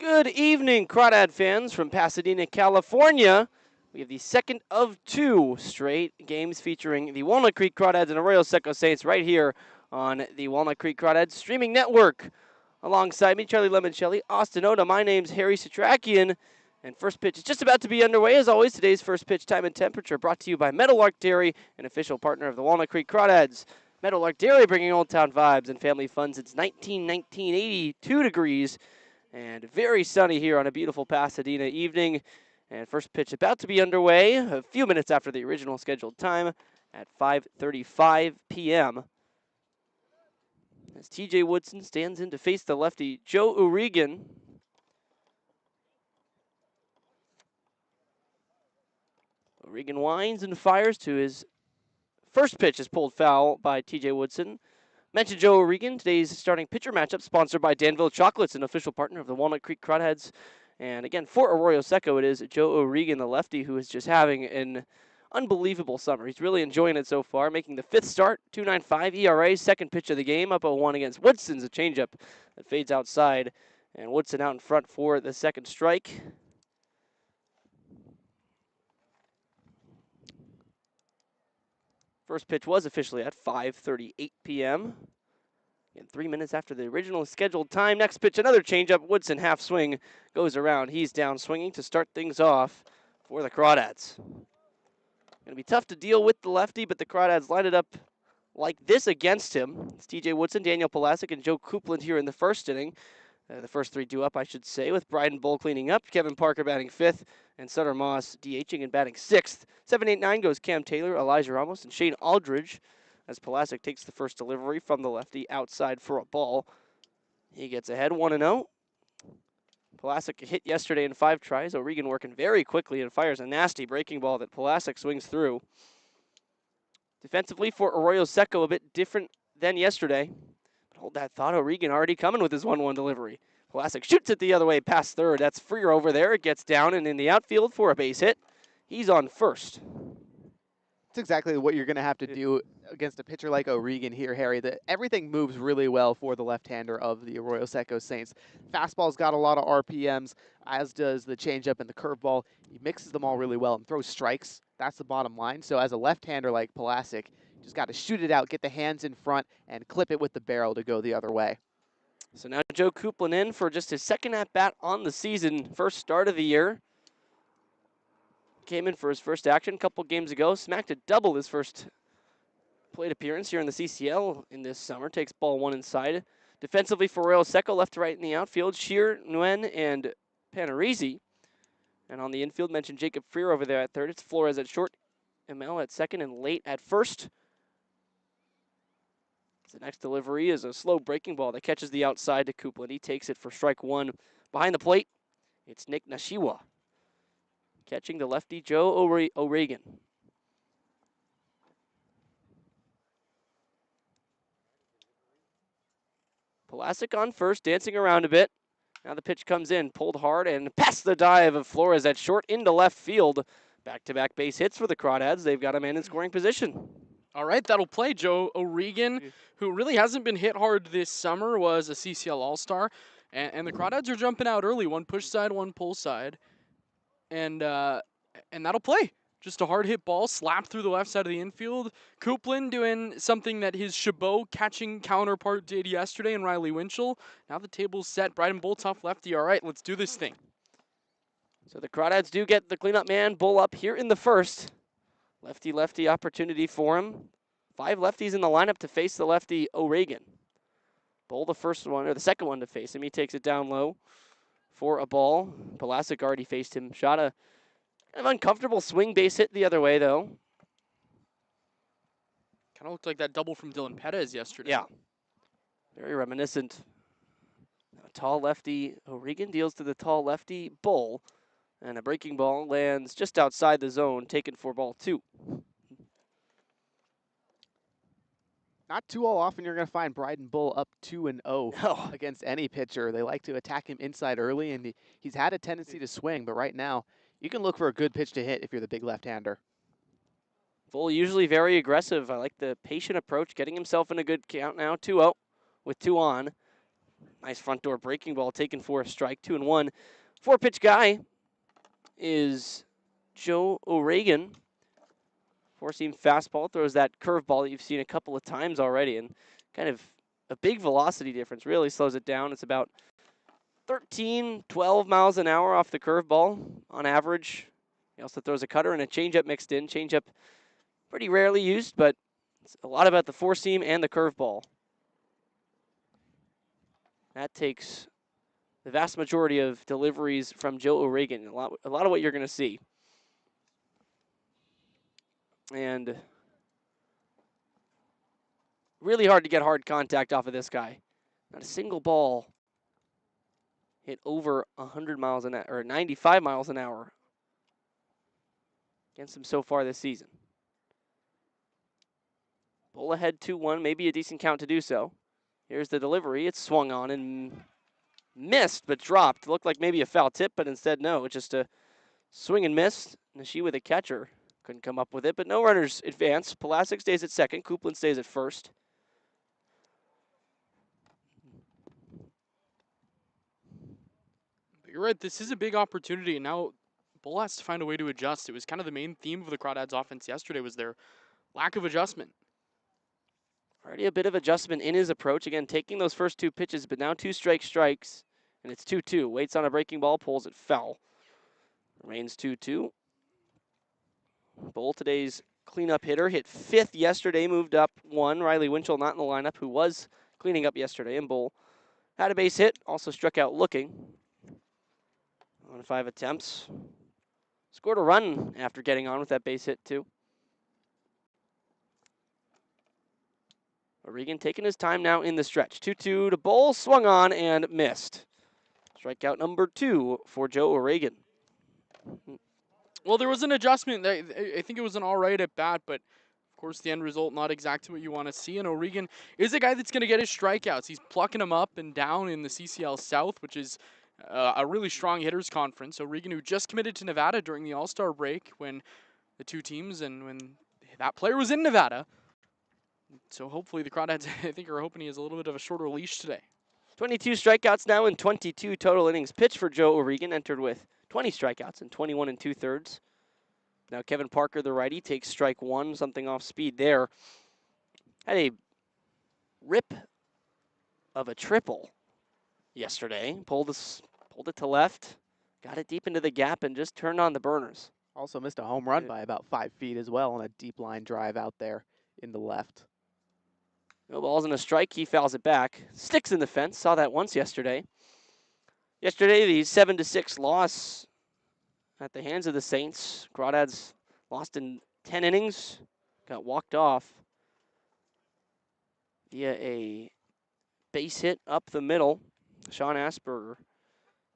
Good evening, Crawdad fans from Pasadena, California. We have the second of two straight games featuring the Walnut Creek Crawdads and Arroyo Seco Saints right here on the Walnut Creek Crawdads streaming network. Alongside me, Charlie Limoncelli, Austin Oda. My name's Harry Setrakian, and first pitch is just about to be underway. As always, today's first pitch time and temperature brought to you by Meadowlark Dairy, an official partner of the Walnut Creek Crawdads. Meadowlark Dairy bringing Old Town vibes and family fun since 1919, 82 degrees. And very sunny here on a beautiful Pasadena evening. And first pitch about to be underway a few minutes after the original scheduled time at 5:35 p.m. As TJ Woodson stands in to face the lefty Joe O'Regan. O'Regan winds and fires to his first pitch is pulled foul by TJ Woodson. Mentioned Joe O'Regan, today's starting pitcher matchup sponsored by Danville Chocolates, an official partner of the Walnut Creek Crawdads. And again, for Arroyo Seco, it is Joe O'Regan, the lefty, who is just having an unbelievable summer. He's really enjoying it so far, making the fifth start, 2.95 ERA, second pitch of the game, up 0-1 against Woodson's a changeup that fades outside. And Woodson out in front for the second strike. First pitch was officially at 5:38 p.m. And 3 minutes after the original scheduled time. Next pitch, another changeup. Woodson half swing goes around. He's down swinging to start things off for the Crawdads. Going to be tough to deal with the lefty, but the Crawdads line it up like this against him. It's TJ Woodson, Daniel Pulasic, and Joe Coupland here in the first inning. The first three due up, I should say, with Bryden Bull cleaning up, Kevin Parker batting fifth, and Sutter Moss DHing and batting sixth. 7-8-9 goes Cam Taylor, Elijah Ramos, and Shane Aldridge as Pulasic takes the first delivery from the lefty outside for a ball. He gets ahead 1-0. Pulasic hit yesterday in 5 tries. O'Regan working very quickly and fires a nasty breaking ball that Pulasic swings through. Defensively for Arroyo Seco, a bit different than yesterday. But hold that thought, O'Regan already coming with his 1-1 delivery. Pulasic shoots it the other way past third. That's Freer over there. It gets down and in the outfield for a base hit. He's on first. That's exactly what you're going to have to do against a pitcher like O'Regan here, Harry. Everything moves really well for the left-hander of the Arroyo Seco Saints. Fastball's got a lot of RPMs, as does the changeup and the curveball. He mixes them all really well and throws strikes. That's the bottom line. So as a left-hander like Pulasic, you just got to shoot it out, get the hands in front, and clip it with the barrel to go the other way. So now Joe Coupland in for just his second at-bat on the season, first start of the year. Came in for his first action a couple games ago, smacked a double his first plate appearance here in the CCL in this summer. Takes ball one inside. Defensively for Arroyo Seco, left to right in the outfield, Shear, Nguyen, and Panarese. And on the infield, mentioned Jacob Freer over there at third. It's Flores at short, ML at second, and Late at first. The next delivery is a slow breaking ball that catches the outside to Coupland. He takes it for strike one. Behind the plate, it's Nick Nashiwa catching the lefty Joe O'Regan. Pulasic on first, dancing around a bit. Now the pitch comes in, pulled hard, and past the dive of Flores at short into left field. Back-to-back base hits for the Crawdads. They've got a man in scoring position. All right, that'll play. Joe O'Regan, who really hasn't been hit hard this summer, was a CCL All-Star. And the Crawdads are jumping out early, one push side, one pull side. And that'll play. Just a hard hit ball slapped through the left side of the infield. Coupland doing something that his Chabot catching counterpart did yesterday in Riley Winchell. Now the table's set. Bryden Bull, tough lefty. All right, let's do this thing. So the Crawdads do get the cleanup man, Bull up here in the first. Lefty opportunity for him. 5 lefties in the lineup to face the lefty O'Regan. Bull the first one, or the second one to face him. He takes it down low for a ball. Pulasic already faced him. Shot a kind of uncomfortable swing base hit the other way, though. Kind of looked like that double from Dylan Perez yesterday. Yeah. Very reminiscent. A tall lefty O'Regan deals to the tall lefty Bull. And a breaking ball lands just outside the zone, taken for ball 2. Not too often you're going to find Bryden Bull up 2-0 against any pitcher. They like to attack him inside early, and he's had a tendency to swing, but right now you can look for a good pitch to hit if you're the big left-hander. Bull usually very aggressive. I like the patient approach, getting himself in a good count now, 2-0 with 2 on. Nice front door breaking ball taken for a strike, 2-1. 4-pitch guy is Joe O'Regan. Four-seam fastball, throws that curveball that you've seen a couple of times already, and kind of a big velocity difference. Really slows it down. It's about 13, 12 miles an hour off the curveball on average. He also throws a cutter and a changeup mixed in. Changeup pretty rarely used, but it's a lot about the four-seam and the curveball. That takes the vast majority of deliveries from Joe O'Regan. A lot of what you're going to see. And really hard to get hard contact off of this guy. Not a single ball hit over 100 miles an hour, or 95 miles an hour against him so far this season. Bull ahead 2-1, maybe a decent count to do so. Here's the delivery. It's swung on and missed, but dropped. Looked like maybe a foul tip, but instead no. It's just a swing and miss. Nishi with a catcher couldn't come up with it, but no runners advance. Pulasic stays at second. Coupland stays at first. You're right, this is a big opportunity, and now Bull has to find a way to adjust. It was kind of the main theme of the Crawdads offense yesterday was their lack of adjustment. Already a bit of adjustment in his approach. Again, taking those first two pitches, but now two strikes, and it's 2-2. Waits on a breaking ball, pulls it foul. Remains 2-2. Bull, today's cleanup hitter, hit fifth yesterday, moved up one. Riley Winchell not in the lineup, who was cleaning up yesterday, and Bull had a base hit, also struck out looking on 5 attempts. Scored a run after getting on with that base hit, too. O'Regan taking his time now in the stretch. 2-2 to Bull, swung on and missed. Strikeout number 2 for Joe O'Regan. Well, there was an adjustment. I think it was an all right at bat, but of course the end result not exactly what you want to see. And O'Regan is a guy that's going to get his strikeouts. He's plucking them up and down in the CCL South, which is a really strong hitters conference. O'Regan, who just committed to Nevada during the All-Star break when the two teams and when that player was in Nevada. So hopefully the Crawdads, I think, are hoping he has a little bit of a shorter leash today. 22 strikeouts now in 22 total innings pitched for Joe O'Regan, entered with 20 strikeouts and 21 2/3. Now Kevin Parker, the righty, takes strike one, something off speed there. Had a rip of a triple yesterday. Pulled it to left, got it deep into the gap, and just turned on the burners. Also missed a home run by about 5 feet as well on a deep line drive out there in the left. No balls and a strike. He fouls it back. Sticks in the fence. Saw that once yesterday. Yesterday, the 7-6 loss at the hands of the Saints. Crawdads lost in 10 innings. Got walked off via a base hit up the middle. Sean Asperger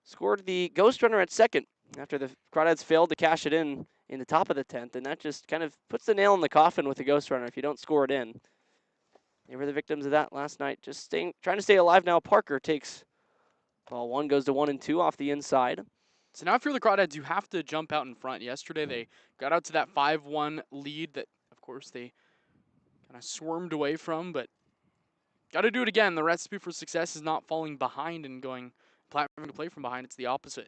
scored the ghost runner at second after the Crawdads failed to cash it in the top of the 10th, and that just kind of puts the nail in the coffin with the ghost runner if you don't score it in. They were the victims of that last night. Just trying to stay alive now. Parker takes ball one, goes to 1-2 off the inside. So now if you're the Crawdads, you have to jump out in front. Yesterday they got out to that 5-1 lead that, of course, they kind of swarmed away from, but got to do it again. The recipe for success is not falling behind and having to play from behind. It's the opposite.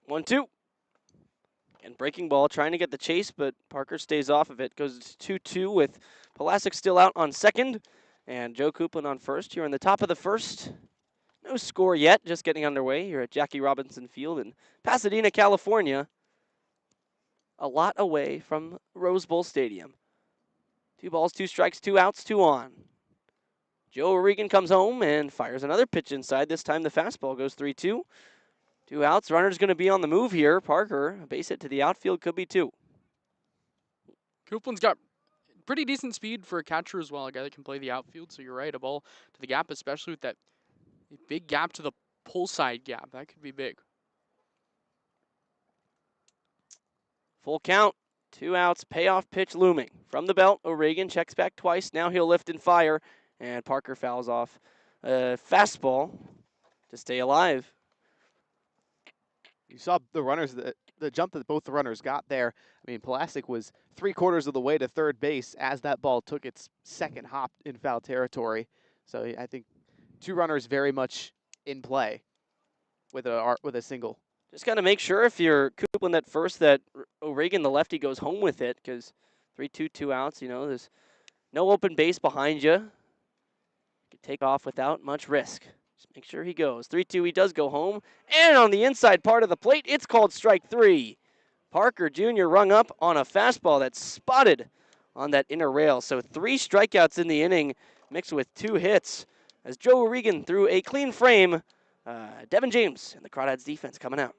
1-2. And breaking ball, trying to get the chase, but Parker stays off of it. Goes 2-2 with Pulasic still out on second, and Joe Coupland on first. Here in the top of the first. No score yet, just getting underway here at Jackie Robinson Field in Pasadena, California. A lot away from Rose Bowl Stadium. 2 balls, 2 strikes, 2 outs, 2 on. Joe O'Regan comes home and fires another pitch inside. This time the fastball goes 3-2. 2 outs. Runner's going to be on the move here. Parker, a base hit to the outfield, could be 2. Coupland's got pretty decent speed for a catcher as well, a guy that can play the outfield. So you're right, a ball to the gap, especially with that big gap to the pull side gap. That could be big. Full count. 2 outs. Payoff pitch looming. From the belt, O'Regan checks back twice. Now he'll lift and fire. And Parker fouls off a fastball to stay alive. You saw the runners, the jump that both the runners got there. I mean, Pulasic was 3/4 of the way to third base as that ball took its second hop in foul territory. So I think two runners very much in play with a single. Just got to make sure if you're Coupland at first that O'Regan, the lefty, goes home with it because 3-2, 2 outs. You know, there's no open base behind you. You can take off without much risk. Just make sure he goes. 3-2, he does go home. And on the inside part of the plate, it's called strike 3. Parker Jr. rung up on a fastball that's spotted on that inner rail. So 3 strikeouts in the inning mixed with 2 hits as Joe O'Regan threw a clean frame. Devin James and the Crawdads defense coming out.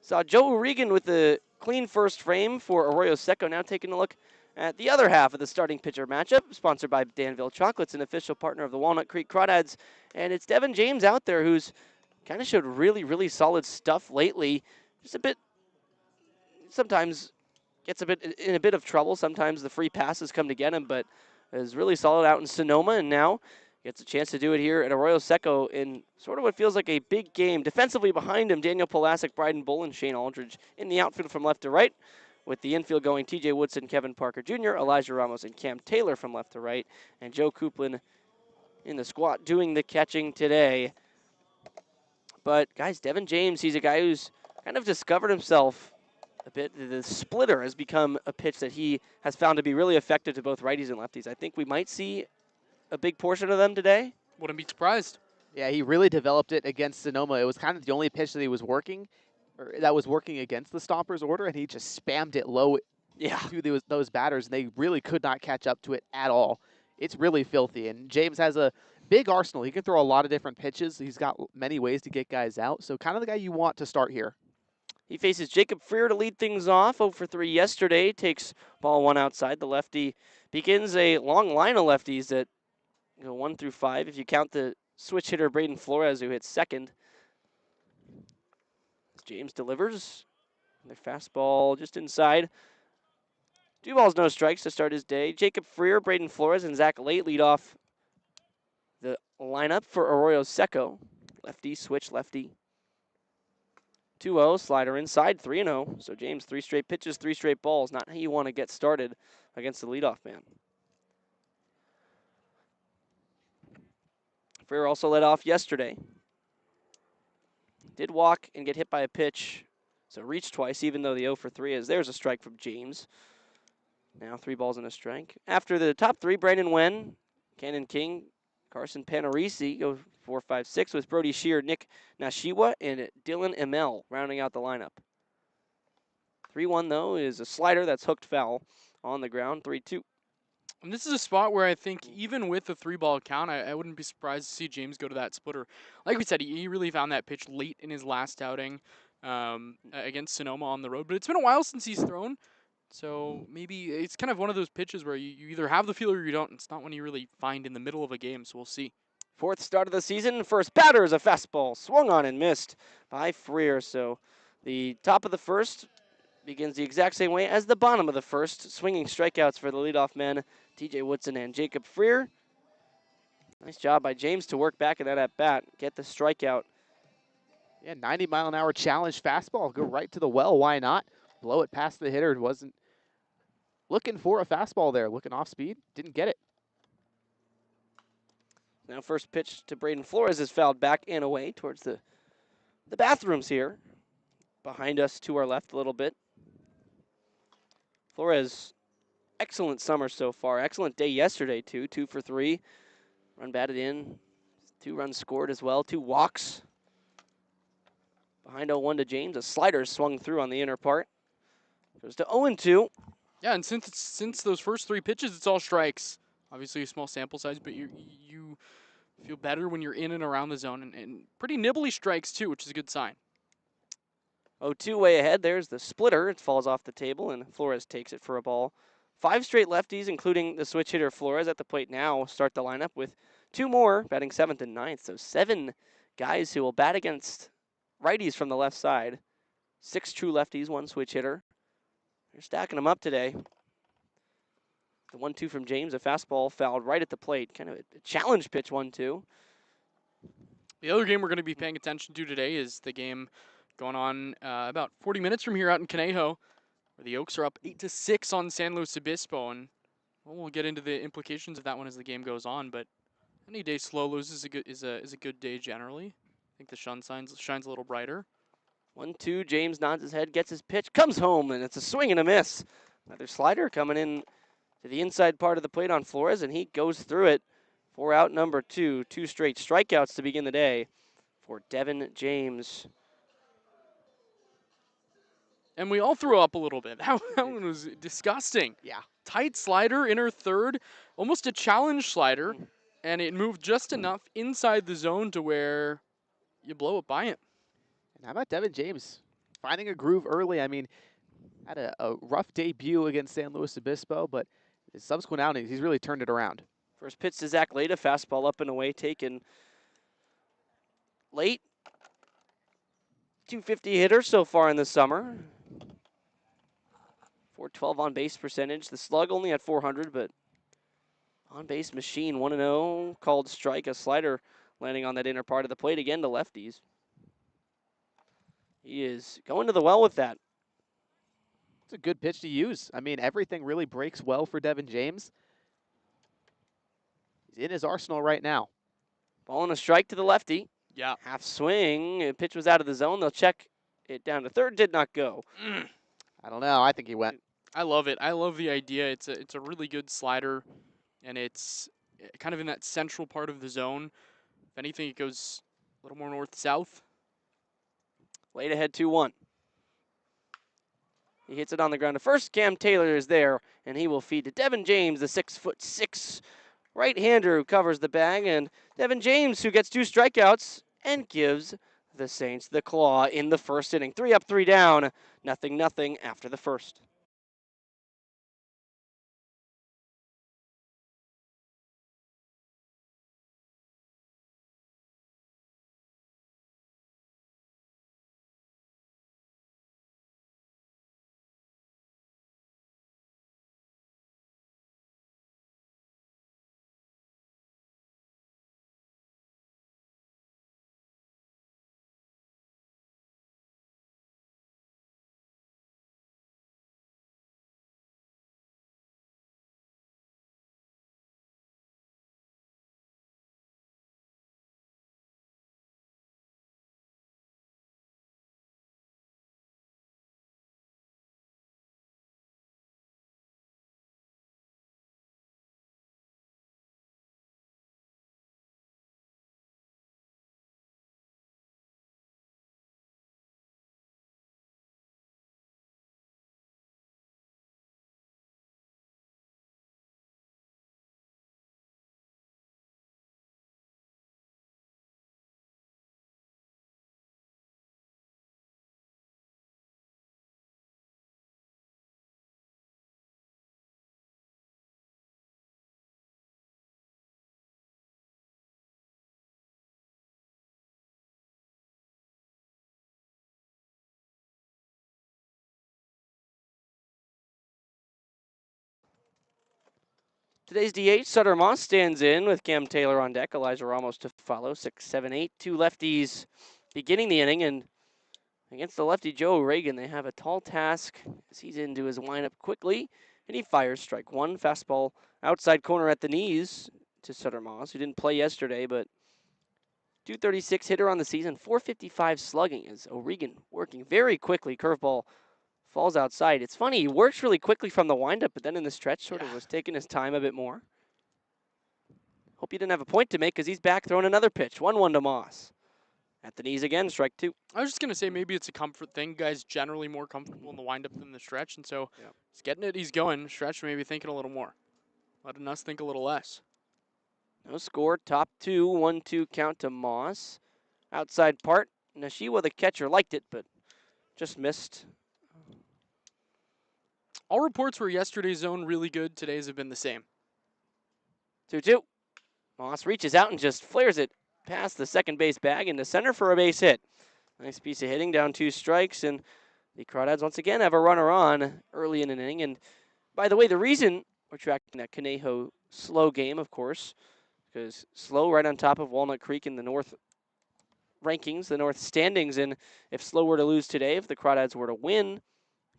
Saw Joe O'Regan with the clean first frame for Arroyo Seco. Now taking a look at the other half of the starting pitcher matchup, sponsored by Danville Chocolates, an official partner of the Walnut Creek Crawdads. And it's Devin James out there who's kind of showed really solid stuff lately. Just a bit, sometimes gets in a bit of trouble. Sometimes the free passes come to get him, but is really solid out in Sonoma, and now gets a chance to do it here at Arroyo Seco in sort of what feels like a big game. Defensively behind him, Daniel Polassic, Bryden Bull, and Shane Aldridge in the outfield from left to right, with the infield going TJ Woodson, Kevin Parker Jr., Elijah Ramos, and Cam Taylor from left to right, and Joe Coupland in the squat doing the catching today. But, guys, Devin James, he's a guy who's kind of discovered himself a bit. The splitter has become a pitch that he has found to be really effective to both righties and lefties. I think we might see a big portion of them today. Wouldn't be surprised. Yeah, he really developed it against Sonoma. It was kind of the only pitch that he was working, or that was working against the Stompers order, and he just spammed it low to those batters, and they really could not catch up to it at all. It's really filthy, and James has a big arsenal. He can throw a lot of different pitches. He's got many ways to get guys out, so kind of the guy you want to start here. He faces Jacob Freer to lead things off. 0 for 3 yesterday. Takes ball 1 outside. The lefty begins a long line of lefties that go 1 through 5. If you count the switch hitter Braden Flores, who hits second. James delivers. Their fastball just inside. 2 balls, no strikes to start his day. Jacob Freer, Braden Flores, and Zach Late lead off the lineup for Arroyo Seco. Lefty, switch, lefty. 2-0, slider inside, 3-0. So James, 3 straight pitches, 3 straight balls. Not how you want to get started against the leadoff man. Freer also led off yesterday. Did walk and get hit by a pitch, so reached twice, even though the 0 for 3 is. There's a strike from James. Now 3 balls and a strike. After the top 3, Brandon Wen, Cannon King, Carson Panarisi go 4, 5, 6 with Brody Shear, Nick Nashiwa, and Dylan Emel rounding out the lineup. 3-1, though, is a slider that's hooked foul on the ground. 3-2. And this is a spot where I think even with the 3-ball count, I wouldn't be surprised to see James go to that splitter. Like we said, he really found that pitch late in his last outing against Sonoma on the road. But it's been a while since he's thrown. So maybe it's kind of one of those pitches where you either have the feel or you don't. It's not one you really find in the middle of a game, so we'll see. 4th start of the season. First batter is a fastball. Swung on and missed by Freer. So the top of the first begins the exact same way as the bottom of the first. Swinging strikeouts for the leadoff men, TJ Woodson and Jacob Freer. Nice job by James to work back in that at-bat. Get the strikeout. Yeah, 90-mile-an-hour challenge fastball. Go right to the well. Why not? Blow it past the hitter. Wasn't looking for a fastball there. Looking off speed. Didn't get it. Now first pitch to Braden Flores is fouled back and away towards the bathrooms here. Behind us to our left a little bit. Flores, excellent summer so far. Excellent day yesterday, too. 2 for 3. Run batted in. 2 runs scored as well, 2 walks. Behind 0-1 to James. A slider swung through on the inner part. Goes to 0-2. Yeah, and since those first 3 pitches, it's all strikes. Obviously a small sample size, but you feel better when you're in and around the zone, and pretty nibbly strikes too, which is a good sign. 0-2 way ahead. There's the splitter. It falls off the table, and Flores takes it for a ball. 5 straight lefties, including the switch hitter Flores at the plate now, start the lineup with 2 more, batting 7th and 9th. So 7 guys who will bat against righties from the left side. 6 true lefties, 1 switch hitter. They're stacking them up today. The 1-2 from James, a fastball fouled right at the plate. Kind of a challenge pitch, 1-2. The other game we're going to be paying attention to today is the game going on about 40 minutes from here out in Conejo, where the Oaks are up 8-6 on San Luis Obispo, and we'll get into the implications of that one as the game goes on. But any day slow lose is a good day generally. I think the shines a little brighter. 1-2, James nods his head, gets his pitch, comes home, and it's a swing and a miss. Another slider coming in to the inside part of the plate on Flores, and he goes through it for out number 2. 2 straight strikeouts to begin the day for Devin James. And we all threw up a little bit. That one was disgusting. Yeah. Tight slider, inner third, almost a challenge slider, and it moved just enough inside the zone to where you blow it by him. And how about Devin James finding a groove early? I mean, had a rough debut against San Luis Obispo, but his subsequent outings, he's really turned it around. First pitch to Zach Leda, fastball up and away, taken late. 250 hitter so far in the summer. 412 on base percentage. The slug only at 400, but on base machine. 1-0, called strike. A slider landing on that inner part of the plate again to lefties. He is going to the well with that. It's a good pitch to use. I mean, everything really breaks well for Devin James. He's in his arsenal right now. Ball and a strike to the lefty. Yeah. Half swing. The pitch was out of the zone. They'll check it down to third. Did not go. I don't know. I think he went. I love it. I love the idea. It's a really good slider, and it's kind of in that central part of the zone. If anything, it goes a little more north-south. Late ahead 2-1. He hits it on the ground to first. Cam Taylor is there, and he will feed to Devin James, the 6'6" right-hander who covers the bag. And Devin James, who gets 2 strikeouts and gives the Saints the claw in the first inning. 3 up, 3 down. 0-0 after the first. Today's DH, Sutter Moss, stands in with Cam Taylor on deck. Elijah Ramos to follow. 6, 7, 8. 2 lefties beginning the inning. And against the lefty Joe Reagan, they have a tall task as he's into his windup quickly. And he fires strike 1. Fastball outside corner at the knees to Sutter Moss, who didn't play yesterday, but 236 hitter on the season, 455 slugging as O'Regan working very quickly. Curveball falls outside. It's funny, he works really quickly from the windup, but then in the stretch sort of was taking his time a bit more. Hope you didn't have a point to make because he's back throwing another pitch. 1-1 to Moss. At the knees again, strike 2. I was just going to say maybe it's a comfort thing. Guys generally more comfortable in the windup than the stretch, and so he's getting it, he's going. Stretch maybe thinking a little more. Letting us think a little less. No score, top 2, 1-2 count to Moss. Outside part, Nashiwa, the catcher, liked it, but just missed. All reports were yesterday's zone really good. Today's have been the same. 2-2. Moss reaches out and just flares it past the second base bag into center for a base hit. Nice piece of hitting, down 2 strikes, and the Crawdads once again have a runner on early in an inning. And by the way, the reason we're tracking that Conejo slow game, of course, because slow right on top of Walnut Creek in the North rankings, the North standings, and if slow were to lose today, if the Crawdads were to win,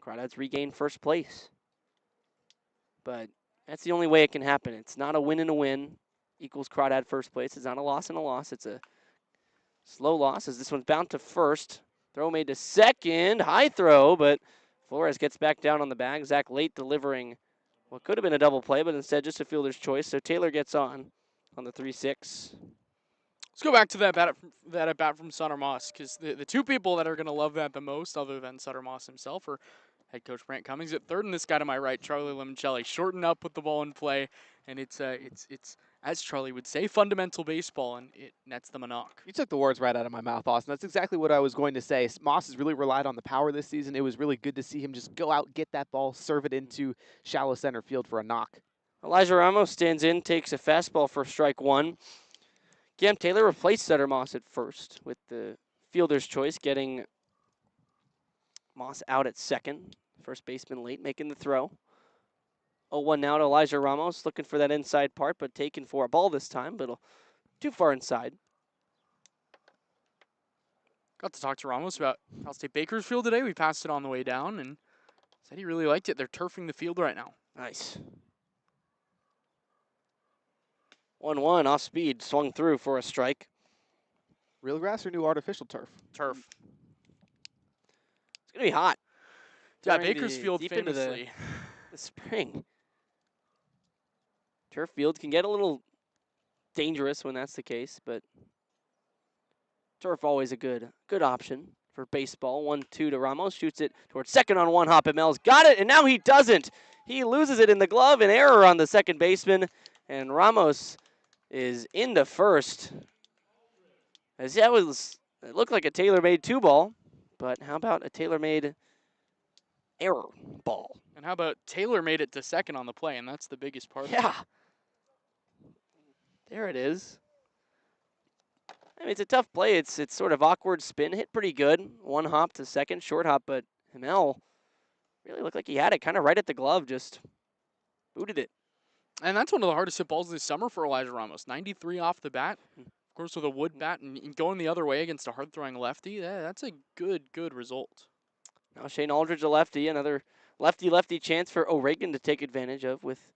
Crawdads regain first place. But that's the only way it can happen. It's not a win and a win equals Crawdad first place. It's not a loss and a loss. It's a slow loss as this one's bound to first. Throw made to second. High throw, but Flores gets back down on the bag. Zach late delivering what could have been a double play, but instead just a fielder's choice. So Taylor gets on the 3-6. Let's go back to that at bat from Sutter Moss, because the two people that are going to love that the most, other than Sutter Moss himself, are head coach Brant Cummings at third, and this guy to my right, Charlie Limoncelli, shorten up with the ball in play, and it's as Charlie would say, fundamental baseball, and it nets them a knock. You took the words right out of my mouth, Austin. That's exactly what I was going to say. Moss has really relied on the power this season. It was really good to see him just go out, get that ball, serve it into shallow center field for a knock. Elijah Ramos stands in, takes a fastball for strike 1. Cam Taylor replaced Sutter Moss at first with the fielder's choice, getting Moss out at second. First baseman late, making the throw. 0-1 now to Elijah Ramos, looking for that inside part, but taken for a ball this time, but too far inside. Got to talk to Ramos about Cal State Bakersfield today. We passed it on the way down, and said he really liked it. They're turfing the field right now. Nice. 1-1 off speed, swung through for a strike. Real grass or new artificial turf? Turf. It's going to be hot. Yeah, during Bakersfield deep into famously. the spring. Turf field can get a little dangerous when that's the case, but turf always a good option for baseball. 1-2 to Ramos, shoots it towards second on one hop, and Mel's got it, and now he doesn't. He loses it in the glove, an error on the second baseman, and Ramos is into first. As that was, it looked like a tailor-made 2-ball, but how about a tailor-made error ball? And how about Taylor made it to second on the play, and that's the biggest part. Yeah. There it is. I mean, it's a tough play. It's sort of awkward spin. Hit pretty good. One hop to second, short hop, but Hamel really looked like he had it kind of right at the glove, just booted it. And that's one of the hardest hit balls this summer for Elijah Ramos. 93 off the bat. Of course, with a wood bat and going the other way against a hard-throwing lefty, that's a good result. Now Shane Aldridge, a lefty, another lefty chance for O'Regan to take advantage of with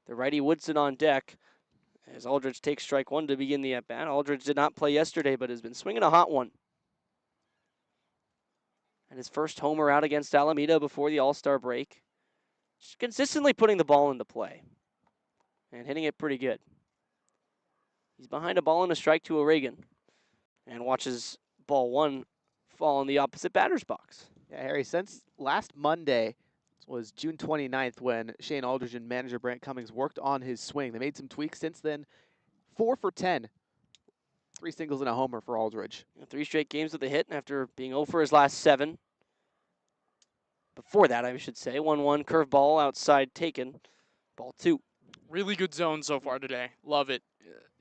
the righty Woodson on deck. As Aldridge takes strike 1 to begin the at-bat. Aldridge did not play yesterday, but has been swinging a hot one. And his first homer out against Alameda before the All-Star break. Just consistently putting the ball into play. And hitting it pretty good. He's behind a ball and a strike to O'Regan. And watches ball 1 fall in the opposite batter's box. Yeah, Harry, since last Monday was June 29th when Shane Aldridge and manager Brant Cummings worked on his swing. They made some tweaks since then. 4 for 10. 3 singles and a homer for Aldridge. 3 straight games with a hit after being 0 for his last 7. Before that, I should say. 1-1 curveball outside taken. Ball 2. Really good zone so far today. Love it.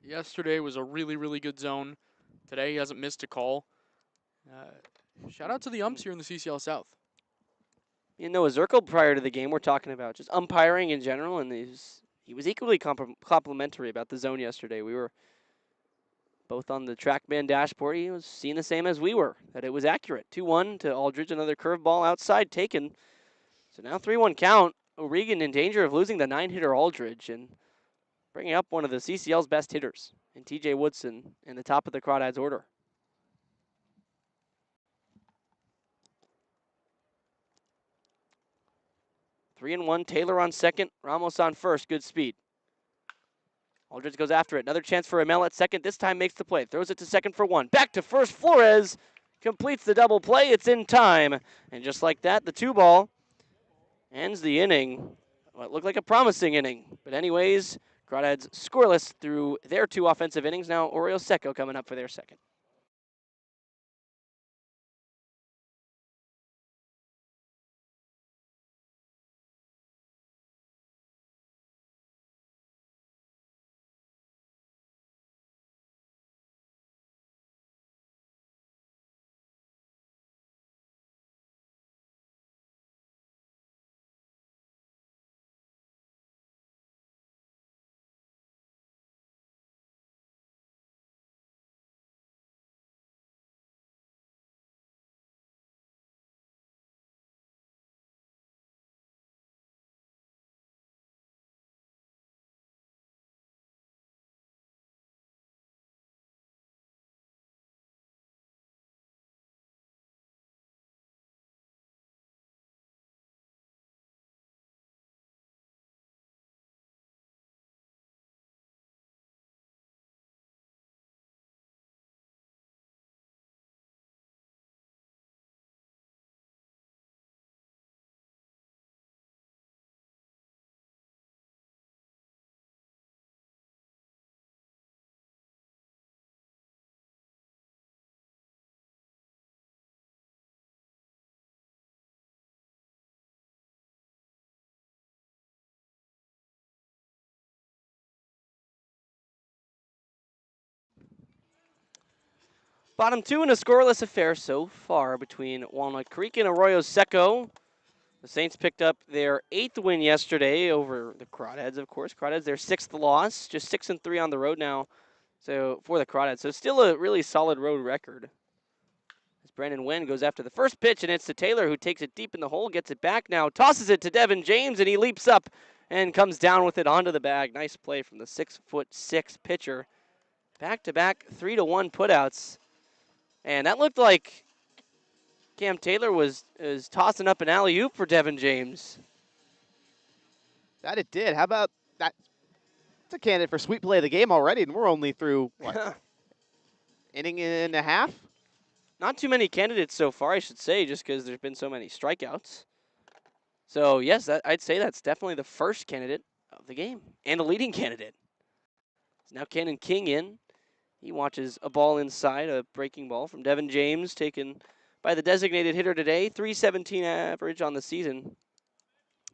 Yesterday was a really good zone. Today he hasn't missed a call. Shout out to the umps here in the CCL South. You know, Zirkle prior to the game, we're talking about just umpiring in general, and he was equally complimentary about the zone yesterday. We were both on the TrackMan dashboard. He was seeing the same as we were, that it was accurate. 2-1 to Aldridge, another curveball outside taken. So now 3-1 count. O'Regan in danger of losing the 9-hitter Aldridge and bringing up one of the CCL's best hitters in TJ Woodson in the top of the Crawdads order. Three and 1, Taylor on second, Ramos on first, good speed. Aldridge goes after it. Another chance for Amel at second. This time makes the play. Throws it to second for one. Back to first. Flores completes the double play. It's in time. And just like that, the 2-ball ends the inning. What looked like a promising inning. But anyways, Crawdads scoreless through their 2 offensive innings. Now Arroyo Seco coming up for their second. Bottom 2 in a scoreless affair so far between Walnut Creek and Arroyo Seco. The Saints picked up their 8th win yesterday over the Crawdads, of course. Crawdads, their 6th loss, just 6-3 on the road now. So for the Crawdads, so still a really solid road record. As Brandon Wen goes after the first pitch, and it's to Taylor, who takes it deep in the hole, gets it back now, tosses it to Devin James, and he leaps up and comes down with it onto the bag. Nice play from the 6'6" pitcher. Back-to-back 3-1 putouts. And that looked like Cam Taylor was tossing up an alley-oop for Devin James. That it did. How about that? It's a candidate for sweet play of the game already, and we're only through, what, inning and a half? Not too many candidates so far, I should say, just because there's been so many strikeouts. So, yes, I'd say that's definitely the first candidate of the game, and a leading candidate. So now Cannon King in. He watches a ball inside, a breaking ball from Devin James, taken by the designated hitter today. 317 average on the season.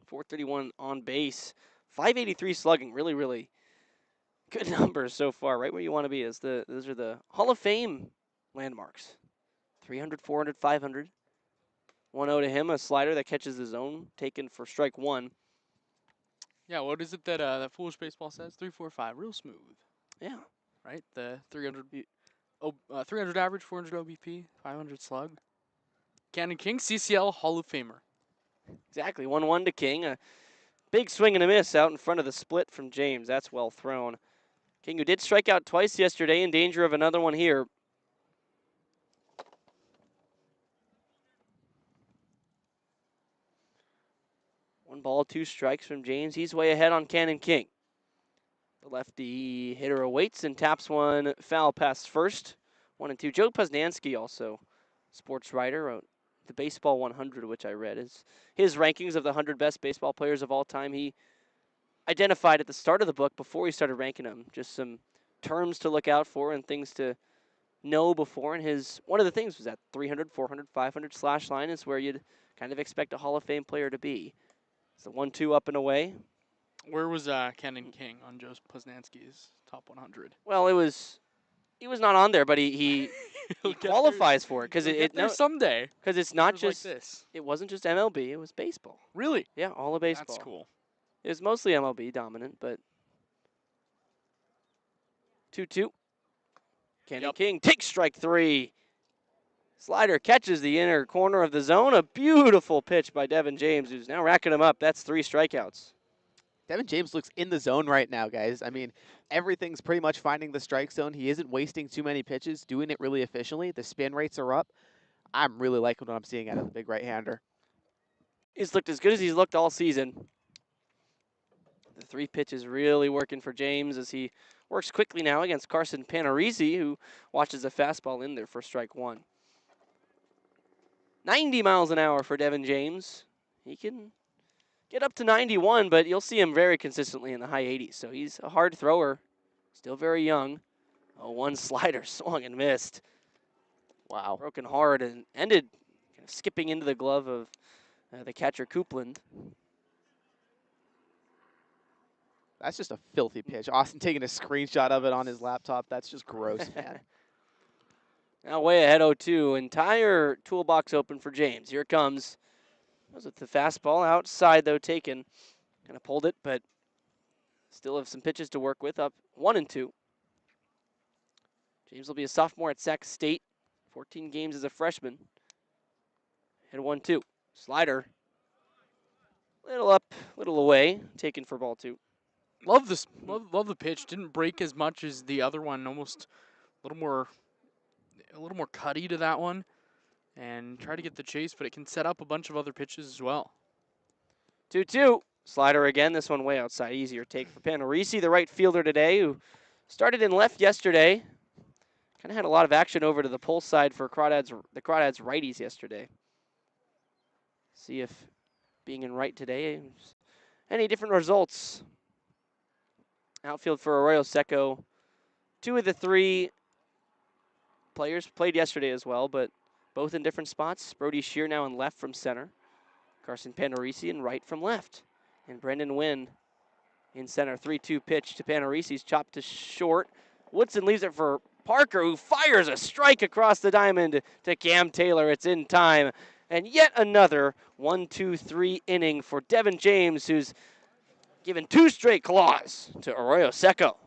431 on base. 583 slugging. Really, really good numbers so far. Right where you want to be. Those are the Hall of Fame landmarks. 300, 400, 500. 1-0 to him. A slider that catches the zone. Taken for strike one. Yeah, what is it that that foolish baseball says? 3-4-5, real smooth. Yeah. Right? The 300 average, 400 OBP, 500 slug. Cannon King, CCL Hall of Famer. Exactly. 1-1 to King. A big swing and a miss out in front of the split from James. That's well thrown. King, who did strike out twice yesterday, in danger of another one here. One ball, 2 strikes from James. He's way ahead on Cannon King. The lefty hitter awaits and taps one foul past first. 1-2. Joe Poznansky, also sports writer, wrote the Baseball 100, which I read, is his rankings of the 100 best baseball players of all time. He identified at the start of the book, before he started ranking them, just some terms to look out for and things to know before. And one of the things was that 300, 400, 500 slash line is where you'd kind of expect a Hall of Fame player to be. It's the 1-2 up and away. Where was Cannon King on Joe Poznansky's top 100? Well, he was not on there, but he qualifies for it because someday. Because it's not just like this. It wasn't just MLB; it was baseball. Really? Yeah, all of baseball. That's cool. It was mostly MLB dominant, but 2-2. Cannon King takes strike 3. Slider catches the inner corner of the zone. A beautiful pitch by Devin James, who's now racking him up. That's 3 strikeouts. Devin James looks in the zone right now, guys. I mean, everything's pretty much finding the strike zone. He isn't wasting too many pitches, doing it really efficiently. The spin rates are up. I'm really liking what I'm seeing out of the big right-hander. He's looked as good as he's looked all season. the 3 pitches really working for James as he works quickly now against Carson Panarisi, who watches a fastball in there for strike 1. 90 miles an hour for Devin James. He can get up to 91, but you'll see him very consistently in the high 80s. So he's a hard thrower, still very young. Oh, one slider swung and missed. Wow. Broken hard and ended kind of skipping into the glove of the catcher Coupland. That's just a filthy pitch. Austin taking a screenshot of it on his laptop. That's just gross, man. Now way ahead 0-2. Entire toolbox open for James. Here it comes. Was it the fastball outside though taken? Kind of pulled it, but still have some pitches to work with. Up 1-2. James will be a sophomore at Sac State. 14 games as a freshman. Hit 1-2. Slider. Little up, little away. Taken for ball 2. Love this. Love the pitch. Didn't break as much as the other one. Almost a little more cutty to that one, and try to get the chase. But it can set up a bunch of other pitches as well. 2-2. Slider again. This one way outside. Easier take for Panarisi, the right fielder today, who started in left yesterday. Kind of had a lot of action over to the pull side for the Crawdads righties yesterday. See if being in right today, any different results. Outfield for Arroyo Seco. 2 of the 3 players played yesterday as well, but both in different spots. Brody Shear now in left from center. Carson Panarisi in right from left. And Brendan Wynn in center. 3-2 pitch to Panarisi's chopped to short. Woodson leaves it for Parker, who fires a strike across the diamond to Cam Taylor. It's in time. And yet another 1-2-3 inning for Devin James, who's given 2 straight claws to Arroyo Seco.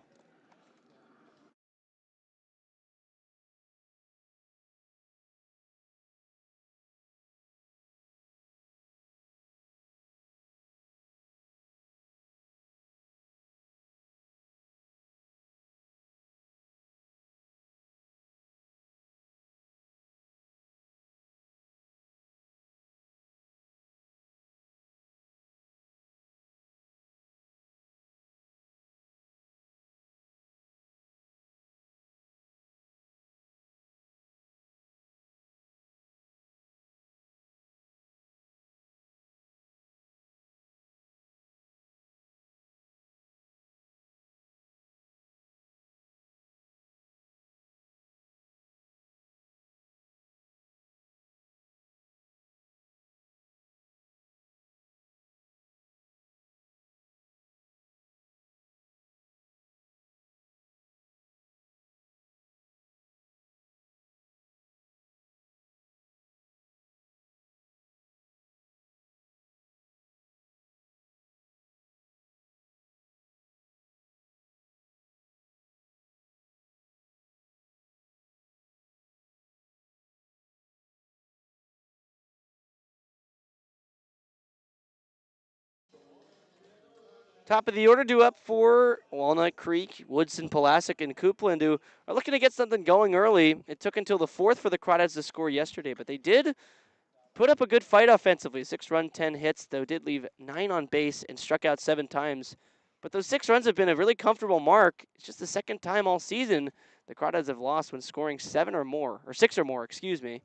Top of the order due up for Walnut Creek, Woodson, Pulaski, and Coupland, who are looking to get something going early. It took until the 4th for the Crawdads to score yesterday, but they did put up a good fight offensively. 6 runs, 10 hits, though did leave 9 on base and struck out 7 times. But those 6 runs have been a really comfortable mark. It's just the second time all season the Crawdads have lost when scoring 6 or more, excuse me.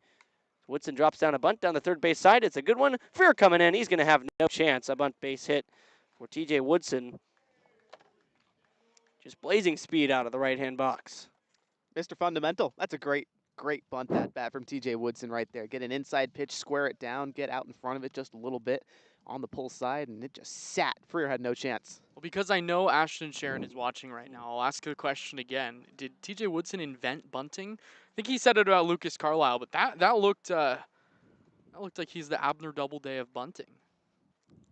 Woodson drops down a bunt down the third base side. It's a good one. Fear coming in. He's going to have no chance. A bunt base hit for TJ Woodson. Just blazing speed out of the right-hand box. Mr. Fundamental. That's a great bunt at bat from TJ Woodson right there. Get an inside pitch, square it down, get out in front of it just a little bit on the pull side, and it just sat. Freer had no chance. Well, because I know Ashton Sharon is watching right now, I'll ask the question again. Did TJ Woodson invent bunting? I think he said it about Lucas Carlisle, but that looked like he's the Abner Doubleday of bunting.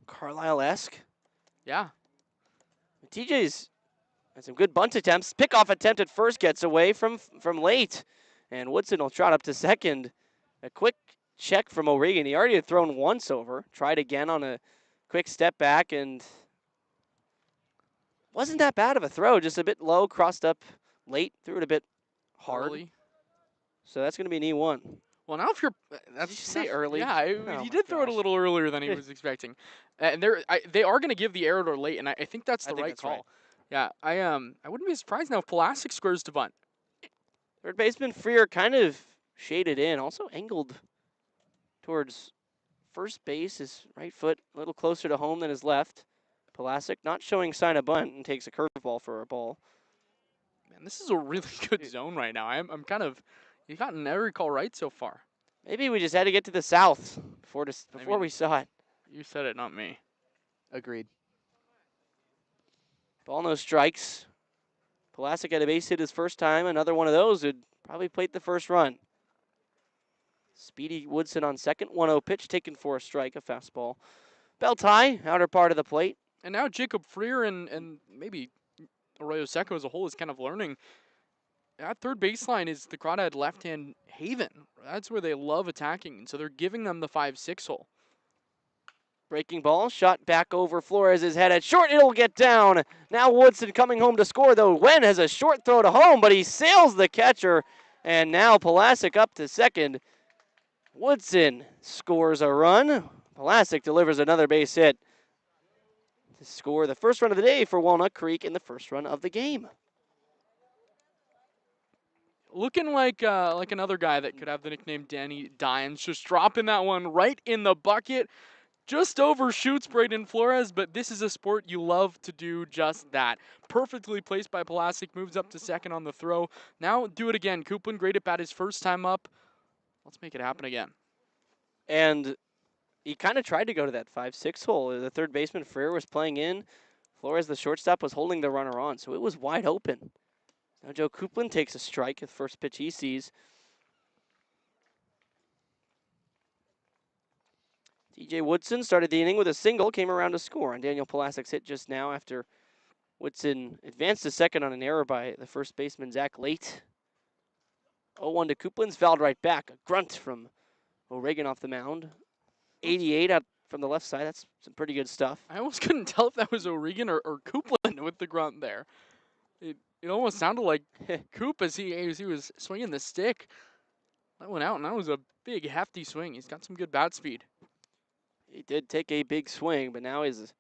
Carlisle-esque. Yeah. TJ's had some good bunt attempts. Pickoff attempt at first gets away from late. And Woodson will trot up to second. A quick check from O'Regan. He already had thrown once over. Tried again on a quick step back, and wasn't that bad of a throw. Just a bit low, crossed up late, threw it a bit hard. Early. So that's going to be an E1. Well, now if you're, Did you say early? Yeah, Oh he my did throw it a gosh. little earlier than he was expecting, and they are going to give the error late, and I think that's I the think right that's call. right. Yeah, I wouldn't be surprised now if Pulaski squares to bunt. Third baseman Freer kind of shaded in, also angled towards first base. His right foot a little closer to home than his left. Pulaski not showing sign of bunt and takes a curveball for a ball. Man, this is a really good zone right now. I'm kind of, you've gotten every call right so far. Maybe we just had to get to the south before mean- we saw it. You said it, not me. Agreed. Ball no strikes. Pulaski had a base hit his first time. Another one of those would probably plate the first run. Speedy Woodson on second. 1-0 pitch taken for a strike, a fastball. Belt high, outer part of the plate. And now Jacob Freer and maybe Arroyo Seco as a whole is kind of learning. That third baseline is the Crawdad left-hand haven. That's where they love attacking, and so they're giving them the 5-6 hole. Breaking ball, shot back over Flores' head at short. It'll get down. Now Woodson coming home to score, though. Wen has a short throw to home, but he sails the catcher. And now Pulaski up to second. Woodson scores a run. Pulaski delivers another base hit to score the first run of the day for Walnut Creek and the first run of the game. Looking like another guy that could have the nickname Danny Dimes, just dropping that one right in the bucket. Just overshoots Braden Flores, but this is a sport you love to do just that. Perfectly placed by Pulaski, moves up to second on the throw. Now do it again. Coupland, great at bat his first time up. Let's make it happen again. And he kind of tried to go to that 5-6 hole. The third baseman, Freer, was playing in. Flores, the shortstop, was holding the runner on, so it was wide open. Now Joe Coupland takes a strike at the first pitch he sees. TJ Woodson started the inning with a single, came around to score on Daniel Pulaski's hit just now after Woodson advanced to second on an error by the first baseman, Zach Late. 0-1 to Coupland's, fouled right back. A grunt from O'Regan off the mound. 88 out from the left side. That's some pretty good stuff. I almost couldn't tell if that was O'Regan or Coupland with the grunt there. It almost sounded like Coop as he was swinging the stick. That went out, and that was a big, hefty swing. He's got some good bat speed. He did take a big swing, but now he's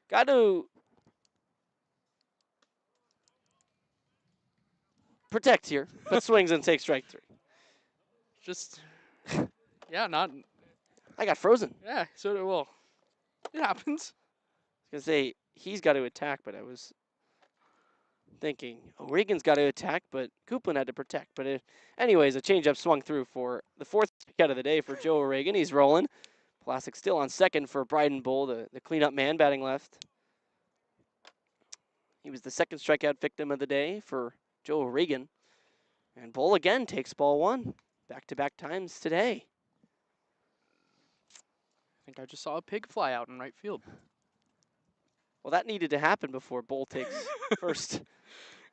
got to protect here, but swings and takes strike three. Just, yeah, not, I got frozen. yeah, so, well, it happens. I was going to say, he's got to attack, but I was thinking O'Regan's got to attack, but Coupland had to protect. But anyways, a changeup swung through for the fourth strikeout of the day for Joe O'Regan. He's rolling. Pulaski still on second for Bryden Bull, the cleanup man batting left. He was the second strikeout victim of the day for Joe O'Regan. And Bull again takes ball one. Back-to-back times today. I think I just saw a pig fly out in right field. Well, that needed to happen before Bull takes first.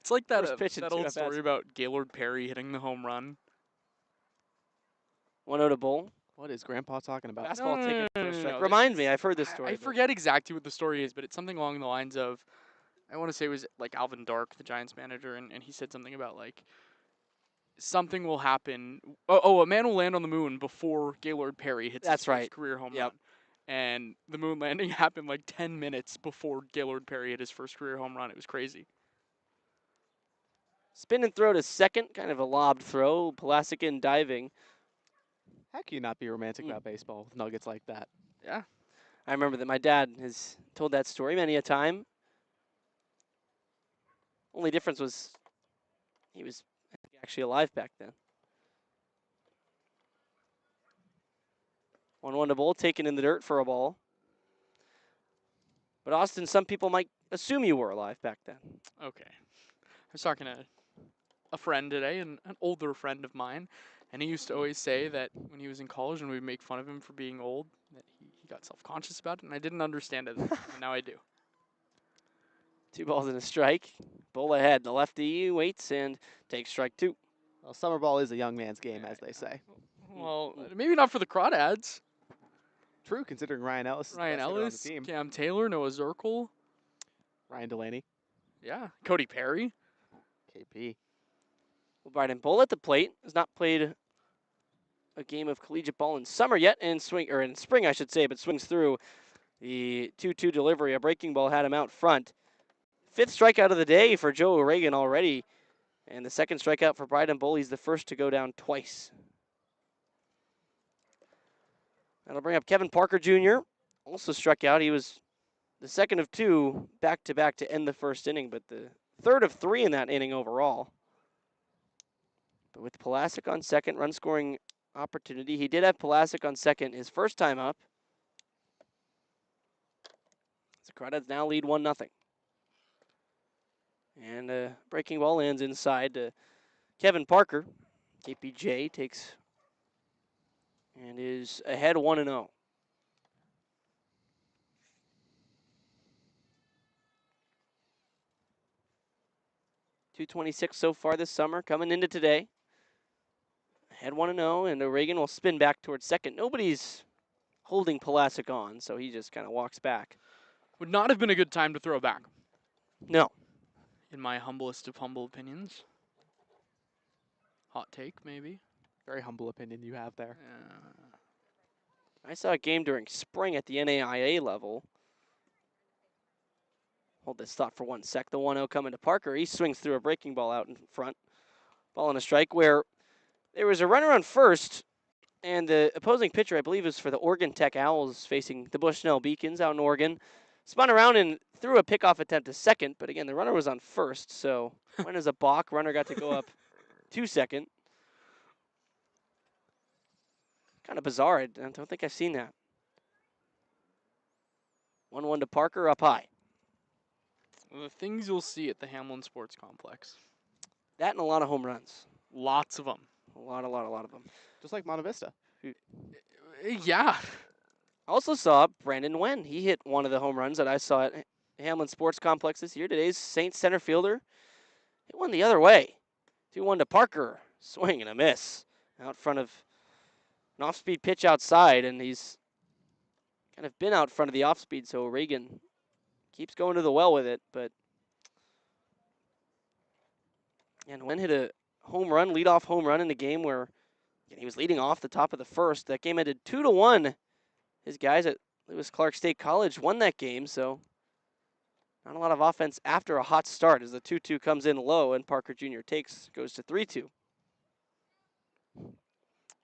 It's like that, First pitch that into old at-bats. story about Gaylord Perry hitting the home run. 1-0 to Bull. What is Grandpa talking about? Fastball taken for a no, strike. no. Remind me, I've heard this I story. but- forget exactly what the story is, but it's something along the lines of, I want to say it was like Alvin Dark, the Giants manager, and he said something about like, something will happen. A man will land on the moon before Gaylord Perry hits That's his right. first career home Yep. run. And the moon landing happened like 10 minutes before Gaylord Perry hit his first career home run. It was crazy. Spin and throw to second, kind of a lobbed throw. Pulaski in diving. How can you not be romantic about baseball with nuggets like that? Yeah. I remember that my dad has told that story many a time. Only difference was he was actually alive back then. 1-1 to Bull, taken in the dirt for a ball. But Austin, some people might assume you were alive back then. Okay. I was talking to a friend today, an older friend of mine, and he used to always say that when he was in college and we'd make fun of him for being old, that he got self-conscious about it, and I didn't understand it, and now I do. 2 balls and a strike. Bull ahead. The lefty waits and takes strike 2. Well, summer ball is a young man's game, as they say. Well, maybe not for the Crawdads. True, considering Ryan Ellis is the Ryan best hitter on Ellis, the team. Cam Taylor, Noah Zirkle. Ryan Delaney, Yeah. Cody Perry. KP. Well, Bryden Bull at the plate has not played a game of collegiate ball in summer yet, and in spring, I should say, but swings through the 2-2 delivery. A breaking ball had him out front. 5th strikeout of the day for Joe O'Regan already, and the 2nd strikeout for Bryden Bull. He's the first to go down twice. That'll bring up Kevin Parker Jr., also struck out. He was the 2nd of 2 back-to-back to end the 1st inning, but the 3rd of 3 in that inning overall. But with Pulasic on 2nd, run-scoring opportunity. He did have Pulasic on 2nd his first time up. The Crawdads now lead 1-0. And a breaking ball lands inside to Kevin Parker. KPJ takes and is ahead 1-0. .226 so far this summer, coming into today. Ahead 1-0, and O'Regan will spin back towards 2nd. Nobody's holding Pulasic on, so he just kind of walks back. Would not have been a good time to throw back. No. In my humblest of humble opinions. Hot take, maybe. Very humble opinion you have there. I saw a game during spring at the NAIA level. Hold this thought for 1 sec. The 1-0 coming to Parker. He swings through a breaking ball out in front. Ball on a strike where there was a runner on first, and the opposing pitcher, I believe, was for the Oregon Tech Owls facing the Bushnell Beacons out in Oregon. Spun around and threw a pickoff attempt to 2nd, but again, the runner was on first, so went as a balk. Runner got to go up to 2nd. Kind of bizarre. I don't think I've seen that. 1-1 to Parker, up high. The things you'll see at the Hamlin Sports Complex. That and a lot of home runs. Lots of them. A lot of them. Just like Monte Vista. Yeah. I also saw Brandon Nguyen. He hit one of the home runs that I saw at Hamlin Sports Complex this year. Today's Saints center fielder. Hit one the other way. 2-1 to Parker. Swing and a miss. Out front of an off-speed pitch outside, and he's kind of been out front of the off-speed, so Reagan keeps going to the well with it. But and Nguyen hit a home run, leadoff home run in the game where he was leading off the top of the 1st. That game ended 2-1. His guys at Lewis Clark State College won that game, so not a lot of offense after a hot start as the 2-2 comes in low and Parker Jr. goes to 3-2.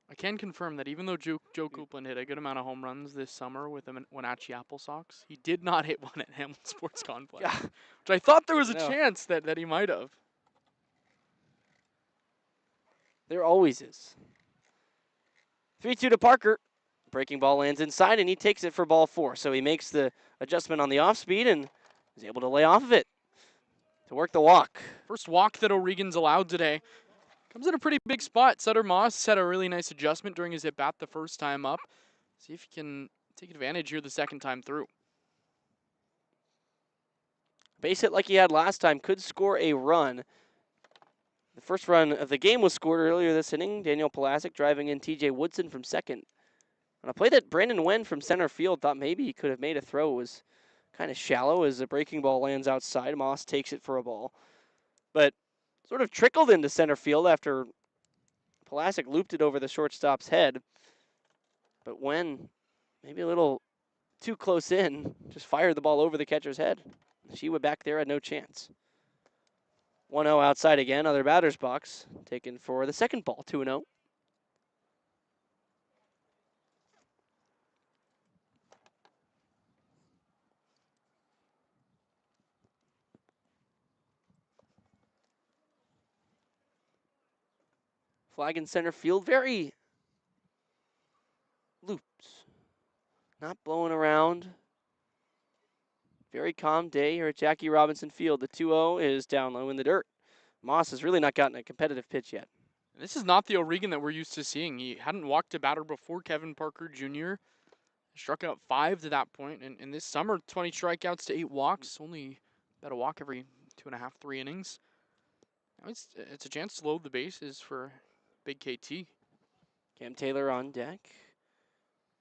I can confirm that even though Joe Copeland hit a good amount of home runs this summer with the Wenatchee Apple Sox, he did not hit one at Hamlin Sports Complex, Yeah. which I thought there was a No. chance that he might have. There always is. 3-2 to Parker. Breaking ball lands inside, and he takes it for ball 4. So he makes the adjustment on the off speed and is able to lay off of it to work the walk. First walk that O'Regan's allowed today. Comes in a pretty big spot. Sutter Moss had a really nice adjustment during his at-bat the first time up. See if he can take advantage here the 2nd time through. Base hit like he had last time, could score a run. The first run of the game was scored earlier this inning. Daniel Pulasic driving in TJ Woodson from 2nd. On a play that Brandon Nguyen from center field thought maybe he could have made a throw, was kind of shallow as the breaking ball lands outside. Moss takes it for a ball. But sort of trickled into center field after Pulasic looped it over the shortstop's head. But Nguyen, maybe a little too close in, just fired the ball over the catcher's head. Shewa back there had no chance. 1-0 outside again, other batter's box, taken for the 2nd ball, 2-0. Flag in center field, very loops, not blowing around. Very calm day here at Jackie Robinson Field. The 2-0 is down low in the dirt. Moss has really not gotten a competitive pitch yet. This is not the O'Regan that we're used to seeing. He hadn't walked a batter before. Kevin Parker Jr. struck out 5 to that point. And in this summer, 20 strikeouts to 8 walks. Only about a walk every 2.5, 3 innings. Now it's a chance to load the bases for Big KT. Cam Taylor on deck.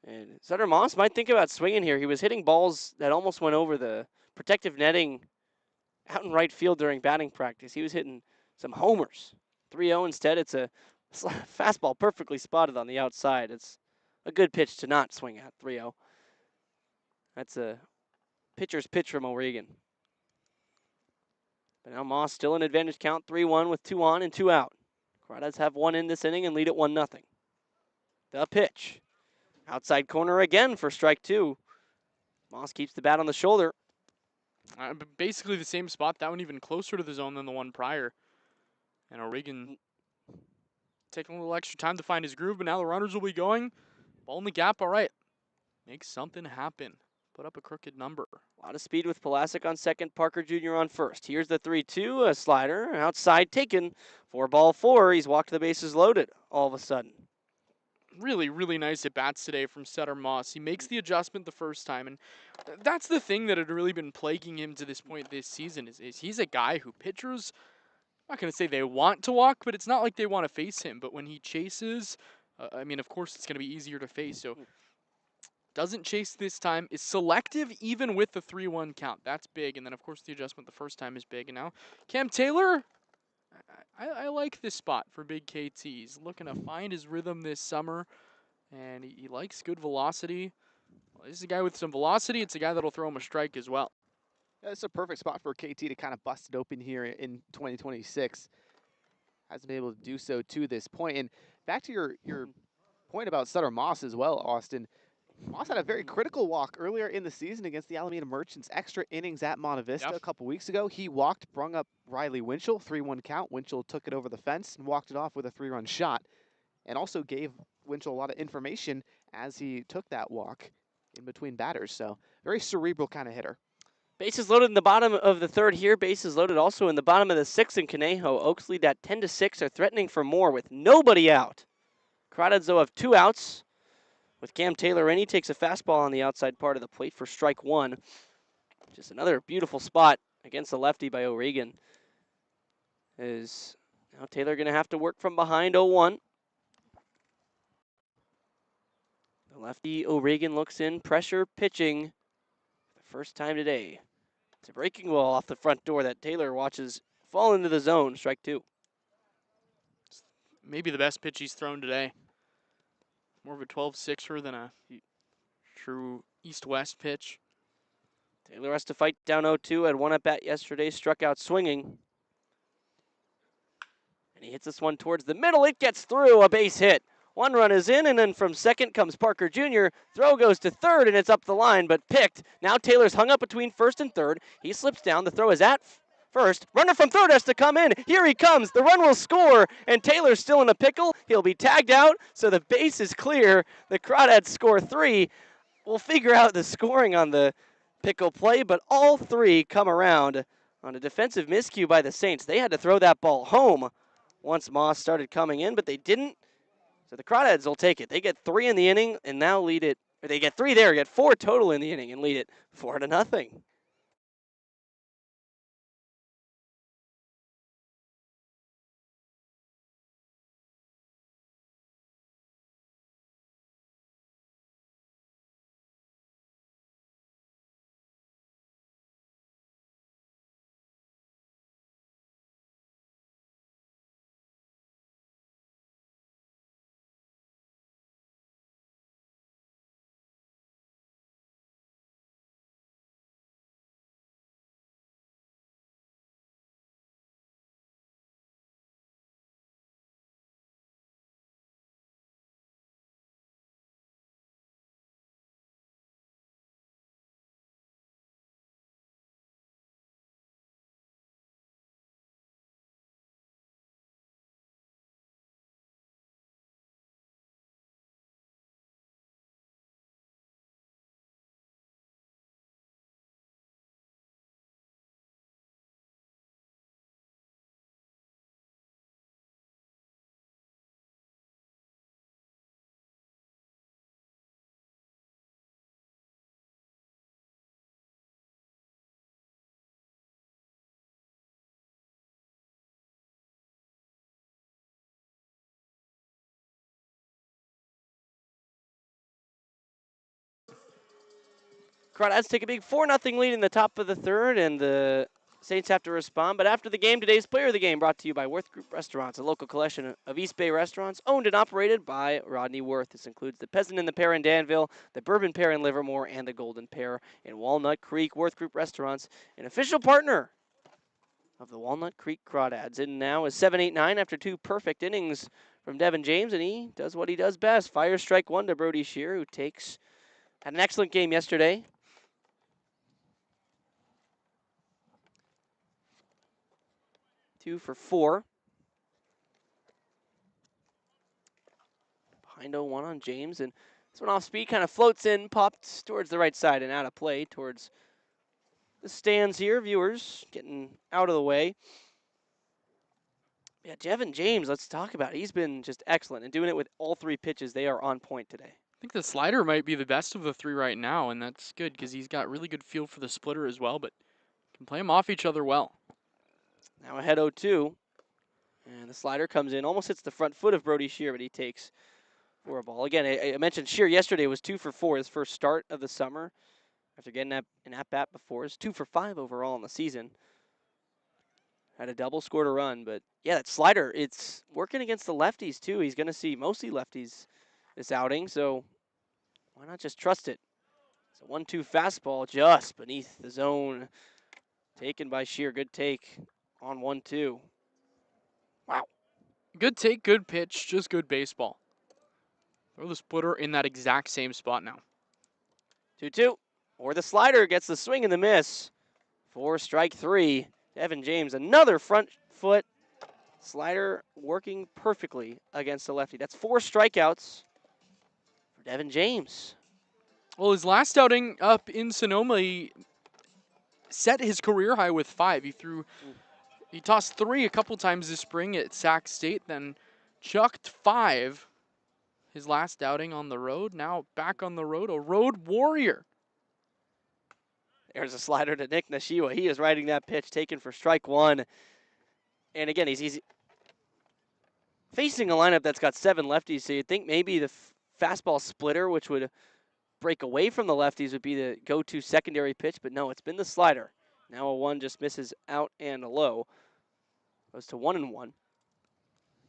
And Sutter Moss might think about swinging here. He was hitting balls that almost went over the protective netting out in right field during batting practice. He was hitting some homers. 3-0 instead. It's a Fastball perfectly spotted on the outside. It's a good pitch to not swing at, 3-0. That's a pitcher's pitch from O'Regan. But now Moss still in advantage count, 3-1 with 2 on and 2 out. Crawdads have 1 in this inning and lead at 1-0. The pitch. Outside corner again for strike 2. Moss keeps the bat on the shoulder. Basically the same spot. That one even closer to the zone than the one prior. And O'Regan taking a little extra time to find his groove, but now the runners will be going. Ball in the gap, all right. Make something happen. Put up a crooked number. A lot of speed with Pulasic on second, Parker Jr. on first. Here's the 3-2, a slider, outside taken. 4-4, he's walked the bases loaded all of a sudden. Really, really nice at bats today from Setter Moss. He makes the adjustment the first time, and that's the thing that had really been plaguing him to this point this season is he's a guy who pitchers, I'm not going to say they want to walk, but it's not like they want to face him. But when he chases, I mean, of course it's going to be easier to face. So doesn't chase this time, is selective even with the 3-1 count. That's big. And then, of course, the adjustment the first time is big. And now Cam Taylor, I like this spot for Big KT. He's looking to find his rhythm this summer, and he likes good velocity. Well, this is a guy with some velocity. It's a guy that'll throw him a strike as well. It's a perfect spot for KT to kind of bust it open here in 2026. Hasn't been able to do so to this point. And back to your point about Sutter Moss as well, Austin. Moss had a very critical walk earlier in the season against the Alameda Merchants. Extra innings at Monte Vista a couple weeks ago. He walked, brung up Riley Winchell, 3-1 count. Winchell took it over the fence and walked it off with a 3-run shot. And also gave Winchell a lot of information as he took that walk in between batters. So very cerebral kind of hitter. Bases loaded in the bottom of the third here. Bases loaded also in the bottom of the sixth in Conejo. Oaks lead at 10-6. Are threatening for more with nobody out. Crawdads, though, have 2 outs. With Cam Taylor in, he takes a fastball on the outside part of the plate for strike 1. Just another beautiful spot against the lefty by O'Regan. Is now Taylor going to have to work from behind 0-1. The lefty O'Regan looks in, pressure pitching for the first time today. It's a breaking ball off the front door that Taylor watches fall into the zone, strike 2. Maybe the best pitch he's thrown today. More of a 12-6er than a true east-west pitch. Taylor has to fight down 0-2, had 1 at bat yesterday, struck out swinging. And he hits this one towards the middle. It gets through, a base hit. 1 run is in, and then from second comes Parker Jr. Throw goes to third, and it's up the line, but picked. Now Taylor's hung up between first and third. He slips down. The throw is at first. Runner from third has to come in. Here he comes. The run will score, and Taylor's still in a pickle. He'll be tagged out, so the base is clear. The Crawdads score 3. We'll figure out the scoring on the pickle play, but all 3 come around on a defensive miscue by the Saints. They had to throw that ball home once Moss started coming in, but they didn't. So the Crawdads will take it. They get 3 in the inning and now lead it. Or they get 3 there, get 4 total in the inning and lead it 4-0. Crawdads take a big 4-0 lead in the top of the third, and the Saints have to respond, but after the game, today's player of the game brought to you by Worth Group Restaurants, a local collection of East Bay restaurants owned and operated by Rodney Worth. This includes the Peasant and the Pear in Danville, the Bourbon Pear in Livermore, and the Golden Pear in Walnut Creek. Worth Group Restaurants, an official partner of the Walnut Creek Crawdads. In now is 7-8-9 after 2 perfect innings from Devin James, and he does what he does best. Fire strike 1 to Brody Shear, who had an excellent game yesterday. 2 for 4. Behind 0-1 on James, and this one off speed kind of floats in, popped towards the right side and out of play towards the stands here. Viewers getting out of the way. Yeah, Devin James, let's talk about it. He's been just excellent and doing it with all 3 pitches. They are on point today. I think the slider might be the best of the 3 right now, and that's good because he's got really good feel for the splitter as well, but can play them off each other well. Now ahead 0-2, and the slider comes in, almost hits the front foot of Brody Shear, but he takes for a ball. Again, I mentioned Shear yesterday was 2 for 4, his first start of the summer. After getting an at-bat before, it's 2 for 5 overall in the season. Had a double, scored a run, but yeah, that slider, it's working against the lefties too. He's going to see mostly lefties this outing, so why not just trust it? It's a 1-2 fastball just beneath the zone. Taken by Shear, good take on 1-2. Wow. Good take, good pitch, just good baseball. Throw the splitter in that exact same spot now. 2-2, or the slider gets the swing and the miss for strike 3. Devin James, another front foot slider working perfectly against the lefty. That's 4 strikeouts for Devin James. Well, his last outing up in Sonoma, he set his career high with 5. He tossed 3 a couple times this spring at Sac State, then chucked 5 his last outing on the road. Now back on the road, a road warrior. There's a slider to Nick Nishiwa. He is riding that pitch, taken for strike 1. And again, he's facing a lineup that's got 7 lefties, so you'd think maybe the fastball splitter, which would break away from the lefties, would be the go-to secondary pitch, but no, it's been the slider. Now a 1 just misses out and low. Goes to 1-1.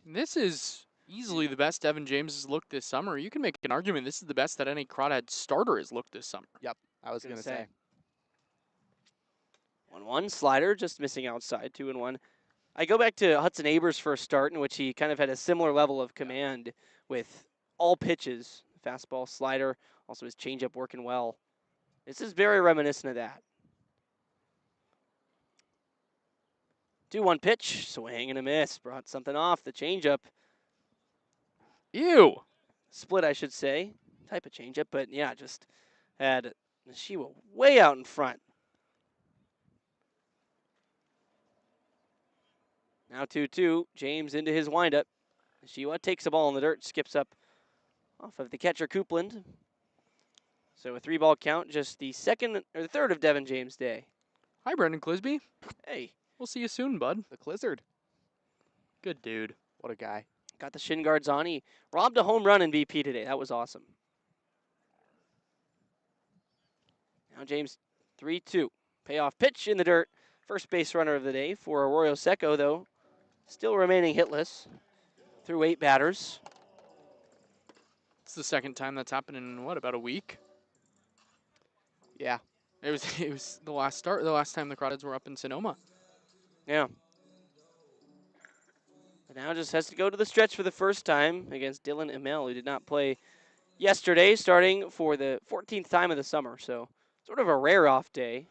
This is easily the best Devin James has looked this summer. You can make an argument this is the best that any Crawdad starter has looked this summer. Yep, I was going to say. 1-1, slider just missing outside, 2-1. I go back to Hudson Aber's first start, in which he kind of had a similar level of command with all pitches, fastball, slider, also his changeup working well. This is very reminiscent of that. 2-1 pitch, swing and a miss. Brought something off the changeup. Ew. Split, I should say. Type of changeup, but yeah, just had Nishiwa way out in front. Now 2-2, James into his windup. Nishiwa takes the ball in the dirt, skips up off of the catcher Coupland. So a 3-ball count, just the third of Devin James' day. Hi, Brendan Clisby. Hey. We'll see you soon, bud. The Clizzard. Good dude. What a guy. Got the shin guards on. He robbed a home run in BP today. That was awesome. Now James 3-2. Payoff pitch in the dirt. First base runner of the day for Arroyo Seco, though. Still remaining hitless through 8 batters. It's the second time that's happened in, what, about a week? Yeah. It was the last time the Crawdads were up in Sonoma. Yeah. But now just has to go to the stretch for the first time against Dylan Emel, who did not play yesterday, starting for the 14th time of the summer. So sort of a rare off day.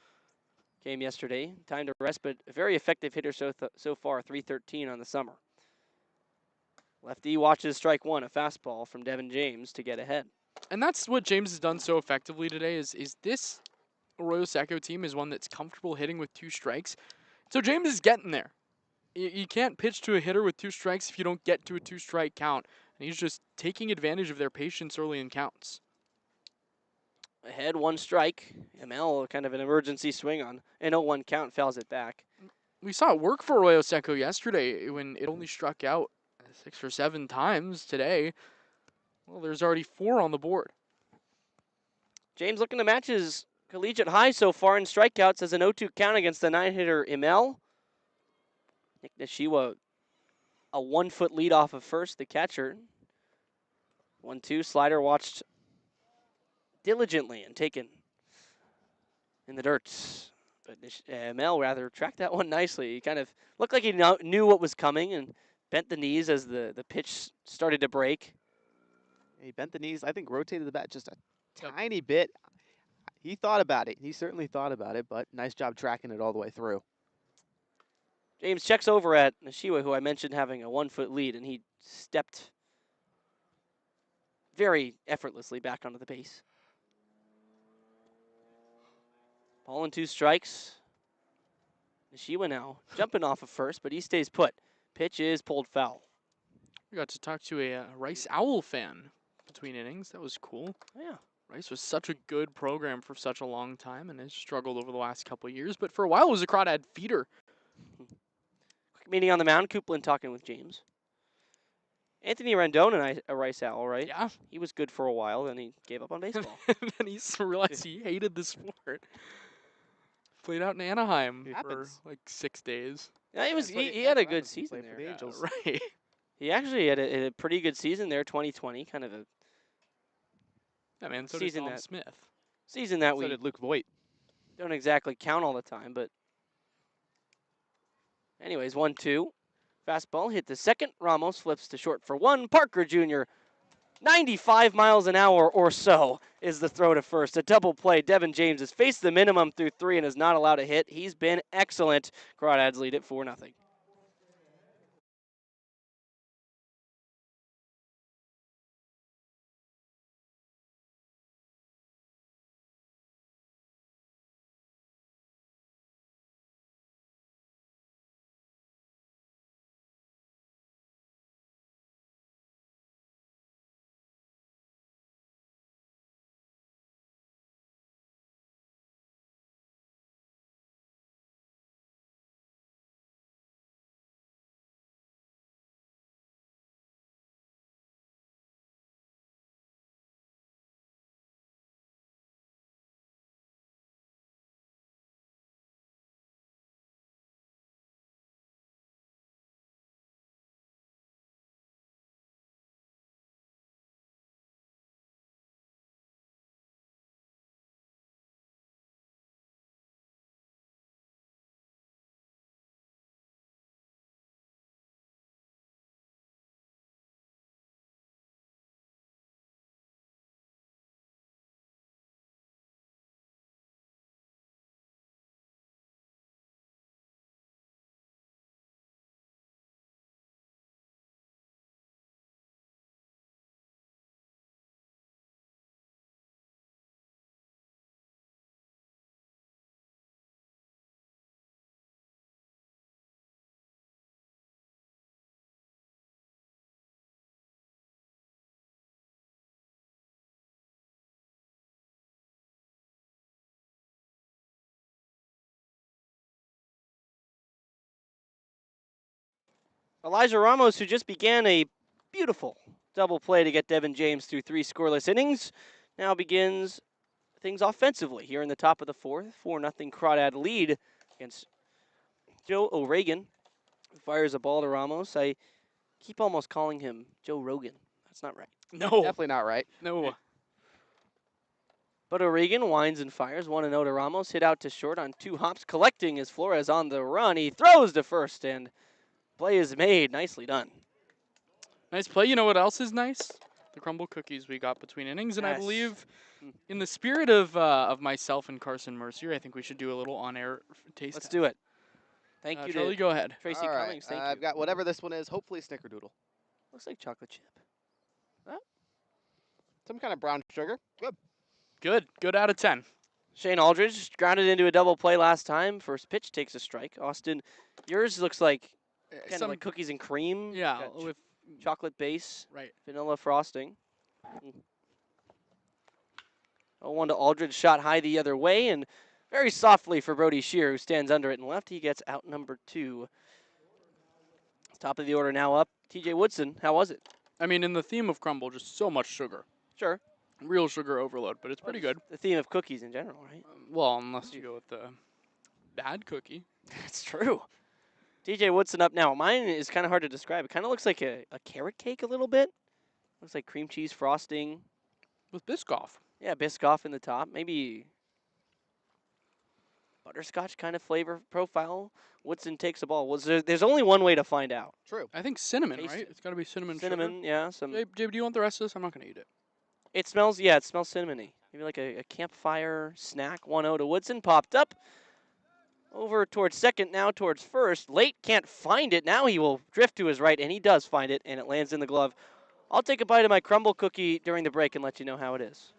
Came yesterday, time to rest, but a very effective hitter so far, 313 on the summer. Lefty watches strike 1, a fastball from Devin James to get ahead. And that's what James has done so effectively today is this Arroyo Seco team is one that's comfortable hitting with 2 strikes. So James is getting there. You can't pitch to a hitter with 2 strikes if you don't get to a 2-strike count. And he's just taking advantage of their patience early in counts. Ahead, 1 strike. ML, kind of an emergency swing on an 0-1 count, fouls it back. We saw it work for Arroyo Seco yesterday when it only struck out 6 or 7 times today. Well, there's already 4 on the board. James looking to match his collegiate high so far in strikeouts as an 0-2 count against the 9-hitter Imel. Nick Nishiwa, a 1-foot lead off of first, the catcher. 1-2, slider watched diligently and taken in the dirt. But Mel rather tracked that one nicely. He kind of looked like he knew what was coming and bent the knees as the pitch started to break. He bent the knees, I think rotated the bat just a Yep. tiny bit. He thought about it. He certainly thought about it, but nice job tracking it all the way through. James checks over at Nishiwa, who I mentioned having a 1-foot lead, and he stepped very effortlessly back onto the base. Ball and 2 strikes. Nishiwa now jumping off of first, but he stays put. Pitch is pulled foul. We got to talk to a Rice Owl fan between innings. That was cool. Yeah. Rice was such a good program for such a long time and has struggled over the last couple of years, but for a while it was a Crawdad feeder. Quick meeting on the mound. Coupland talking with James. Anthony Rendon and a Rice Owl, right? Yeah. He was good for a while, then he gave up on baseball. And then he realized he hated the sport. Played out in Anaheim It for happens. like 6 days. Yeah, he was. That's what He had a good happens when you season play for there. the Angels. Right. He actually had a pretty good season there, 2020, kind of a Yeah, man. So did Season Dom that- Smith. season that So we did Luke Voigt. don't exactly count all the time, but anyways, 1-2. Fastball hit the second. Ramos flips to short for 1. Parker Jr. 95 miles an hour or so is the throw to first. A double play. Devin James has faced the minimum through 3 and is not allowed a hit. He's been excellent. Crawdads lead it 4-0. Elijah Ramos, who just began a beautiful double play to get Devin James through 3 scoreless innings, now begins things offensively here in the top of the 4th. 4-0 Crawdad lead against Joe O'Regan. Fires a ball to Ramos. I keep almost calling him Joe Rogan. That's not right. No. Definitely not right. No. But O'Regan winds and fires. 1-0 to Ramos. Hit out to short on 2 hops. Collecting as Flores on the run. He throws to first, and play is made. Nicely done. Nice play. You know what else is nice? The crumble cookies we got between innings, and I Yes. believe, in the spirit of myself and Carson Mercier, I think we should do a little on-air taste. Let's do it. Thank you Charlie, to go ahead. Tracy All right, Cummings. Thank I've you. got whatever this one is. Hopefully snickerdoodle. Looks like chocolate chip. Some kind of brown sugar. Good. Good. Good out of 10. Shane Aldridge grounded into a double play last time. First pitch takes a strike. Austin, yours looks like kind of like cookies and cream. Yeah, Got with chocolate base, right. vanilla frosting. 0-1 to Aldridge, shot high the other way, and very softly for Brody Shear, who stands under it and left. He gets out number 2. Top of the order now up. TJ Woodson, how was it? I mean, in the theme of crumble, just so much sugar. Sure. real sugar overload, but it's pretty good. The theme of cookies in general, right? Well, unless you go with the bad cookie. That's true. DJ Woodson up now. Mine is kind of hard to describe. It kind of looks like a carrot cake a little bit. Looks like cream cheese frosting. With Biscoff. Yeah, Biscoff in the top. Maybe butterscotch kind of flavor profile. Woodson takes the ball. There's only one way to find out. True. I think cinnamon, Taste right? it. It's got to be cinnamon. Cinnamon, yeah. Some. Sugar. Jabe, do you want the rest of this? I'm not gonna eat it. It smells cinnamony. Maybe like a campfire snack. 1-0 to Woodson. Popped up. Over towards second, now towards first. Late can't find it. Now he will drift to his right, and he does find it, and it lands in the glove. I'll take a bite of my crumble cookie during the break and let you know how it is.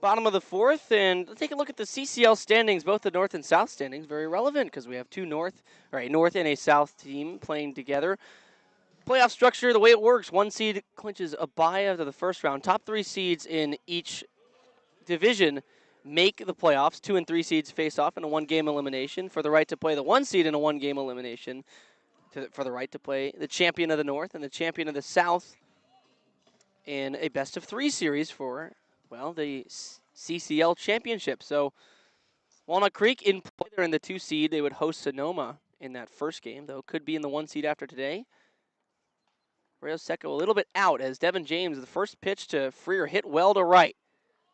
Bottom of the fourth, and let's take a look at the CCL standings, both the North and South standings. Very relevant because we have two North and a South team playing together. Playoff structure, the way it works, one seed clinches a bye after the first round. Top three seeds in each division make the playoffs. 2 and 3 seeds face off in a one-game elimination for the right to play the one seed in a one-game elimination, for the right to play the champion of the North and the champion of the South in a best-of-3 series for, well, the CCL championship. So Walnut Creek in play. They're in the 2 seed. They would host Sonoma in that first game, though could be in the 1 seed after today. Arroyo Seco a little bit out as Devin James, the first pitch to Freer, hit well to right.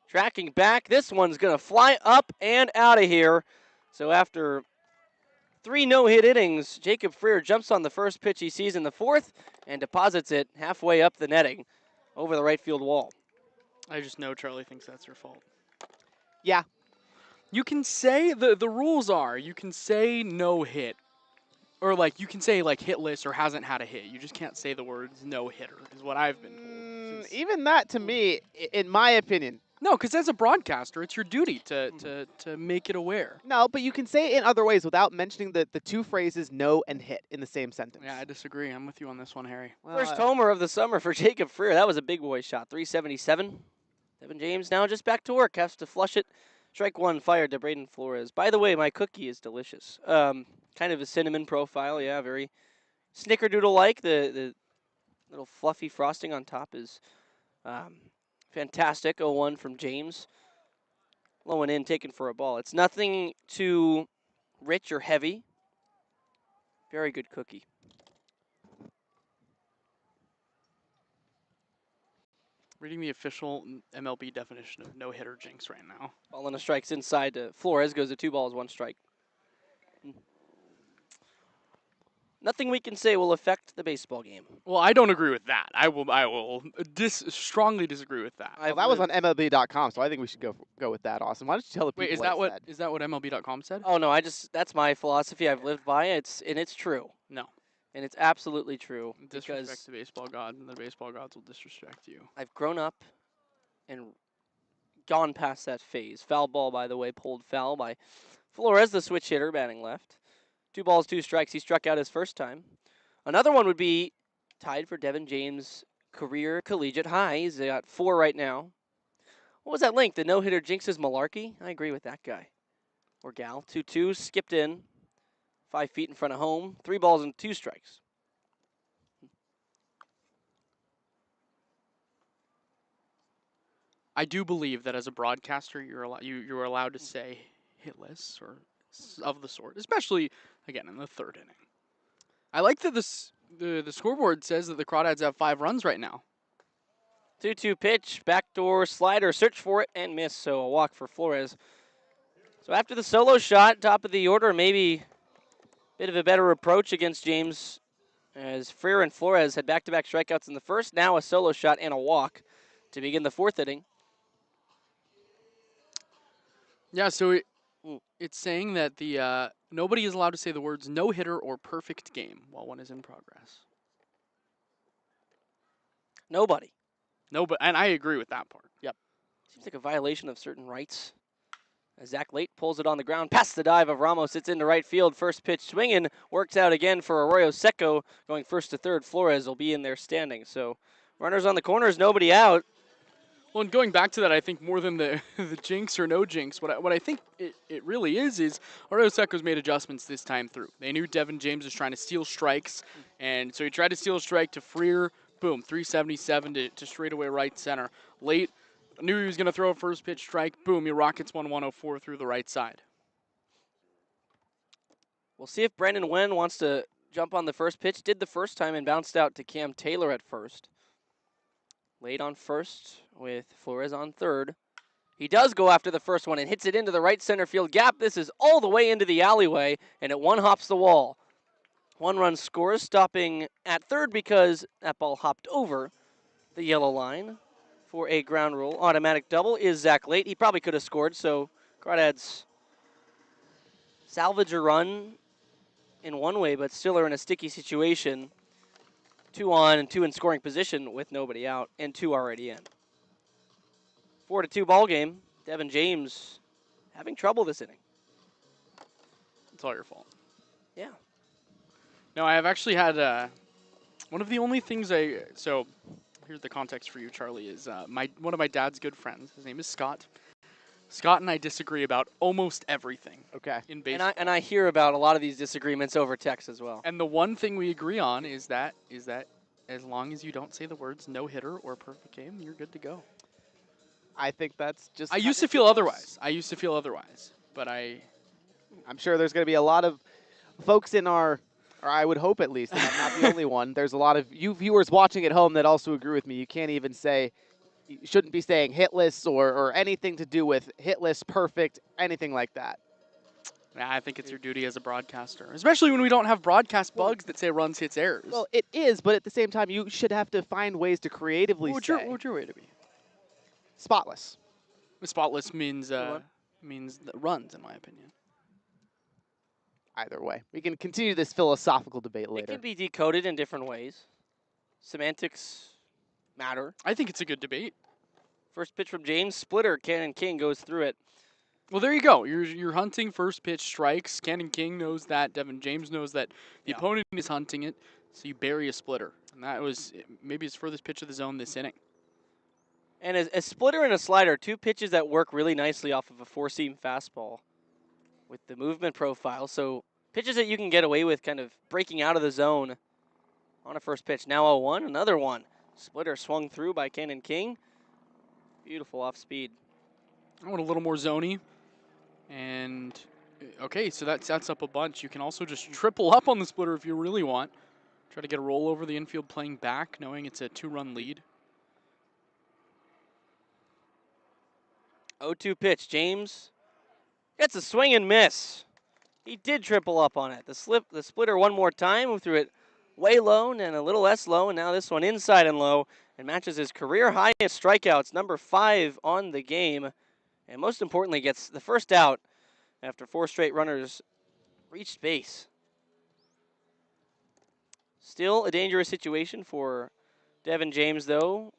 Tracking back, this one's going to fly up and out of here. So after 3 no-hit innings, Jacob Freer jumps on the first pitch he sees in the fourth and deposits it halfway up the netting over the right field wall. I just know Charlie thinks that's your fault. Yeah. You can say, the rules are, you can say no hit. Or, like, you can say, like, hitless or hasn't had a hit. You just can't say the words no hitter, is what I've been told. Even that, to me, in my opinion. No, because as a broadcaster, it's your duty to make it aware. No, but you can say it in other ways without mentioning the two phrases no and hit in the same sentence. Yeah, I disagree. I'm with you on this one, Harry. Well, First homer of the summer for Jacob Freer. That was a big boy shot, 377. Devin James now just back to work, has to flush it. Strike one fired to Braden Flores. By the way, my cookie is delicious. Kind of a cinnamon profile, yeah, very snickerdoodle-like. The little fluffy frosting on top is fantastic. 0-1 from James. Low and in, taken for a ball. It's nothing too rich or heavy. Very good cookie. Reading the official MLB definition of no-hitter jinx right now. Ball and a strike's inside to Flores. Goes to 2 balls, 1 strike. Nothing we can say will affect the baseball game. Well, I don't agree with that. I will strongly disagree with that. well, that was on MLB.com, so I think we should go with that, Austin. Why don't you tell the people Wait, is that what MLB.com said? Oh no, that's my philosophy. I've lived by it. It's true. No. And it's absolutely true. Disrespect Because the baseball god, and the baseball gods will disrespect you. I've grown up and gone past that phase. Foul ball, by the way, pulled foul by Flores, the switch hitter, batting left. 2 balls, 2 strikes. He struck out his first time. Another one would be tied for Devin James' career collegiate high. He's got 4 right now. What was that link? The no-hitter jinxes malarkey? I agree with that guy. Or gal. 2-2, skipped in. 5 feet in front of home. 3 balls and 2 strikes. I do believe that as a broadcaster, you're allowed to say hitless or of the sort, especially again in the third inning. I like that the scoreboard says that the Crawdads have 5 runs right now. 2-2 pitch, backdoor slider, search for it and miss. So a walk for Flores. So after the solo shot, top of the order, maybe a bit of a better approach against James, as Freer and Flores had back-to-back strikeouts in the first. Now a solo shot and a walk to begin the fourth inning. Yeah, so it's saying that the nobody is allowed to say the words no hitter or perfect game while one is in progress. Nobody. No, but and I agree with that part. Seems like a violation of certain rights. As Zach Late pulls it on the ground, past the dive of Ramos, it's into right field. First pitch swinging, works out again for Arroyo Seco. Going first to third, Flores will be in there standing. So runners on the corners, nobody out. Well, and going back to that, I think more than the the jinx or no jinx, what I think it really is Arroyo Seco's made adjustments this time through. They knew Devin James was trying to steal strikes, and so he tried to steal a strike to Freer. Boom, 377 to straightaway right center. Late knew he was going to throw a first pitch strike. Boom, he rockets 104 through the right side. We'll see if Brandon Wen wants to jump on the first pitch. Did the first time and bounced out to Cam Taylor at first. Late on first with Flores on third. He does go after the first one and hits it into the right center field gap. This is all the way into the alleyway, and it one-hops the wall. 1 run scores, stopping at third because that ball hopped over the yellow line. For a ground rule automatic double is Zach Late. He probably could have scored, so Crawdads salvage a run in one way, but still are in a sticky situation. 2 on and 2 in scoring position with nobody out and 2 already in. 4-2 ball game. Devin James having trouble this inning. It's all your fault. Yeah. No, I have actually had one of the only things so here's the context for you, Charlie, is one of my dad's good friends. His name is Scott. Scott and I disagree about almost everything. Okay. In baseball. And I hear about a lot of these disagreements over text as well. And the one thing we agree on is that as long as you don't say the words no hitter or perfect game, you're good to go. I think that's just. I used to feel otherwise. But I'm sure there's going to be a lot of folks in our, or I would hope at least, that I'm not the only one. There's a lot of you viewers watching at home that also agree with me. You can't even say, you shouldn't be saying hitless or anything to do with hitless, perfect, anything like that. yeah, I think it's your duty as a broadcaster, especially when we don't have broadcast bugs that say runs, hits, errors. Well, it is, but at the same time, you should have to find ways to creatively what say would your way to be? spotless. Spotless means runs, in my opinion. Either way, we can continue this philosophical debate It later. can be decoded in different ways. Semantics matter. I think it's a good debate. First pitch from James, splitter, Cannon King goes through it. Well, there you go. You're hunting first pitch strikes. Cannon King knows that. Devin James knows that. The opponent is hunting it, so you bury a splitter. And that was maybe his furthest pitch of the zone this inning. And a splitter and a slider, 2 pitches that work really nicely off of a 4-seam fastball with the movement profile. So pitches that you can get away with kind of breaking out of the zone on a first pitch. Now 0-1, another one. Splitter swung through by Cannon King. Beautiful off speed. I want a little more zony. And, okay, so that sets up a bunch. You can also just triple up on the splitter if you really want. Try to get a roll over the infield playing back, knowing it's a 2-run lead. 0-2 pitch. James gets a swing and miss. He did triple up on it. The splitter one more time, threw it way low and a little less low, and now this one inside and low, and matches his career high in strikeouts, number 5 on the game, and most importantly gets the first out after 4 straight runners reached base. Still a dangerous situation for Devin James, though.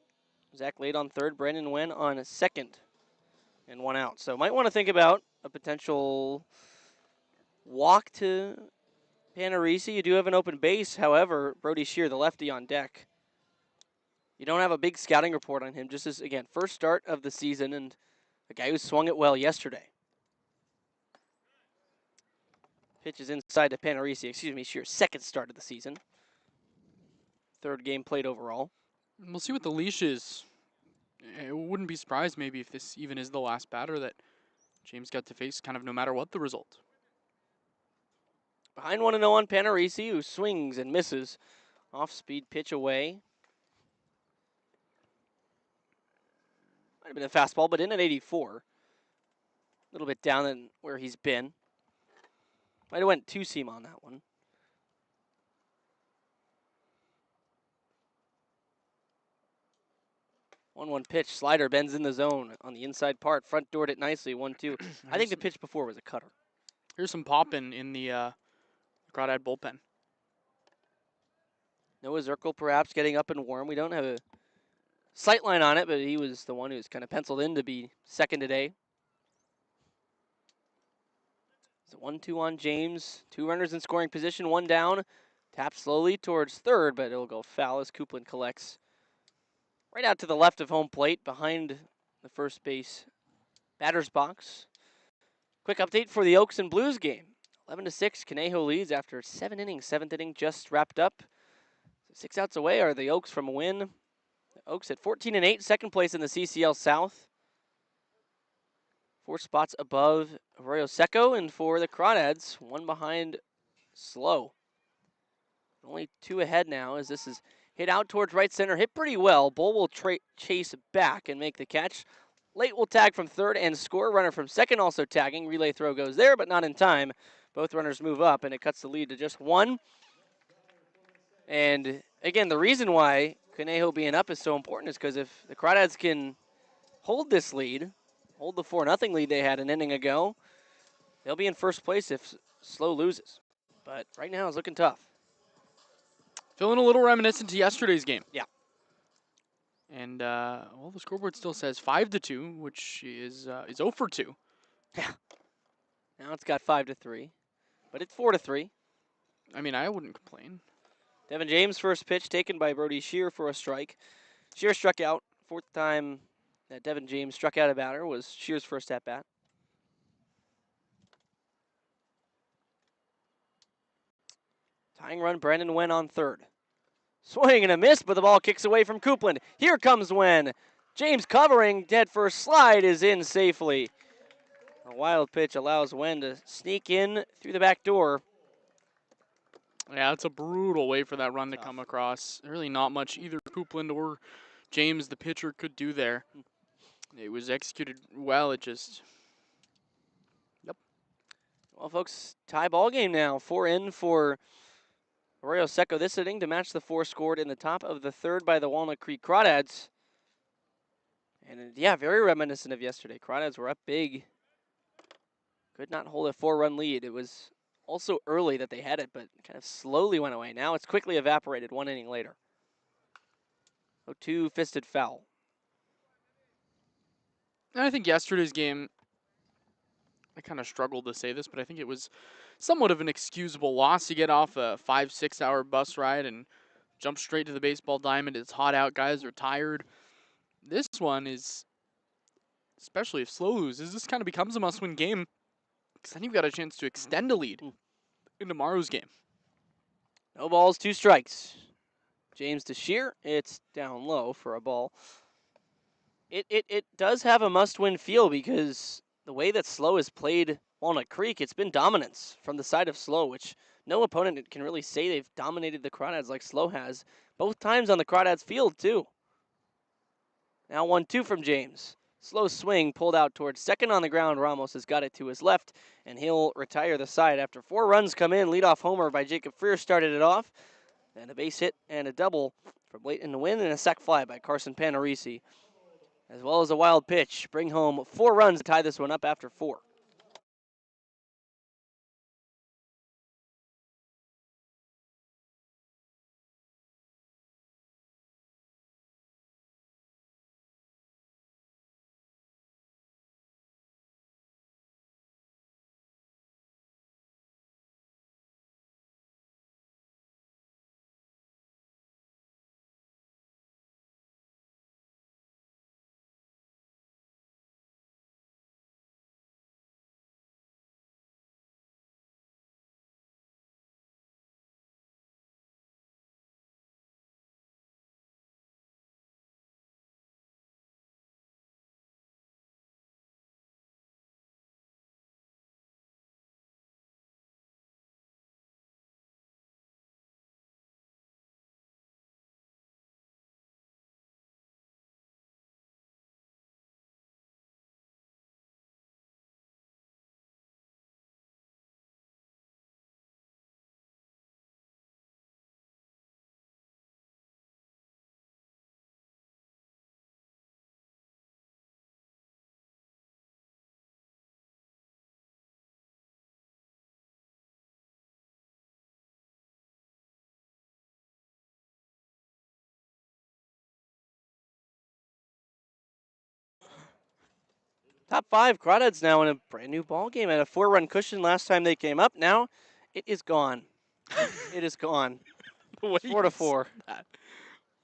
Zach Late on third, Brandon Wen on second, and 1 out. So might want to think about a potential walk to Panarisi. You do have an open base. However, Brody Shear, the lefty, on deck. You don't have a big scouting report on him. Just as, again, first start of the season and a guy who swung it well yesterday. Pitch is inside to Panarisi. Shear's second start of the season. 3rd game played overall. We'll see what the leash is I wouldn't be surprised maybe if this even is the last batter that James got to face, kind of no matter what the result. Behind 1-0 on Panarisi, who swings and misses. Off-speed pitch away. Might have been a fastball, but in at 84. A little bit down than where he's been. Might have went two-seam on that one. 1-1 pitch. Slider bends in the zone on the inside part. Front doored it nicely. 1-2. I think the pitch before was a cutter. Here's some popping in the Crawdad bullpen. Noah Zirkle perhaps getting up and warm. We don't have a sight line on it, but he was the one who's kind of penciled in to be second today. It's a 1-2 on James. 2 runners in scoring position, 1 down. Tapped slowly towards third, but it'll go foul as Coupland collects. Right out to the left of home plate, behind the first base batter's box. Quick update for the Oaks and Blues game. 11-6, Conejo leads after 7 innings. 7th inning just wrapped up. 6 outs away are the Oaks from a win. The Oaks at 14-8, second place in the CCL South. 4 spots above Arroyo Seco, and for the Crawdads, 1 behind Slow. Only 2 ahead now as this is hit out towards right center. Hit pretty well. Bull will chase back and make the catch. Late will tag from third and score. Runner from second also tagging. Relay throw goes there, but not in time. Both runners move up, and it cuts the lead to just 1. And again, the reason why Conejo being up is so important is because if the Crawdads can hold this lead, hold the 4-0 lead they had an inning ago, they'll be in first place if Slow loses. But right now it's looking tough. Feeling a little reminiscent to yesterday's game. Yeah. And well, the scoreboard still says 5-2, which is 0 for 2. Yeah. Now it's got 5-3, but it's 4-3. I mean, I wouldn't complain. Devin James' first pitch taken by Brody Shear for a strike. Shear struck out. 4th time that Devin James struck out a batter was Shear's first at bat. Tying run, Brandon Wen on third. Swing and a miss, but the ball kicks away from Coupland. Here comes Wen. James covering, dead first slide is in safely. A wild pitch allows Wen to sneak in through the back door. Yeah, it's a brutal way for that run to come across. Really not much either Coupland or James, the pitcher, could do there. It was executed well. It just... Yep. Well, folks, tie ball game now. 4 in for Arroyo Seco this inning to match the 4 scored in the top of the 3rd by the Walnut Creek Crawdads. And yeah, very reminiscent of yesterday. Crawdads were up big. Could not hold a 4-run lead. It was also early that they had it, but kind of slowly went away. Now it's quickly evaporated 1 inning later. 0-2 fisted foul. I think yesterday's game, I kind of struggled to say this, but I think it was somewhat of an excusable loss. You get off a 5-6 hour bus ride and jump straight to the baseball diamond. It's hot out. Guys are tired. This one is, especially if Slow loses, this kind of becomes a must-win game because then you've got a chance to extend a lead in tomorrow's game. No balls, 2 strikes. James to Shear. It's down low for a ball. It does have a must-win feel because the way that Slow has played Walnut Creek, it's been dominance from the side of Slow, which no opponent can really say they've dominated the Crawdads like Slow has. Both times on the Crawdads field, too. Now 1-2 from James. Slow swing pulled out towards second on the ground. Ramos has got it to his left, and he'll retire the side after 4 runs come in. Leadoff homer by Jacob Freer started it off. And a base hit and a double from late in the win, and a sac fly by Carson Panarisi, as well as a wild pitch. Bring home 4 runs to tie this one up after 4. Top 5, Crawdads now in a brand new ball game at a 4-run cushion last time they came up. Now it is gone. It is gone. The way 4-4. that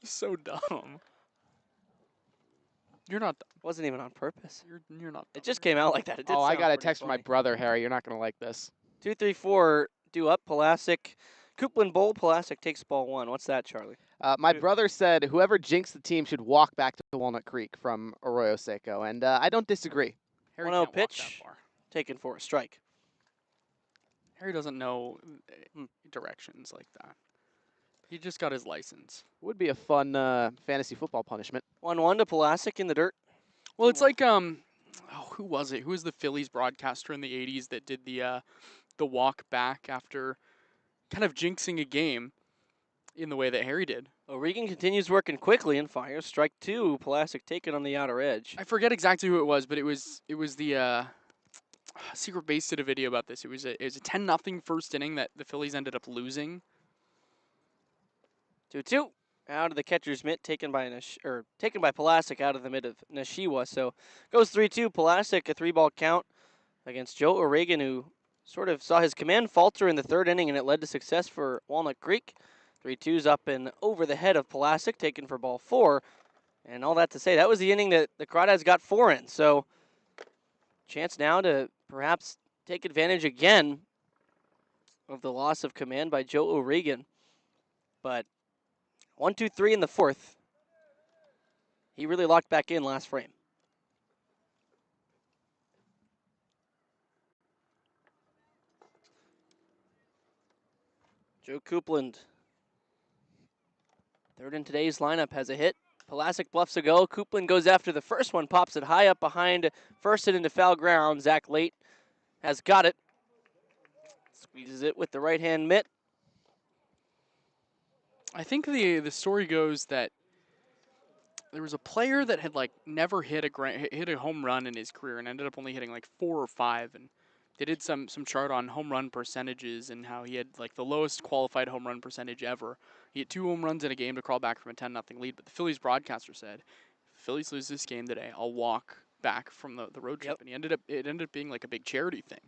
so dumb. You're not dumb. Wasn't even on purpose. You're not dumb. It just came out like that. It did Oh, I sound got a pretty text from my funny. brother, Harry. You're not going to like this. 2, 3, 4 due up. Pulaski. Coupland Bowl. Pulaski takes ball 1. What's that, Charlie? My brother said whoever jinxed the team should walk back to Walnut Creek from Arroyo Seco, and I don't disagree. Harry 1-0 can't walk that pitch. far. Taken for a strike. Harry doesn't know directions like that. He just got his license. Would be a fun fantasy football punishment. 1-1 to Pulaski in the dirt. Well, it's like who was it? Who was the Phillies broadcaster in the '80s that did the walk back after kind of jinxing a game in the way that Harry did? O'Regan continues working quickly and fires. Strike 2. Pulaski taken on the outer edge. I forget exactly who it was, but it was the Secret Base did a video about this. It was a 10-0 first inning that the Phillies ended up losing. 2-2. Out of the catcher's mitt, taken by Pulaski out of the mid of Nishiwa. So goes 3-2. Pulaski, a 3-ball count against Joe O'Regan, who sort of saw his command falter in the 3rd inning, and it led to success for Walnut Creek. 3-2's up and over the head of Pulaski, taken for ball 4. And all that to say, that was the inning that the Crawdads got 4 in. So chance now to perhaps take advantage again of the loss of command by Joe O'Regan. But 1, 2, 3 in the 4th. He really locked back in last frame. Joe Coupland, 3rd in today's lineup, has a hit. Pulaski bluffs a go. Coupland goes after the first one, pops it high up behind first and into foul ground. Zach Late has got it. Squeezes it with the right-hand mitt. I think the story goes that there was a player that had never hit a home run in his career and ended up only hitting 4 or 5, and they did some chart on home run percentages and how he had the lowest qualified home run percentage ever. He hit 2 home runs in a game to crawl back from a 10-0 lead, but the Phillies broadcaster said, if the Phillies lose this game today, I'll walk back from the road trip. Yep. And it ended up being a big charity thing.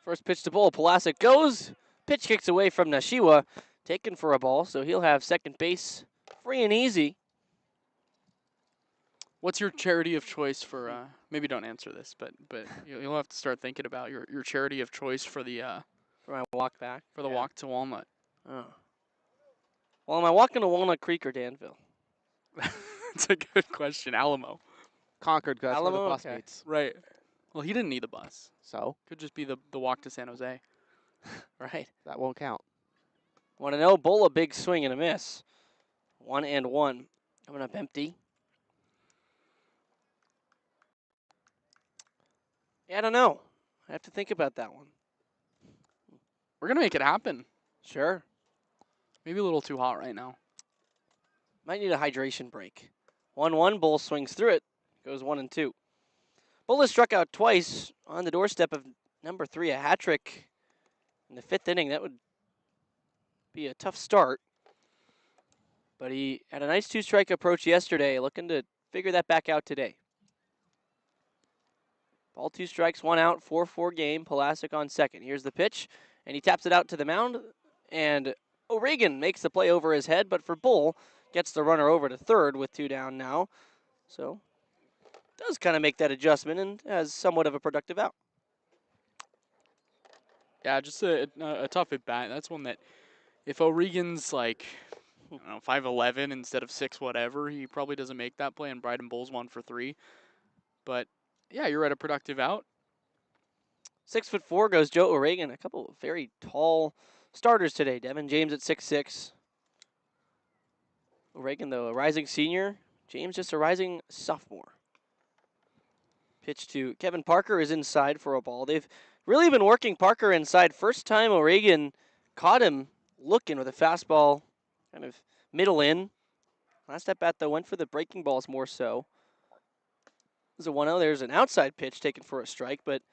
First pitch to Bull. Pulaski goes. Pitch kicks away from Nishiwa. Taken for a ball, so he'll have second base free and easy. What's your charity of choice for, maybe don't answer this, but you'll have to start thinking about your charity of choice for the For my walk back. for the walk to Walnut. Oh. Well, am I walking to Walnut Creek or Danville? That's a good question. Alamo. Concord, that's where the Alamo? bus Okay. meets. Right. Well, he didn't need the bus. So Could just be the walk to San Jose. Right. that won't count. 1-0. Bull, a big swing and a miss. 1-1. Coming up empty. Yeah, I don't know. I have to think about that one. We're going to make it happen. Sure. Maybe a little too hot right now. Might need a hydration break. 1-1. Bull swings through it. Goes 1-2. Bull has struck out twice on the doorstep of number 3, a hat trick in the 5th inning. That would be a tough start. But he had a nice 2-strike approach yesterday, looking to figure that back out today. Ball 2 strikes, 1 out, 4-4 game. Pulaski on second. Here's the pitch, and he taps it out to the mound, and O'Regan makes the play over his head, but for Bull, gets the runner over to third with 2 down now. So, does kind of make that adjustment and has somewhat of a productive out. Yeah, just a tough at bat. That's one that if O'Regan's 5'11" instead of 6 whatever, he probably doesn't make that play, and Bryden Bull's 1 for 3. But yeah, you're at a productive out. 6'4" goes Joe O'Regan. A couple of very tall starters today. Devin James at 6'6". O'Regan, though, a rising senior. James just a rising sophomore. Pitch to Kevin Parker is inside for a ball. They've really been working Parker inside. First time O'Regan caught him looking with a fastball kind of middle in. Last at bat, though, went for the breaking balls more so. There's a 1-0. There's an outside pitch taken for a strike, but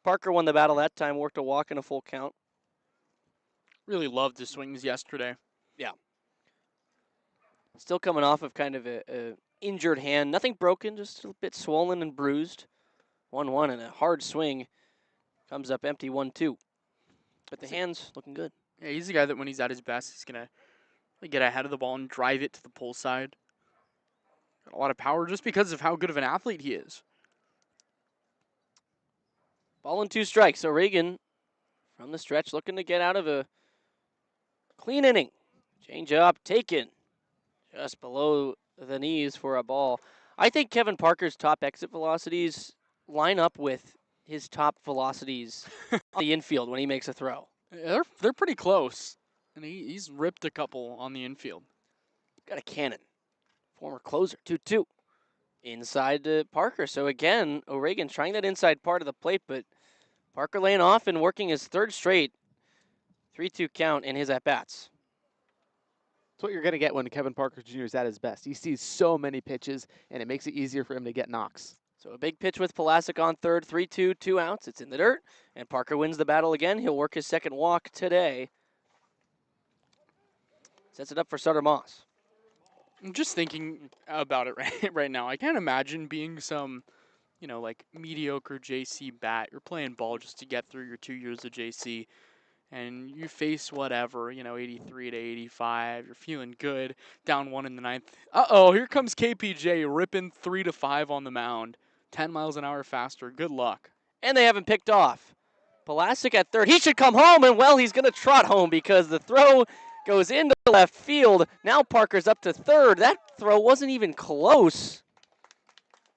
Parker won the battle that time, worked a walk and a full count. Really loved his swings yesterday. Still coming off of kind of a injured hand. Nothing broken, just a bit swollen and bruised. 1-1 and a hard swing. Comes up empty 1-2. But the hand's looking good. Yeah, he's a guy that when he's at his best, he's going to get ahead of the ball and drive it to the pull side. Got a lot of power just because of how good of an athlete he is. Ball and 2 strikes. O'Regan from the stretch looking to get out of a clean inning. Change up, taken. Just below the knees for a ball. I think Kevin Parker's top exit velocities line up with his top velocities on the infield when he makes a throw. Yeah, they're pretty close. And he's ripped a couple on the infield. Got a cannon. Former closer, 2-2. Inside to Parker. So again, O'Regan trying that inside part of the plate, but Parker laying off and working his third straight 3-2 count in his at-bats. That's what you're going to get when Kevin Parker Jr. is at his best. He sees so many pitches, and it makes it easier for him to get knocks. So a big pitch with Pulasic on third, 3-2, 2 outs. It's in the dirt, and Parker wins the battle again. He'll work his second walk today. Sets it up for Sutter Moss. I'm just thinking about it right now. I can't imagine being some, like mediocre JC bat. You're playing ball just to get through your 2 years of JC. And you face whatever, 83 to 85. You're feeling good. Down 1 in the 9th. Uh-oh, here comes KPJ ripping 3 to 5 on the mound. 10 miles an hour faster. Good luck. And they haven't picked off. Pulasic at third. He should come home, and well, he's going to trot home because the throw goes into left field. Now Parker's up to third. That throw wasn't even close.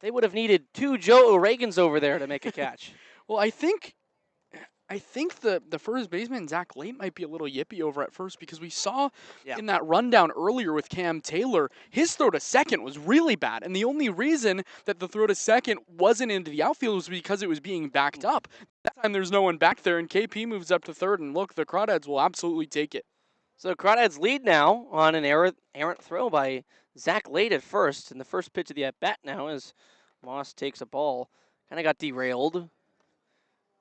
They would have needed 2 Joe O'Regans over there to make a catch. Well, I think the first baseman, Zach Late, might be a little yippy over at first because we saw in that rundown earlier with Cam Taylor, his throw to second was really bad. And the only reason that the throw to second wasn't into the outfield was because it was being backed up. That time there's no one back there, and KP moves up to third, and look, the Crawdads will absolutely take it. So Crawdads lead now on an errant throw by Zach Late at first. And the first pitch of the at-bat now as Moss takes a ball. Kind of got derailed.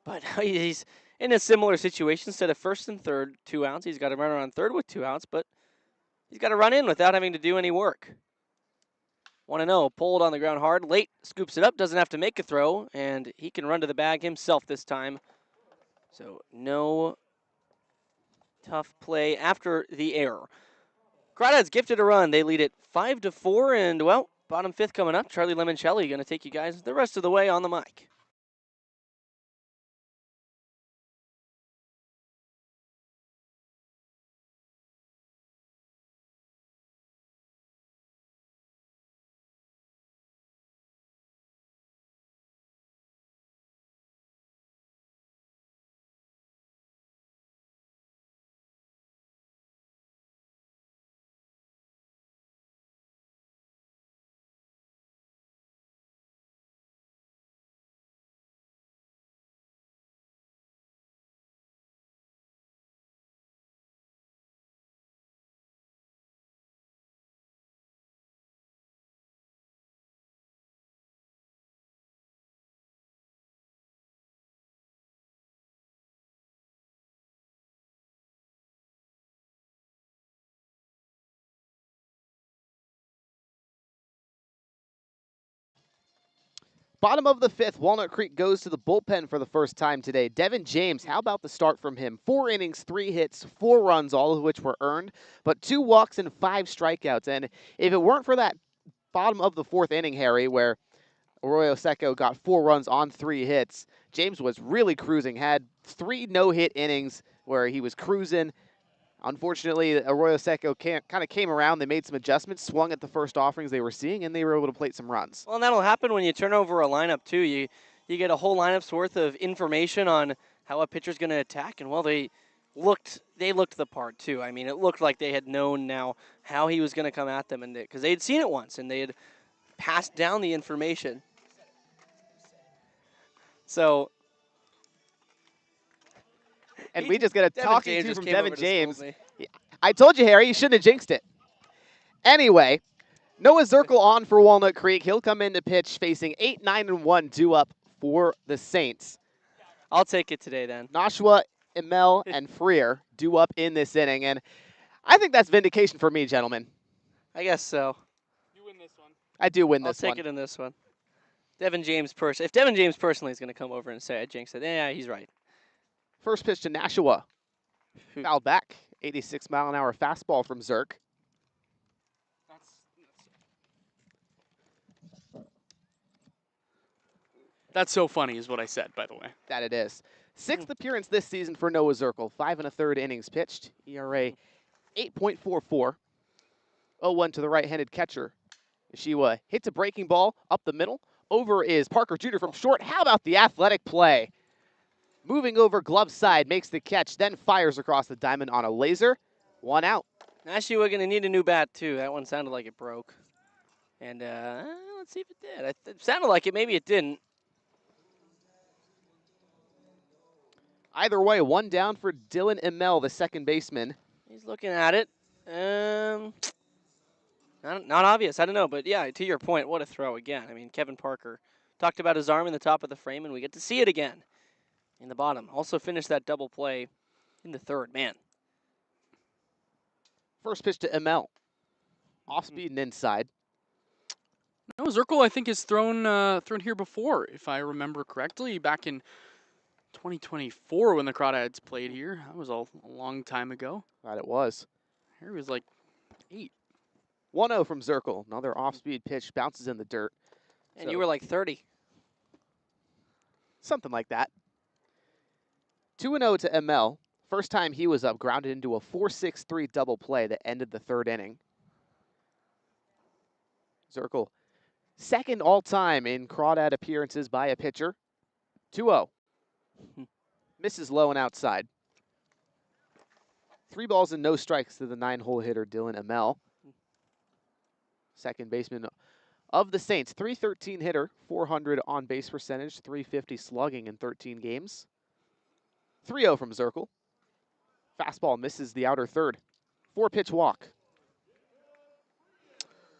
But he's in a similar situation. Instead of first and third, 2 outs, he's got to run around third with 2 outs, but he's got to run in without having to do any work. 1-0, pulled on the ground hard. Late scoops it up, doesn't have to make a throw, and he can run to the bag himself this time. So no tough play after the error. Crawdads gifted a run. They lead it 5-4, and, well, bottom 5th coming up. Charlie Limoncelli going to take you guys the rest of the way on the mic. Bottom of the 5th, Walnut Creek goes to the bullpen for the first time today. Devin James, how about the start from him? 4 innings, 3 hits, 4 runs, all of which were earned, but 2 walks and 5 strikeouts. And if it weren't for that bottom of the 4th inning, Harry, where Arroyo Seco got 4 runs on 3 hits, James was really cruising, had 3 no-hit innings where he was cruising. Unfortunately, Arroyo Seco kind of came around. They made some adjustments, swung at the first offerings they were seeing, and they were able to plate some runs. Well, and that'll happen when you turn over a lineup, too. You get a whole lineup's worth of information on how a pitcher's going to attack, and, well, they looked the part, too. I mean, it looked like they had known now how he was going to come at them, and because they had seen it once, and they had passed down the information. So... And we just got a talking to from Devin James. To I told you, Harry, you shouldn't have jinxed it. Anyway, Noah Zirkle on for Walnut Creek. He'll come in to pitch facing 8, 9, and 1 due up for the Saints. I'll take it today then. Nashua, Emel, and Freer due up in this inning. And I think that's vindication for me, gentlemen. I guess so. You win this one. I do win I'll this take one. it in this one. If Devin James personally is going to come over and say I jinxed it, yeah, he's right. First pitch to Nashua. Foul back. 86-mile-an-hour fastball from Zerk. That's so funny is what I said, by the way. That it is. Sixth appearance this season for Noah Zirkle. 5 1/3 innings pitched. ERA 8.44. 0-1 to the right-handed catcher. Nashua hits a breaking ball up the middle. Over is Parker Jr. from short. How about the athletic play? Moving over glove side, makes the catch, then fires across the diamond on a laser. 1 out. Actually, we're going to need a new bat, too. That one sounded like it broke. And let's see if it did. It sounded like it. Maybe it didn't. Either way, 1 down for Dylan Emel, the second baseman. He's looking at it. Not obvious. I don't know. But, yeah, to your point, what a throw again. I mean, Kevin Parker talked about his arm in the top of the frame, and we get to see it again in the bottom. Also finished that double play in the third. Man. First pitch to Emel. Off speed and inside. No, Zirkle, I think, has thrown here before, if I remember correctly, back in 2024 when the Crawdads played here. That was a long time ago. That it was. Here was like 8. 1-0 from Zirkle. Another off-speed pitch bounces in the dirt. And So- you were like 30. Something like that. 2-0 to Emel. First time he was up, grounded into a 4-6-3 double play that ended the third inning. Zirkle, second all-time in Crawdad appearances by a pitcher. 2-0. Misses low and outside. 3 balls and no strikes to the 9-hole hitter, Dylan Emel. Second baseman of the Saints. 313 hitter, 400 on-base percentage, 350 slugging in 13 games. 3-0 from Zirkle. Fastball misses the outer third. 4-pitch walk.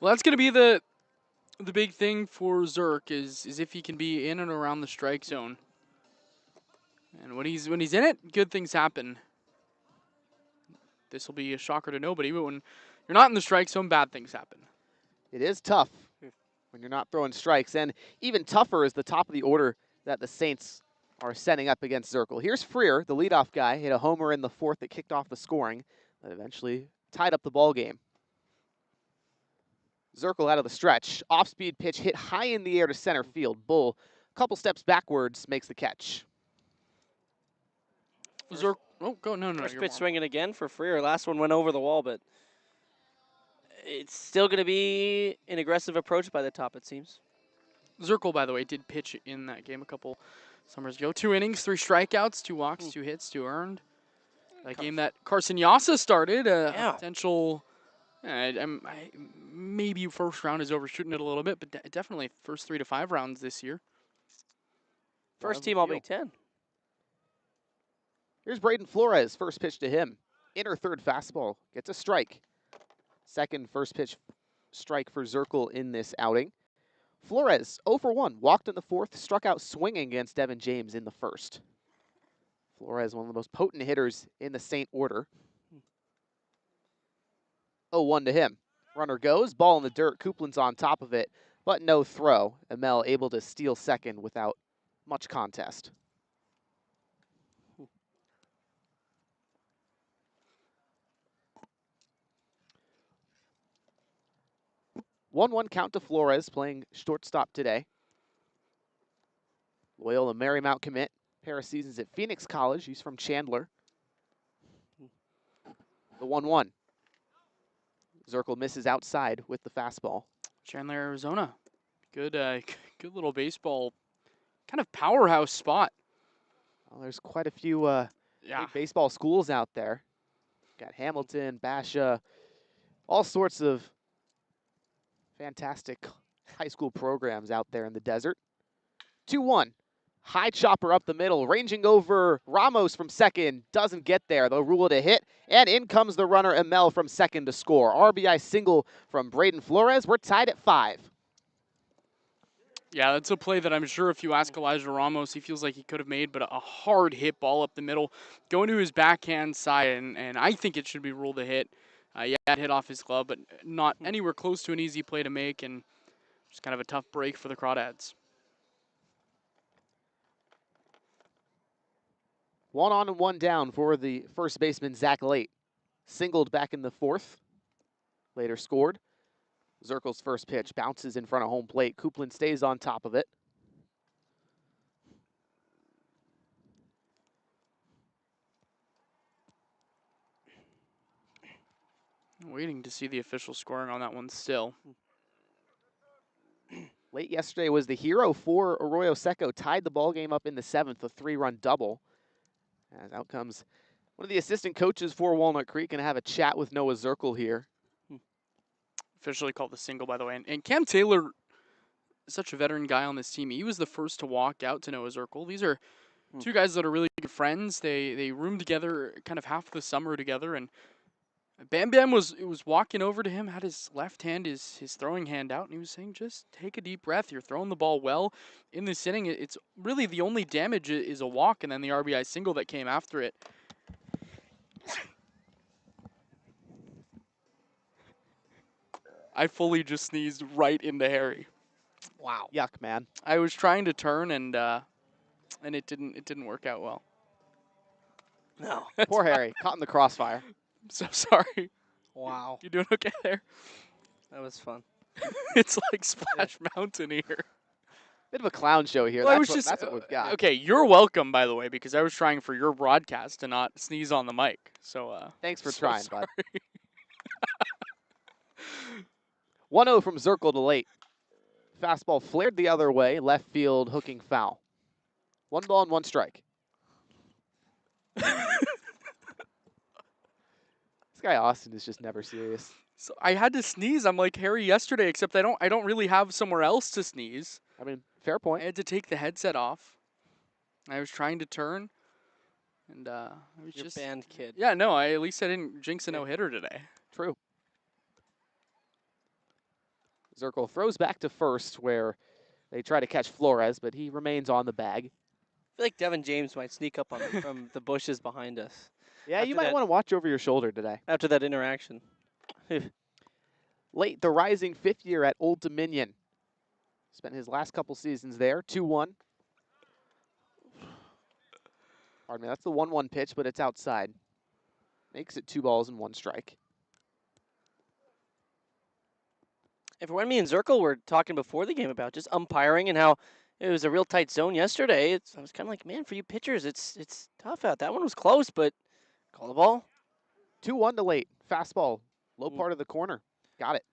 Well, that's going to be the big thing for Zerk is if he can be in and around the strike zone. And when he's in it, good things happen. This will be a shocker to nobody, but when you're not in the strike zone, bad things happen. It is tough when you're not throwing strikes, and even tougher is the top of the order that the Saints are setting up against Zirkle. Here's Freer, the leadoff guy, hit a homer in the fourth that kicked off the scoring, that eventually tied up the ball game. Zirkle out of the stretch. Off-speed pitch hit high in the air to center field. Bull, a couple steps backwards, makes the catch. Zerk, oh, go, no. First you're pitch wrong. swinging again for Freer. Last one went over the wall, but it's still going to be an aggressive approach by the top, it seems. Zirkle, by the way, did pitch in that game a couple summers ago. 2 innings, 3 strikeouts, 2 walks, 2 hits, 2 earned. That game that Carson Yassa started, a potential, maybe first round is overshooting it a little bit, but definitely first 3 to 5 rounds this year. First team All Big Ten. Here's Braden Flores, first pitch to him. Inner third fastball, gets a strike. Second first pitch strike for Zirkle in this outing. Flores, 0 for 1, walked in the fourth, struck out swinging against Devin James in the first. Flores, one of the most potent hitters in the Saint order. 0-1 to him. Runner goes, ball in the dirt, Coupland's on top of it, but no throw. Emel able to steal second without much contest. 1-1 count to Flores, playing shortstop today. Loyola Marymount commit, pair of seasons at Phoenix College. He's from Chandler. The 1-1. Zirkle misses outside with the fastball. Chandler, Arizona. Good little baseball, kind of powerhouse spot. Well, there's quite a few big baseball schools out there. Got Hamilton, Basha, all sorts of fantastic high school programs out there in the desert. 2-1. High chopper up the middle, ranging over Ramos from second. Doesn't get there. They'll rule it a hit. And in comes the runner, Emel, from second to score. RBI single from Braden Flores. We're tied at 5. Yeah, that's a play that I'm sure if you ask Elijah Ramos, he feels like he could have made, but a hard hit ball up the middle, going to his backhand side, and I think it should be ruled a hit. Yeah, it hit off his glove, but not anywhere close to an easy play to make, and just kind of a tough break for the Crawdads. 1 on and 1 down for the first baseman, Zach Late. Singled back in the 4th. Later scored. Zirkel's first pitch bounces in front of home plate. Coupland stays on top of it. Waiting to see the official scoring on that one still. Late yesterday was the hero for Arroyo Seco. Tied the ball game up in the 7th, a 3-run double. As out comes one of the assistant coaches for Walnut Creek, and have a chat with Noah Zirkel here. Officially called the single, by the way. And Cam Taylor is such a veteran guy on this team. He was the first to walk out to Noah Zirkel. These are two guys that are really good friends. They roomed together kind of half the summer together, and Bam Bam was walking over to him, had his left hand, his throwing hand out, and he was saying, just take a deep breath. You're throwing the ball well in this inning. It's really the only damage is a walk and then the RBI single that came after it. I fully just sneezed right into Harry. Wow. Yuck, man. I was trying to turn and it didn't work out well. No. Poor Harry, caught in the crossfire. I'm so sorry. Wow. You doing okay there? That was fun. It's like Splash Mountain here. Bit of a clown show here. Well, That's what we've got. Okay, you're welcome, by the way, because I was trying for your broadcast to not sneeze on the mic. So Thanks for so trying, sorry. bud. 1-0 from Zirkel to Late. Fastball flared the other way, left field hooking foul. 1 ball and 1 strike. This guy Austin is just never serious. So I had to sneeze. I'm like Harry yesterday, except I don't really have somewhere else to sneeze. I mean, fair I point. had to take the headset off. I was trying to turn, and it was You're just banned, kid. yeah. No, at least I didn't jinx a no-hitter today. True. Zirkel throws back to first, where they try to catch Flores, but he remains on the bag. I feel like Devin James might sneak up on from the bushes behind us Yeah, you After might that- want to watch over your shoulder today. after that interaction. Late, the rising 5th year at Old Dominion. Spent his last couple seasons there. 2-1. Pardon me, that's the 1-1 pitch, but it's outside. Makes it 2 balls and 1 strike. And for when me and Zirkel were talking before the game about just umpiring and how it was a real tight zone yesterday, I was kind of like, man, for you pitchers, it's tough out. That one was close, but call the ball. 2-1 to Late. Fastball, low Mm. part of the corner. Got it.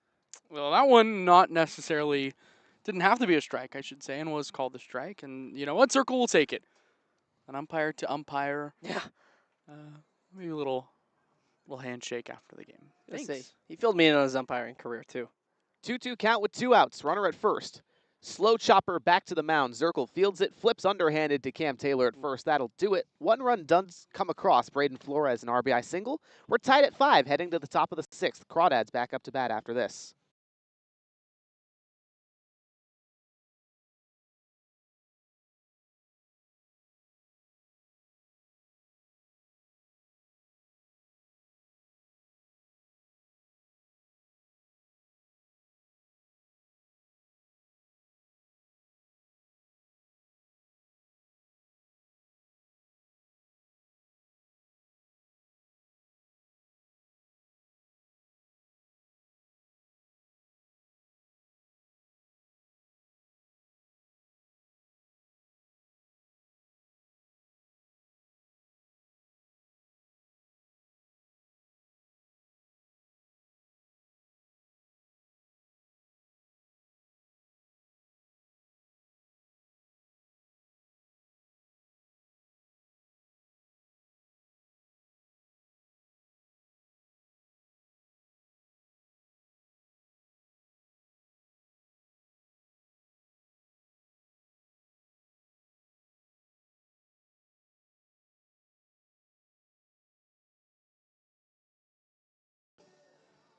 Well, that one not necessarily didn't have to be a strike, I should say, and was called a strike. And you know what? Zirkel will take it. An umpire to umpire. Yeah. Maybe a little handshake after the game. Let's Thanks. see. He filled me in on his umpiring career, too. 2-2 count with 2 outs. Runner at first. Slow chopper back to the mound. Zirkel fields it, flips underhanded to Cam Taylor at first. That'll do it. 1 run does come across. Braden Flores, an RBI single. We're tied at 5, heading to the top of the 6th. Crawdads back up to bat after this.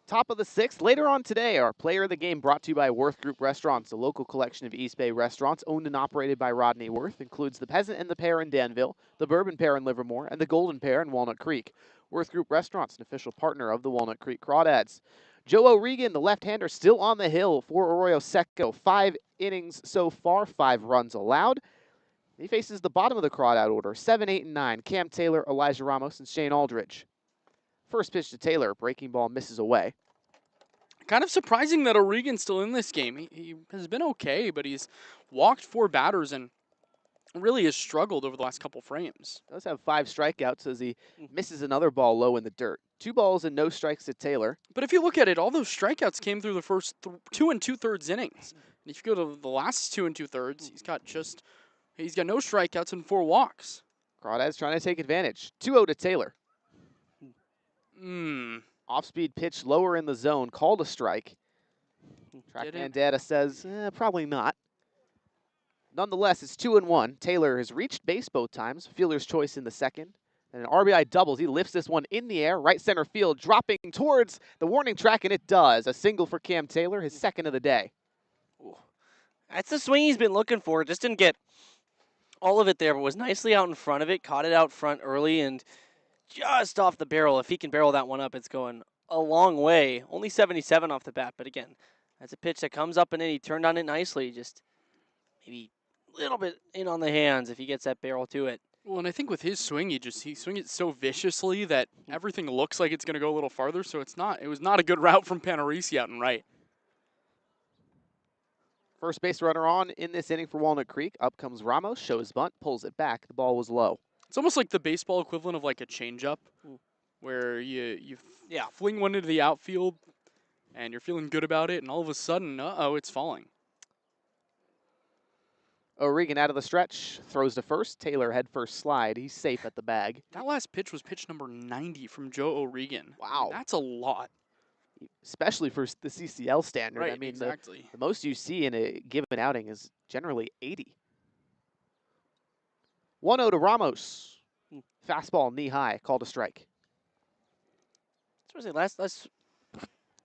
Top of the 6th. Later on today, our player of the game brought to you by Worth Group Restaurants, a local collection of East Bay restaurants owned and operated by Rodney Worth. Includes the Peasant and the Pear in Danville, the Bourbon Pear in Livermore, and the Golden Pear in Walnut Creek. Worth Group Restaurants, an official partner of the Walnut Creek Crawdads. Joe O'Regan, the left-hander, still on the hill for Arroyo Seco. 5 innings so far, 5 runs allowed. He faces the bottom of the Crawdad order, 7, 8, and 9. Cam Taylor, Elijah Ramos, and Shane Aldridge. First pitch to Taylor, breaking ball misses away. Kind of surprising that O'Regan's still in this game. He has been okay, but he's walked 4 batters and really has struggled over the last couple frames. Does have 5 strikeouts as he misses another ball low in the dirt. 2 balls and no strikes to Taylor. But if you look at it, all those strikeouts came through the first 2 2/3 innings. And if you go to the last 2 2/3, he's got no strikeouts and 4 walks. Crawdads trying to take advantage. 2-0 to Taylor. Off-speed pitch lower in the zone, called a strike. Trackman data says probably not. Nonetheless, it's 2-1. Taylor has reached base both times. Fielder's choice in the second. And an RBI doubles. He lifts this one in the air, right center field, dropping towards the warning track, and it does. A single for Cam Taylor, his second of the day. That's the swing he's been looking for. Just didn't get all of it there, but was nicely out in front of it. Caught it out front early and just off the barrel. If he can barrel that one up, it's going a long way. Only 77 off the bat, but again, that's a pitch that comes up and in. He turned on it nicely. Just maybe a little bit in on the hands if he gets that barrel to it. Well, and I think with his swing, he swings it so viciously that everything looks like it's going to go a little farther. So it was not a good route from Panarisi out and right. First base runner on in this inning for Walnut Creek. Up comes Ramos, shows bunt, pulls it back. The ball was low. It's almost like the baseball equivalent of like a changeup, where you fling one into the outfield, and you're feeling good about it, and all of a sudden, it's falling. O'Regan out of the stretch, throws to first. Taylor head first slide. He's safe at the bag. That last pitch was pitch number 90 from Joe O'Regan. Wow. That's a lot. Especially for the CCL standard. Right, I mean, exactly. the most you see in a given outing is generally 80. 1-0 to Ramos. Fastball knee high, called a strike. So was it last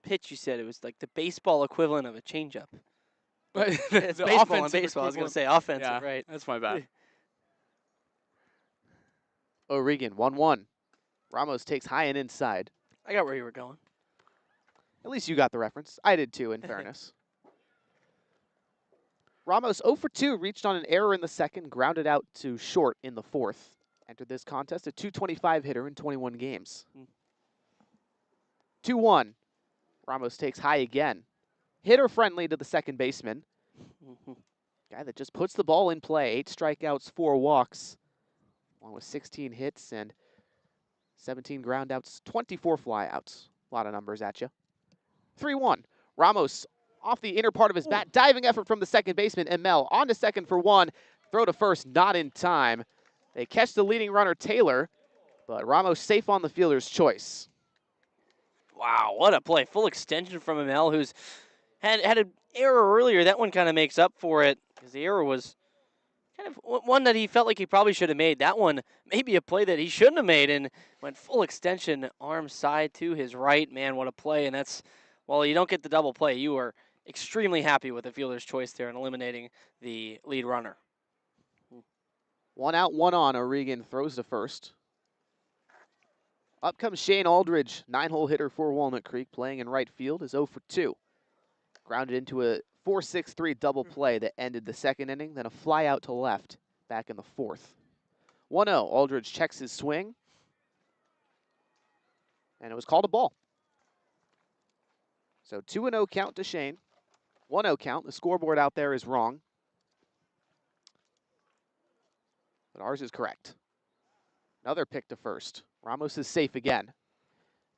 pitch you said it was like the baseball equivalent of a changeup. It's The baseball on offensive baseball. I was going to equivalent. say offensive, Yeah, right? that's my bad. O'Regan, 1-1. Ramos takes high and inside. I got where you were going. At least you got the reference. I did too, in fairness. Ramos 0 for 2, reached on an error in the second, grounded out to short in the fourth. Entered this contest a .225 hitter in 21 games. 2-1. Ramos takes high again. Hitter friendly to the second baseman. Guy that just puts the ball in play. 8 strikeouts, 4 walks, along with 16 hits and 17 groundouts, 24 flyouts. A lot of numbers at you. 3-1. Ramos off the inner part of his bat. Diving effort from the second baseman, Emel. On to second for 1. Throw to first, not in time. They catch the leading runner, Taylor, but Ramos safe on the fielder's choice. Wow, what a play. Full extension from Emel, who's had an error earlier. That one kind of makes up for it because the error was kind of one that he felt like he probably should have made. That one maybe a play that he shouldn't have made and went full extension, arm side to his right. Man, what a play. And that's, well, you don't get the double play. You are extremely happy with the fielder's choice there in eliminating the lead runner. 1 out, 1 on. O'Regan throws to first. Up comes Shane Aldridge, 9-hole hitter for Walnut Creek, playing in right field, is 0 for 2. Grounded into a 4-6-3 double play that ended the second inning, then a fly out to left back in the fourth. 1-0, Aldridge checks his swing, and it was called a ball. So 2-0 count to Shane, 1-0 count. The scoreboard out there is wrong, but ours is correct. Another pick to first. Ramos is safe again,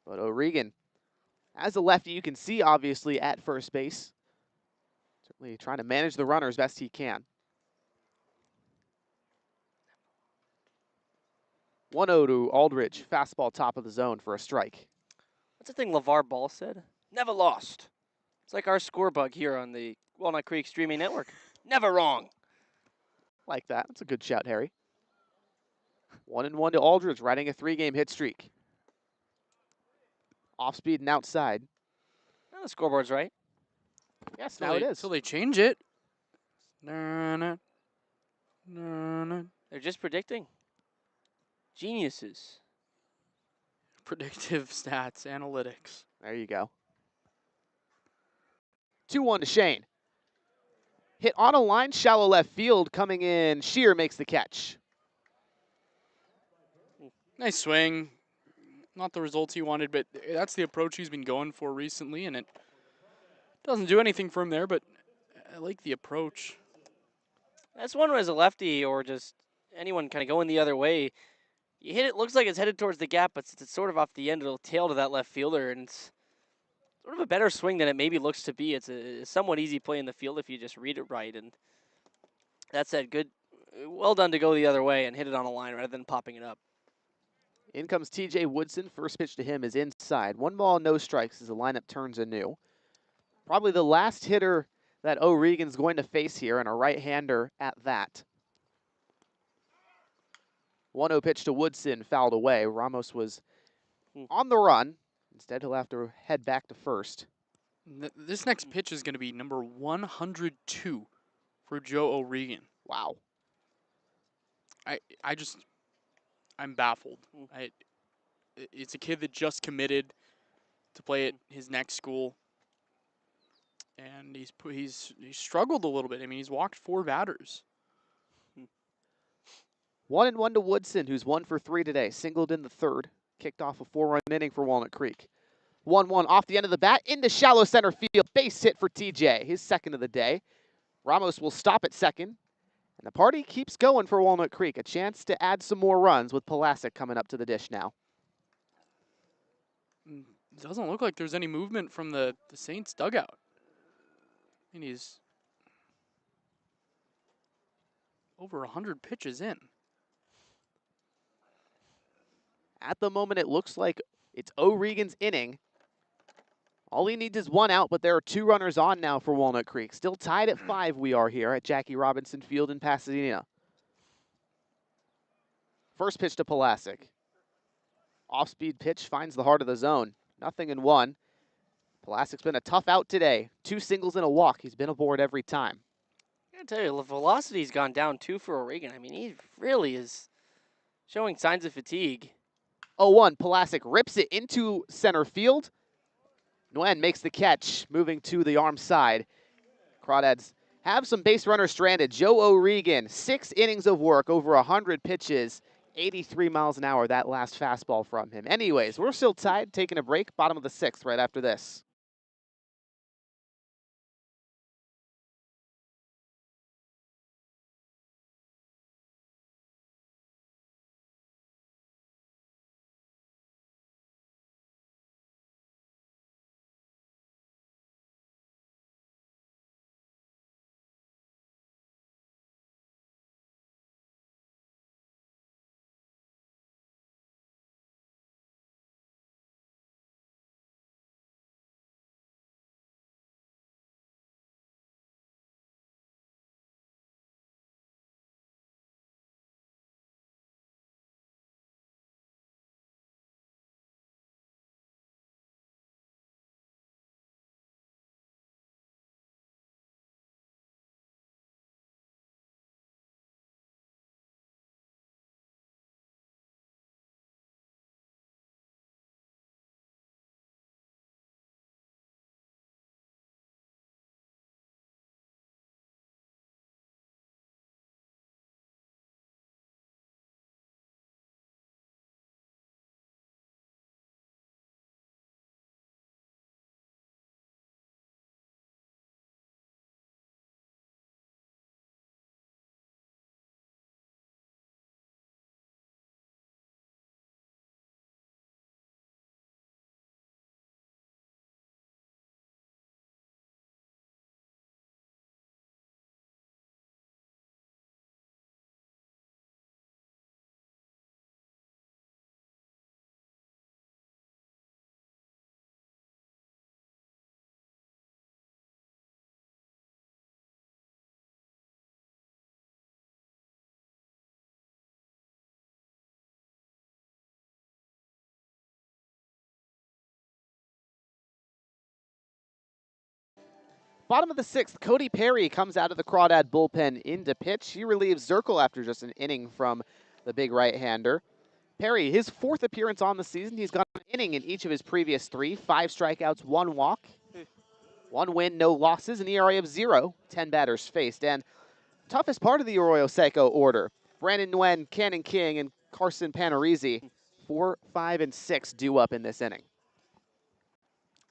but O'Regan, as a lefty, you can see obviously at first base. Certainly trying to manage the runner as best he can. 1-0 to Aldridge. Fastball top of the zone for a strike. What's the thing LeVar Ball said? Never lost. It's like our score bug here on the Walnut Creek streaming network. Never wrong. Like that. That's a good shout, Harry. 1-1 to Aldridge, riding a 3-game hit streak. Off speed and outside. Well, the scoreboard's right. Yes, now it is. So they change it. Na-na, na-na. They're just predicting. Geniuses. predictive stats, analytics. There you go. 2-1 to Shane. Hit on a line, shallow left field, coming in. Shear makes the catch. Nice swing. Not the results he wanted, but that's the approach he's been going for recently, and it doesn't do anything for him there, but I like the approach. That's one as a lefty or just anyone kind of going the other way. You hit it, looks like it's headed towards the gap, but since it's sort of off the end, it'll tail to that left fielder, and it's sort of a better swing than it maybe looks to be. It's a somewhat easy play in the field if you just read it right, and that said, good, well done to go the other way and hit it on a line rather than popping it up. In comes TJ Woodson. First pitch to him is inside. 1 ball, no strikes as the lineup turns anew. Probably the last hitter that O'Regan's going to face here, and a right-hander at that. 1-0 pitch to Woodson, fouled away. Ramos was on the run. Instead, he'll have to head back to first. This next pitch is going to be number 102 for Joe O'Regan. Wow. I'm baffled. It's a kid that just committed to play at his next school, and he's struggled a little bit. I mean, he's walked 4 batters. 1-1 to Woodson, who's 1 for 3 today. Singled in the third. Kicked off a 4-run inning for Walnut Creek. 1-1 off the end of the bat into shallow center field. Base hit for TJ, his second of the day. Ramos will stop at second. And the party keeps going for Walnut Creek. A chance to add some more runs with Pulasic coming up to the dish now. It doesn't look like there's any movement from the Saints dugout. And he's over 100 pitches in. At the moment, it looks like it's O'Regan's inning. All he needs is 1 out, but there are 2 runners on now for Walnut Creek. Still tied at 5 we are here at Jackie Robinson Field in Pasadena. First pitch to Pulasic. Off-speed pitch finds the heart of the zone. 0-1. Pulasic's been a tough out today. 2 singles and a walk. He's been aboard every time. I gotta tell you, the velocity's gone down too for O'Regan. I mean, he really is showing signs of fatigue. 0-1. Pulasic rips it into center field. Nguyen makes the catch, moving to the arm side. Crawdads have some base runners stranded. Joe O'Regan, 6 innings of work, over 100 pitches, 83 miles an hour, that last fastball from him. Anyways, we're still tied, taking a break, bottom of the 6th right after this. Bottom of the 6th, Cody Perry comes out of the Crawdad bullpen into pitch. He relieves Zirkle after just an inning from the big right-hander. Perry, his 4th appearance on the season. He's got an inning in each of his previous 3, 5 strikeouts, 1 walk, 1 win, no losses, an ERA of 0, 10 batters faced. And toughest part of the Arroyo Seco order, Brandon Nguyen, Cannon King, and Carson Panarese, 4, 5, and 6 due up in this inning.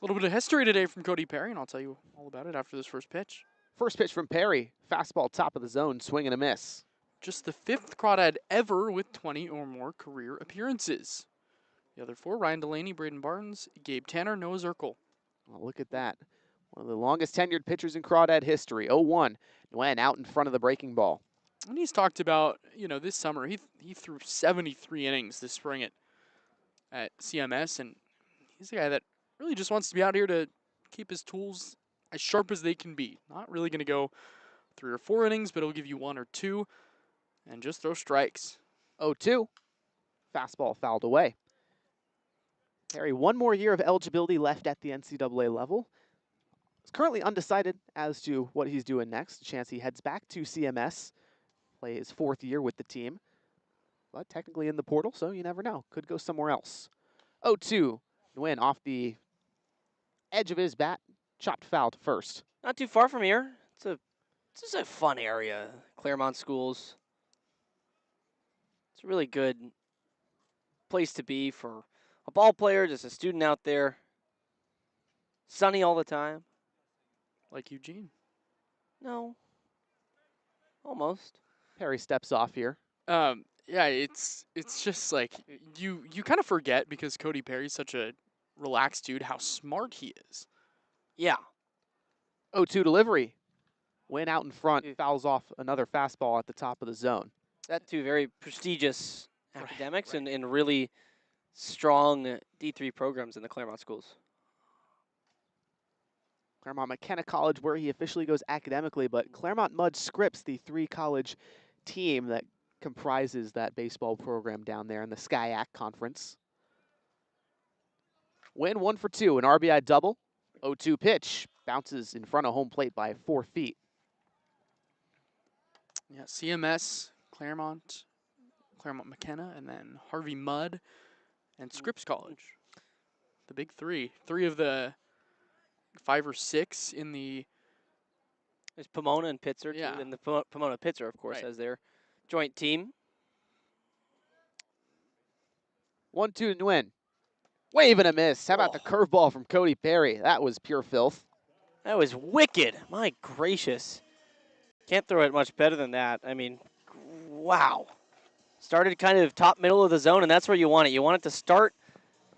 A little bit of history today from Cody Perry, and I'll tell you all about it after this first pitch. First pitch from Perry, fastball top of the zone, swing and a miss. Just the 5th Crawdad ever with 20 or more career appearances. The other 4, Ryan Delaney, Braden Barnes, Gabe Tanner, Noah Zirkle. Well, look at that. One of the longest tenured pitchers in Crawdad history. 0-1. Nguyen out in front of the breaking ball. And he's talked about, this summer, he threw 73 innings this spring at CMS, and he's a guy that really just wants to be out here to keep his tools as sharp as they can be. Not really going to go 3 or 4 innings, but he'll give you 1 or 2 and just throw strikes. 0-2. Fastball fouled away. Perry, 1 more year of eligibility left at the NCAA level. He's currently undecided as to what he's doing next. A chance he heads back to CMS, play his 4th year with the team. But technically in the portal, so you never know. Could go somewhere else. 0-2. Nguyen off the edge of his bat, chopped foul to first. Not too far from here. It's just a fun area. Claremont Schools. It's a really good place to be for a ball player, just a student out there. Sunny all the time. Like Eugene. No. Almost. Perry steps off here. Yeah, it's just like you kind of forget because Cody Perry's such a relaxed dude how smart he is. Yeah. 0-2 delivery. Nguyen out in front, fouls off another fastball at the top of the zone. That two very prestigious academics right. and really strong D3 programs in the Claremont Schools. Claremont McKenna College, where he officially goes academically, but Claremont Mud Scripps, the 3-college team that comprises that baseball program down there in the SCIAC Conference. Nguyen 1 for 2, an RBI double. 0-2 pitch, bounces in front of home plate by 4 feet. Yeah, CMS, Claremont McKenna, and then Harvey Mudd and Scripps College. The big 3. 3 of the 5 or 6 in the... There's Pomona and Pitzer, Yeah. too, and the Pomona Pitzer, of course, Right. as their joint team. 1-2 Nguyen. Wave and a miss. How about the curveball from Cody Perry? That was pure filth. That was wicked. My gracious. Can't throw it much better than that. I mean, wow. Started kind of top middle of the zone, and that's where you want it. You want it to start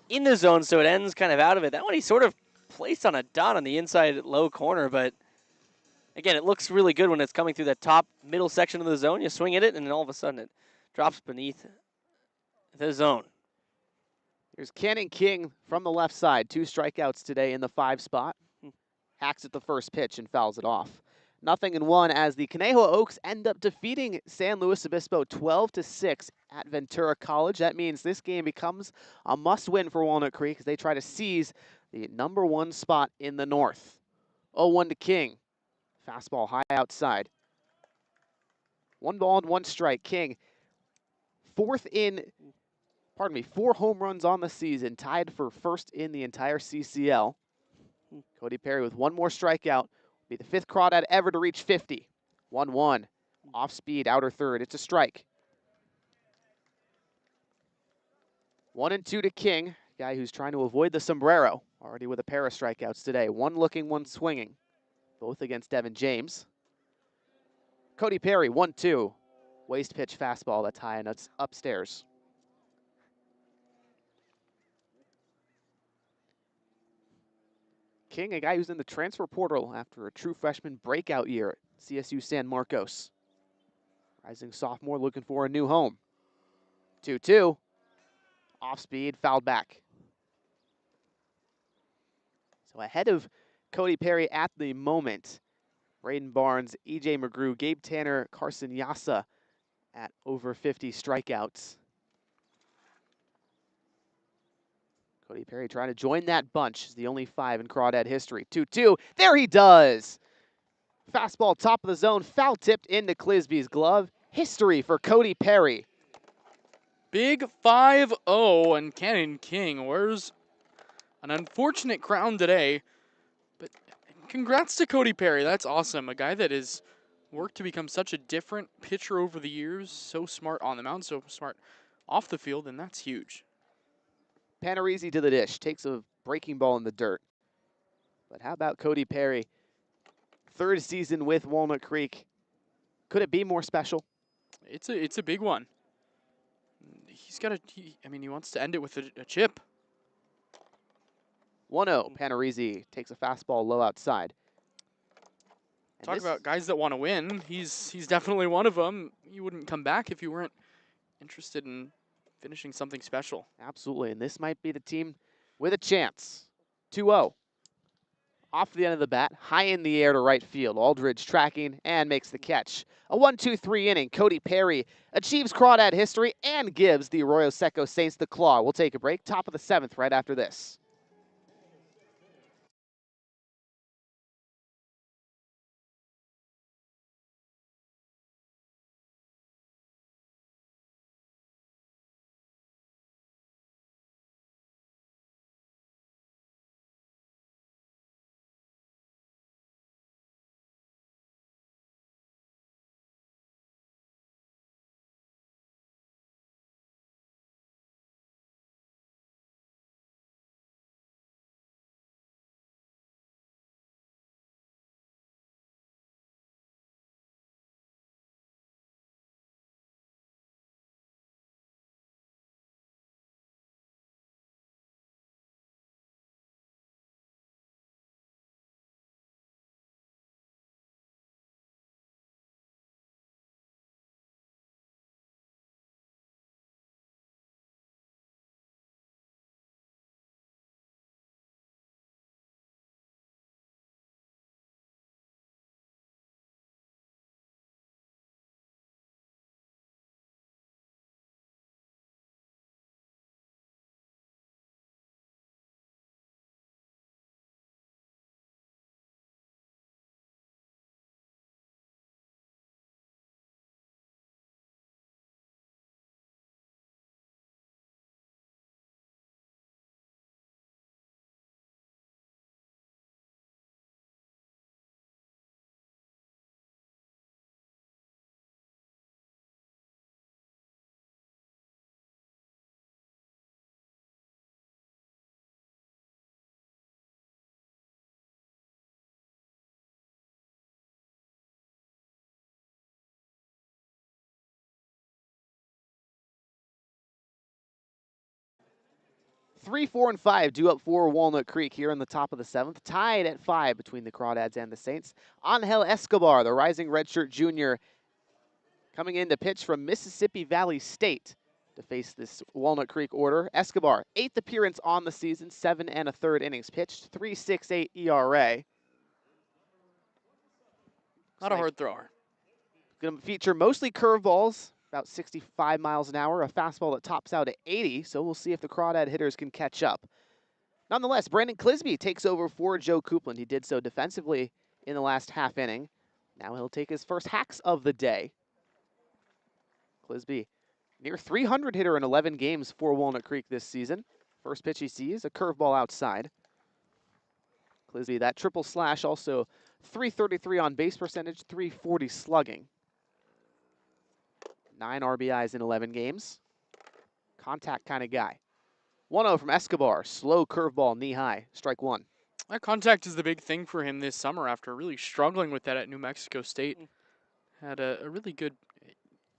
in the zone so it ends kind of out of it. That one he sort of placed on a dot on the inside low corner, but again, it looks really good when it's coming through that top middle section of the zone. You swing at it, and then all of a sudden it drops beneath the zone. Here's Cannon King from the left side. 2 strikeouts today in the 5 spot. Hacks at the first pitch and fouls it off. 0-1 as the Conejo Oaks end up defeating San Luis Obispo 12-6 at Ventura College. That means this game becomes a must-win for Walnut Creek as they try to seize the #1 spot in the North. 0-1 to King. Fastball high outside. 1 ball and 1 strike. King, 4 home runs on the season, tied for first in the entire CCL. Cody Perry with 1 more strikeout. Be the 5th Crawdad ever to reach 50. 1-1. Off speed, outer third. It's a strike. 1-2 to King, guy who's trying to avoid the sombrero. Already with a pair of strikeouts today. 1 looking, 1 swinging. Both against Devin James. Cody Perry, 1-2. Waste pitch fastball that's high and it's upstairs. King, a guy who's in the transfer portal after a true freshman breakout year at CSU San Marcos. Rising sophomore looking for a new home. 2-2. Off speed, fouled back. So ahead of Cody Perry at the moment, Braden Barnes, EJ McGrew, Gabe Tanner, Carson Yasa at over 50 strikeouts. Cody Perry trying to join that bunch. Is the only 5 in Crawdad history. 2-2. There he does. Fastball top of the zone. Foul tipped into Clisby's glove. History for Cody Perry. Big 5-0, and Cannon King wears an unfortunate crown today. But congrats to Cody Perry. That's awesome. A guy that has worked to become such a different pitcher over the years. So smart on the mound, so smart off the field, and that's huge. Panarese to the dish, takes a breaking ball in the dirt. But how about Cody Perry? Third season with Walnut Creek. Could it be more special? It's a big one. He's got he wants to end it with a chip. 1-0. Panarese takes a fastball low outside. And Talk this- about guys that want to win. He's definitely one of them. You wouldn't come back if you weren't interested in finishing something special. Absolutely, and this might be the team with a chance. 2-0. Off the end of the bat, high in the air to right field. Aldridge tracking and makes the catch. A 1-2-3 inning. Cody Perry achieves Crawdad history and gives the Arroyo Seco Saints the claw. We'll take a break. Top of the 7th right after this. Three, 4, and 5 due up for Walnut Creek here in the top of the 7th. Tied at 5 between the Crawdads and the Saints. Angel Escobar, the rising redshirt junior, coming in to pitch from Mississippi Valley State to face this Walnut Creek order. Escobar, 8th appearance on the season, 7 1/3 innings pitched, 3.68 ERA. Not a hard thrower. Going to feature mostly curveballs, about 65 miles an hour, a fastball that tops out at 80, so we'll see if the Crawdad hitters can catch up. Nonetheless, Brandon Clisby takes over for Joe Coupland. He did so defensively in the last half inning. Now he'll take his first hacks of the day. Clisby, near 300 hitter in 11 games for Walnut Creek this season. First pitch he sees, a curveball outside. Clisby, that triple slash, also 333 on base percentage, 340 slugging. 9 RBIs in 11 games. Contact kind of guy. 1-0 from Escobar. Slow curveball, knee high. Strike 1. That contact is the big thing for him this summer after really struggling with that at New Mexico State. Had a really good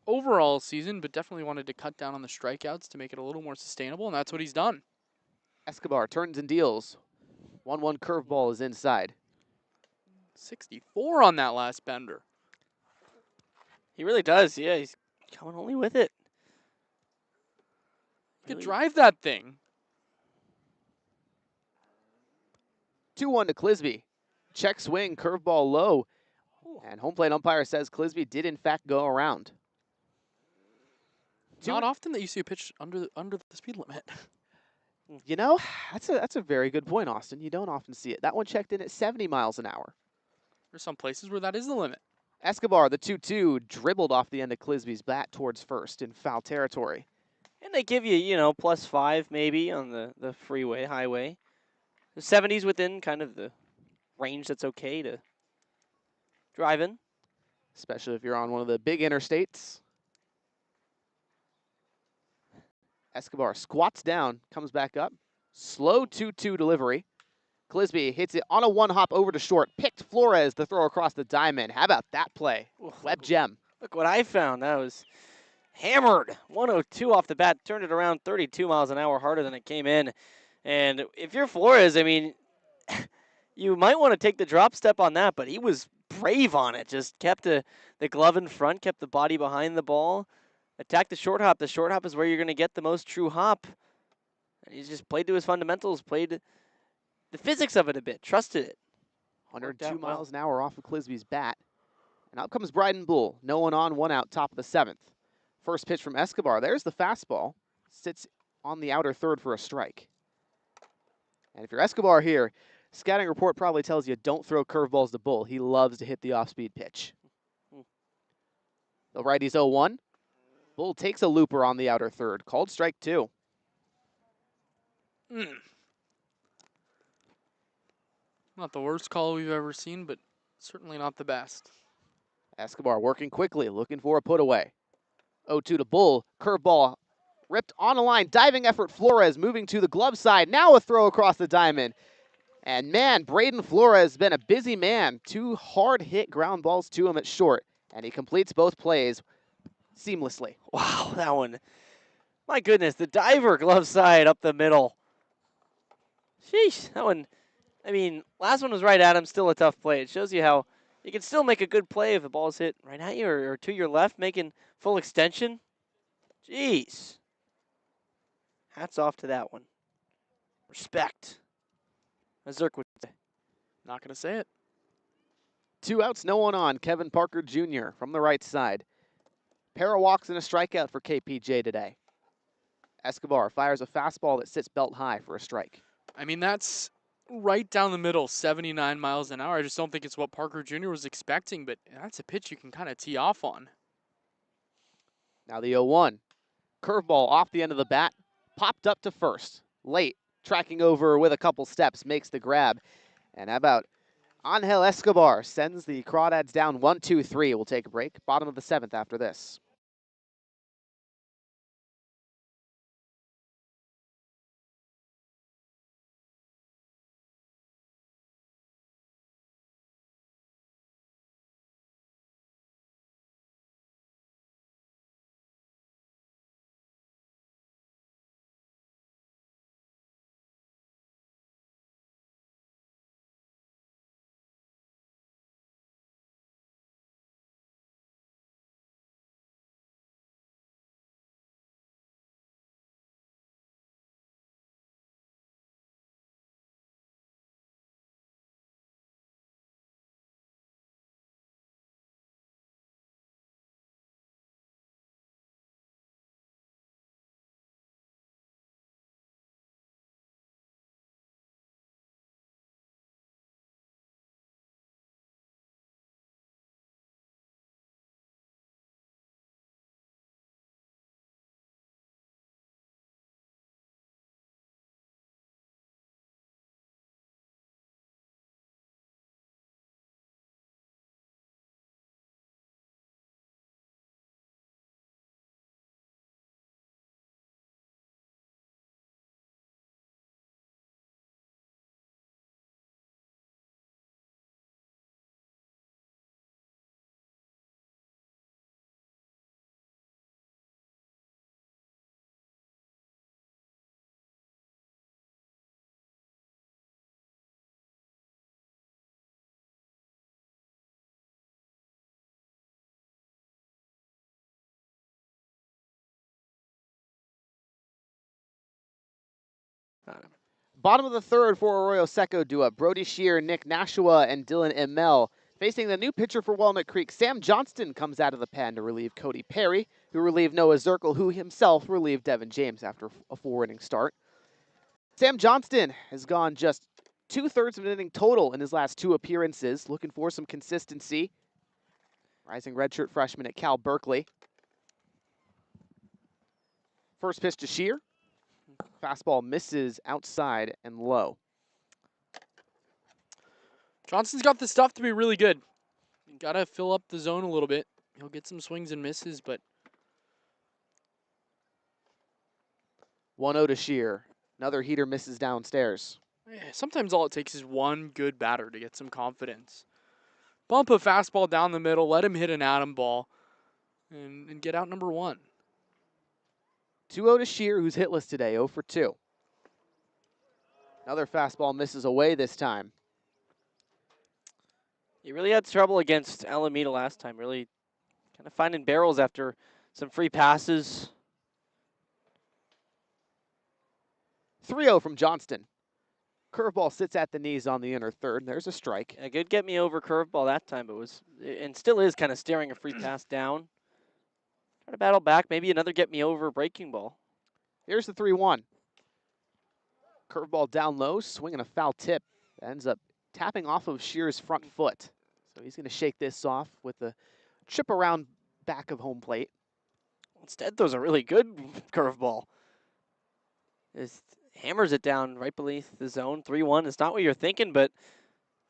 overall season, but definitely wanted to cut down on the strikeouts to make it a little more sustainable, and that's what he's done. Escobar turns and deals. 1-1 curveball is inside. 64 on that last bender. He really does. Yeah, he's coming only with it. He could Really- drive that thing. 2-1 to Clisby. Check swing, curveball low. And home plate umpire says Clisby did in fact go around. Not often that you see a pitch under the speed limit. You know, that's a very good point, Austin. You don't often see it. That one checked in at 70 miles an hour. There's some places where that is the limit. Escobar, the 2-2, dribbled off the end of Clisby's bat towards first in foul territory. And they give you, +5 maybe on the freeway, highway. The 70s within kind of the range that's okay to drive in. Especially if you're on one of the big interstates. Escobar squats down, comes back up. Slow 2-2 delivery. Clisby hits it on a one-hop over to short. Picked Flores to throw across the diamond. How about that play? Web gem. Look what I found. That was hammered. 102 off the bat. Turned it around 32 miles an hour harder than it came in. And if you're Flores, I mean, you might want to take the drop step on that, but he was brave on it. Just kept the glove in front, kept the body behind the ball. Attacked the short hop. The short hop is where you're going to get the most true hop. And he's just played to his fundamentals, played the physics of it a bit, trusted it. 102 miles an hour off of Clisby's bat. And out comes Bryden Bull. No one on, one out, top of the 7th. First pitch from Escobar. There's the fastball. Sits on the outer third for a strike. And if you're Escobar here, scouting report probably tells you don't throw curveballs to Bull. He loves to hit the off-speed pitch. The righty's 0-1. Bull takes a looper on the outer third. Called strike 2. Not the worst call we've ever seen, but certainly not the best. Escobar working quickly, looking for a put away. 0-2 to Bull. Curveball ripped on a line. Diving effort. Flores moving to the glove side. Now a throw across the diamond. And man, Braden Flores has been a busy man. 2 hard hit ground balls to him at short. And he completes both plays seamlessly. Wow, that one. My goodness, the diver glove side up the middle. Sheesh, that one. I mean, last one was right at him, still a tough play. It shows you how you can still make a good play if the ball's hit right at you or to your left, making full extension. Jeez. Hats off to that one. Respect. As Zerk would say. Not going to say it. 2 outs, no one on. Kevin Parker Jr. from the right side. Pair of walks and a strikeout for KPJ today. Escobar fires a fastball that sits belt high for a strike. I mean, that's right down the middle, 79 miles an hour. I just don't think it's what Parker Jr. was expecting, but that's a pitch you can kind of tee off on. Now the 0-1. Curveball off the end of the bat. Popped up to first. Late. Tracking over with a couple steps. Makes the grab. And how about Angel Escobar sends the Crawdads down 1-2-3. We'll take a break. Bottom of the 7th after this. Bottom of the 3rd for Arroyo Seco duo. Brody Shear, Nick Nashua, and Dylan Emel. Facing the new pitcher for Walnut Creek, Sam Johnston comes out of the pen to relieve Cody Perry, who relieved Noah Zirkle, who himself relieved Devin James after a 4-inning start. Sam Johnston has gone just 2/3 of an inning total in his last 2 appearances, looking for some consistency. Rising redshirt freshman at Cal Berkeley. First pitch to Shear. Fastball misses outside and low. Johnston's got the stuff to be really good. Got to fill up the zone a little bit. He'll get some swings and misses, but 1-0 to Shear. Another heater misses downstairs. sometimes all it takes is one good batter to get some confidence. Bump a fastball down the middle, let him hit an atom ball, and get out number 1. 2-0 to Shear, who's hitless today, 0 for 2. Another fastball misses away this time. He really had trouble against Alameda last time, really kind of finding barrels after some free passes. 3-0 from Johnston. Curveball sits at the knees on the inner third. There's a strike. A good get me over curveball that time, but was, and still is kind of staring a free pass down. Try to battle back, maybe another get me over breaking ball. Here's the 3-1. Curveball down low, swinging a foul tip. Ends up tapping off of Shear's front foot. So he's going to shake this off with a chip around back of home plate. Instead, throws a really good curveball. Just hammers it down right beneath the zone. 3-1. It's not what you're thinking, but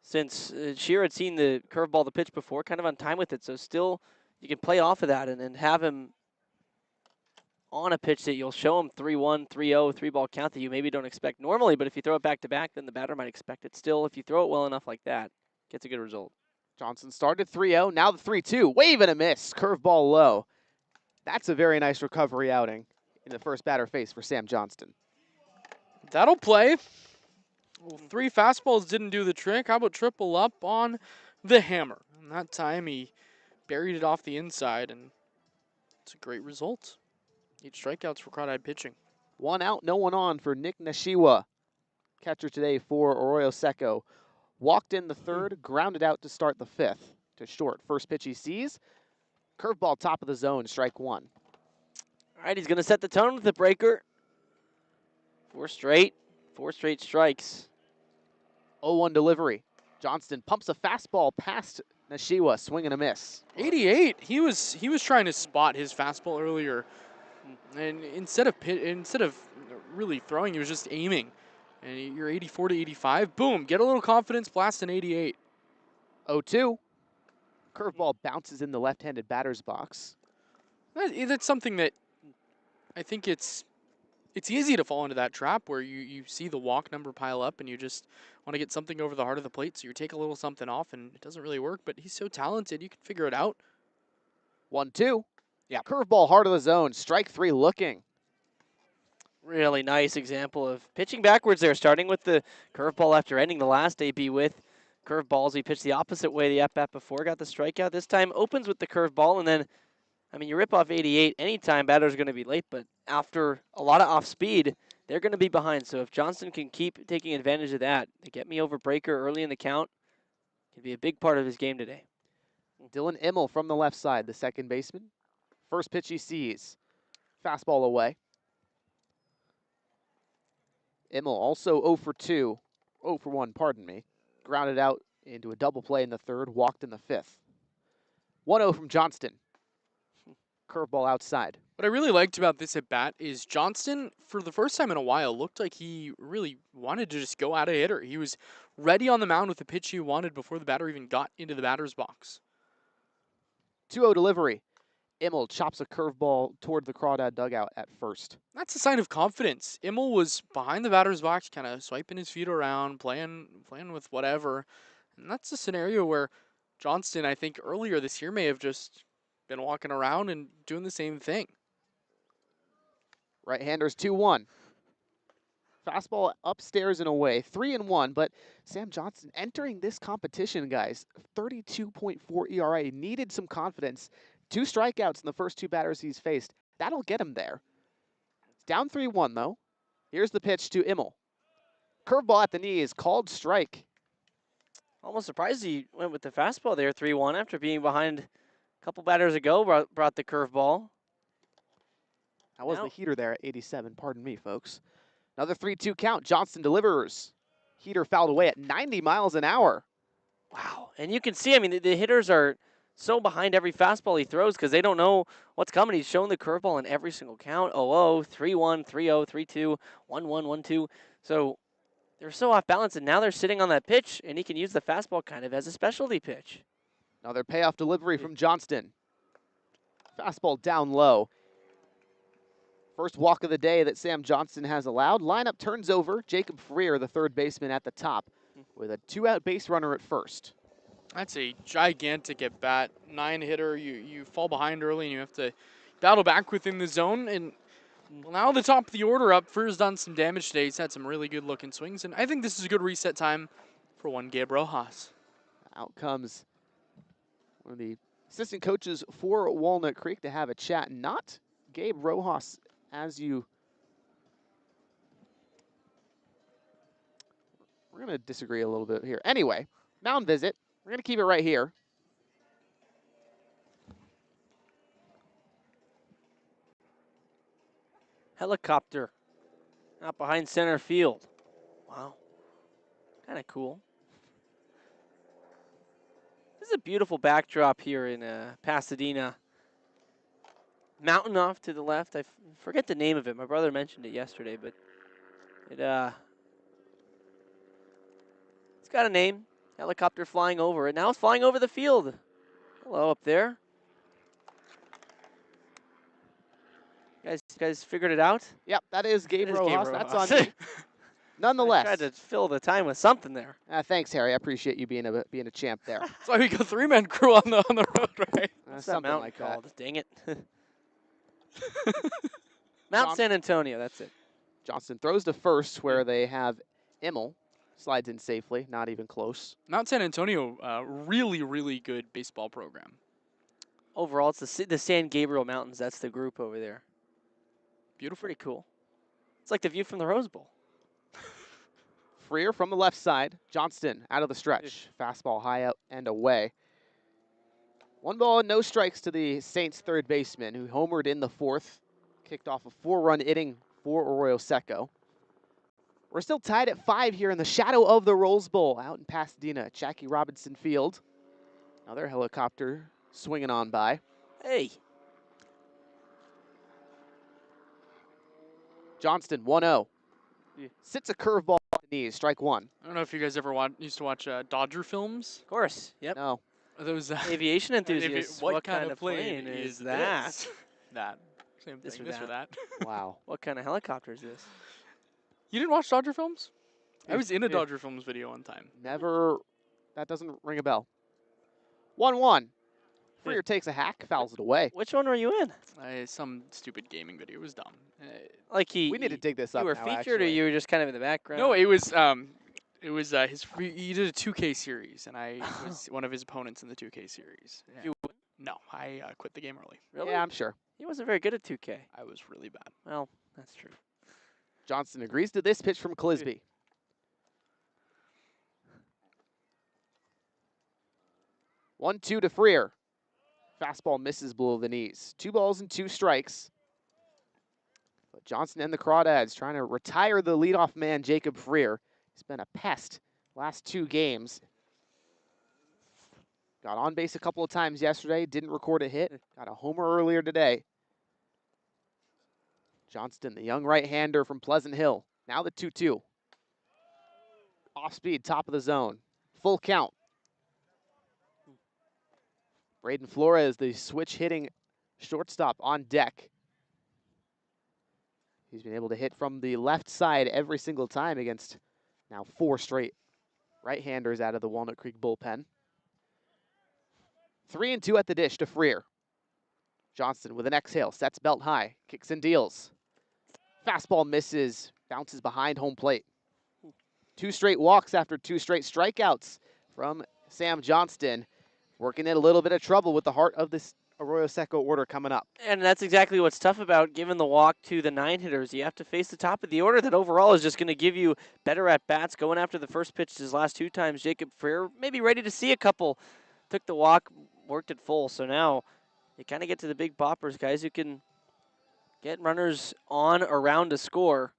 since Shear had seen the curveball the pitch before, kind of on time with it, so still you can play off of that and have him on a pitch that you'll show him 3-1, 3-0, 3-ball count that you maybe don't expect normally, but if you throw it back to back, then the batter might expect it still. If you throw it well enough like that, gets a good result. Johnson started 3-0, now the 3-2. Wave and a miss, curveball low. That's a very nice recovery outing in the first batter face for Sam Johnston. That'll play. Well, 3 fastballs didn't do the trick. How about triple up on the hammer? And that time he buried it off the inside, and it's a great result. 8 strikeouts for Crawdad pitching. 1 out, no one on for Nick Nishiwa. Catcher today for Arroyo Seco. Walked in the third, grounded out to start the 5th. To short, first pitch he sees. Curveball top of the zone, strike 1. All right, he's going to set the tone with the breaker. 4 straight strikes. 0-1 delivery. Johnston pumps a fastball past Nishiwa, swing and a miss. 88. He was trying to spot his fastball earlier, and instead of really throwing, he was just aiming. And you're 84 to 85. Boom! Get a little confidence, blast an 88. 0-2. Curveball bounces in the left-handed batter's box. That's something that I think it's easy to fall into that trap where you see the walk number pile up and you just want to get something over the heart of the plate, so you take a little something off and it doesn't really work, but he's so talented, you can figure it out. 1-2. Yeah. Curveball heart of the zone, strike 3 looking. Really nice example of pitching backwards there, starting with the curveball after ending the last AB with curveballs. He pitched the opposite way the at-bat before, got the strikeout. This time opens with the curveball, and then, I mean, you rip off 88 anytime, batter's going to be late, but after a lot of off-speed, they're going to be behind. So if Johnston can keep taking advantage of that, they get me over breaker early in the count, can be a big part of his game today. Dylan Immel from the left side, the second baseman. First pitch he sees. Fastball away. Immel also 0 for 2. 0 for 1, pardon me. Grounded out into a double play in the third, walked in the 5th. 1-0 from Johnston. Curveball outside. What I really liked about this at bat is Johnston, for the first time in a while, looked like he really wanted to just go at a hitter. He was ready on the mound with the pitch he wanted before the batter even got into the batter's box. 2-0 delivery. Immel chops a curveball toward the Crawdad dugout at first. That's a sign of confidence. Immel was behind the batter's box, kind of swiping his feet around, playing with whatever. And that's a scenario where Johnston, I think, earlier this year may have just been walking around and doing the same thing. Right-handers 2-1. Fastball upstairs and away, 3-1, but Sam Johnston entering this competition, guys, 32.4 ERA, needed some confidence. 2 strikeouts in the first 2 batters he's faced. That'll get him there. It's down 3-1, though. Here's the pitch to Immel. Curveball at the knee is called strike. Almost surprised he went with the fastball there, 3-1, after being behind a couple batters ago, brought the curveball. That was the heater there at 87, pardon me, folks. Another 3-2 count. Johnston delivers. Heater fouled away at 90 miles an hour. Wow. And you can see, I mean, the hitters are so behind every fastball he throws because they don't know what's coming. He's showing the curveball in every single count. 0-0, 3-1, 3-0, 3-2, 1-1, 1-2. So they're so off balance, and now they're sitting on that pitch, and he can use the fastball kind of as a specialty pitch. Another payoff delivery from Johnston. Fastball down low. First walk of the day that Sam Johnston has allowed. Lineup turns over. Jacob Freer, the third baseman, at the top with a 2-out base runner at first. That's a gigantic at bat. 9-hitter. You fall behind early and you have to battle back within the zone. And well, now the top of the order up. Freer's done some damage today. He's had some really good looking swings. And I think this is a good reset time for one Gabe Rojas. Out comes one of the assistant coaches for Walnut Creek to have a chat. Not Gabe Rojas, as you... We're going to disagree a little bit here. Anyway, mound visit. We're going to keep it right here. Helicopter out behind center field. Wow. Kind of cool. This is a beautiful backdrop here in Pasadena. Mountain off to the left. I forget the name of it. My brother mentioned it yesterday, but it's got a name. Helicopter flying over it. Now it's flying over the field. Hello up there. You guys figured it out? Yep, that is Gabe It is Gabe Rojas. That's on Rojas. me. Nonetheless. I tried to fill the time with something there. Thanks, Harry. I appreciate you being a champ there. That's why we go 3-man crew on the road, right? What's that Something mountain like called? that. Dang it. Mount San Antonio, that's it. Johnston throws to first where they have Immel. Slides in safely, not even close. Mount San Antonio, really, really good baseball program. Overall, it's the San Gabriel Mountains. That's the group over there. Beautiful. Pretty cool. It's like the view from the Rose Bowl. Freer from the left side. Johnston out of the stretch. Fastball high out and away. 1 ball and no strikes to the Saints third baseman, who homered in the fourth. Kicked off a 4-run inning for Arroyo Seco. We're still tied at 5 here in the shadow of the Rose Bowl out in Pasadena at Jackie Robinson Field. Another helicopter swinging on by. Hey. Johnston, 1-0. Sits a curveball on the knees, strike one. I don't know if you guys ever used to watch Dodger films. Of course. Yep. No. Are those Aviation enthusiasts. what kind of plane is that? this? That. Same This thing. or This or that. Wow. What kind of helicopter is this? You didn't watch Dodger films? I was in a Dodger films video one time. Never. That doesn't ring a bell. 1-1. Freer takes a hack, fouls it away. Which one were you in? Some stupid gaming video. It was dumb. Like We need to dig this up You were now, featured, or actually. you were just kind of in the background? No, it was he did a 2K series, and I was one of his opponents in the 2K series. Yeah. You win? No, I quit the game early. Really? Yeah, I'm sure. He wasn't very good at 2K. I was really bad. Well, that's true. Johnston agrees to this pitch from Clisby. One-two to Freer. Fastball misses below the knees. 2 balls and 2 strikes. But Johnston and the Crawdads trying to retire the leadoff man, Jacob Freer. He's been a pest last 2 games. Got on base a couple of times yesterday. Didn't record a hit. Got a homer earlier today. Johnston, the young right-hander from Pleasant Hill. Now the 2-2. Off speed, top of the zone. Full count. Braden Flores, the switch hitting shortstop on deck. He's been able to hit from the left side every single time against now 4 straight right-handers out of the Walnut Creek bullpen. 3-2 at the dish to Freer. Johnston with an exhale, sets belt high, kicks and deals. Fastball misses, bounces behind home plate. 2 straight walks after 2 straight strikeouts from Sam Johnston. Working in a little bit of trouble with the heart of this Arroyo Seco order coming up. And that's exactly what's tough about giving the walk to the 9 hitters. You have to face the top of the order that overall is just going to give you better at-bats. Going after the first pitch his last 2 times, Jacob Freer maybe ready to see a couple. Took the walk, worked it full. So now you kind of get to the big boppers, guys who can get runners on around to score.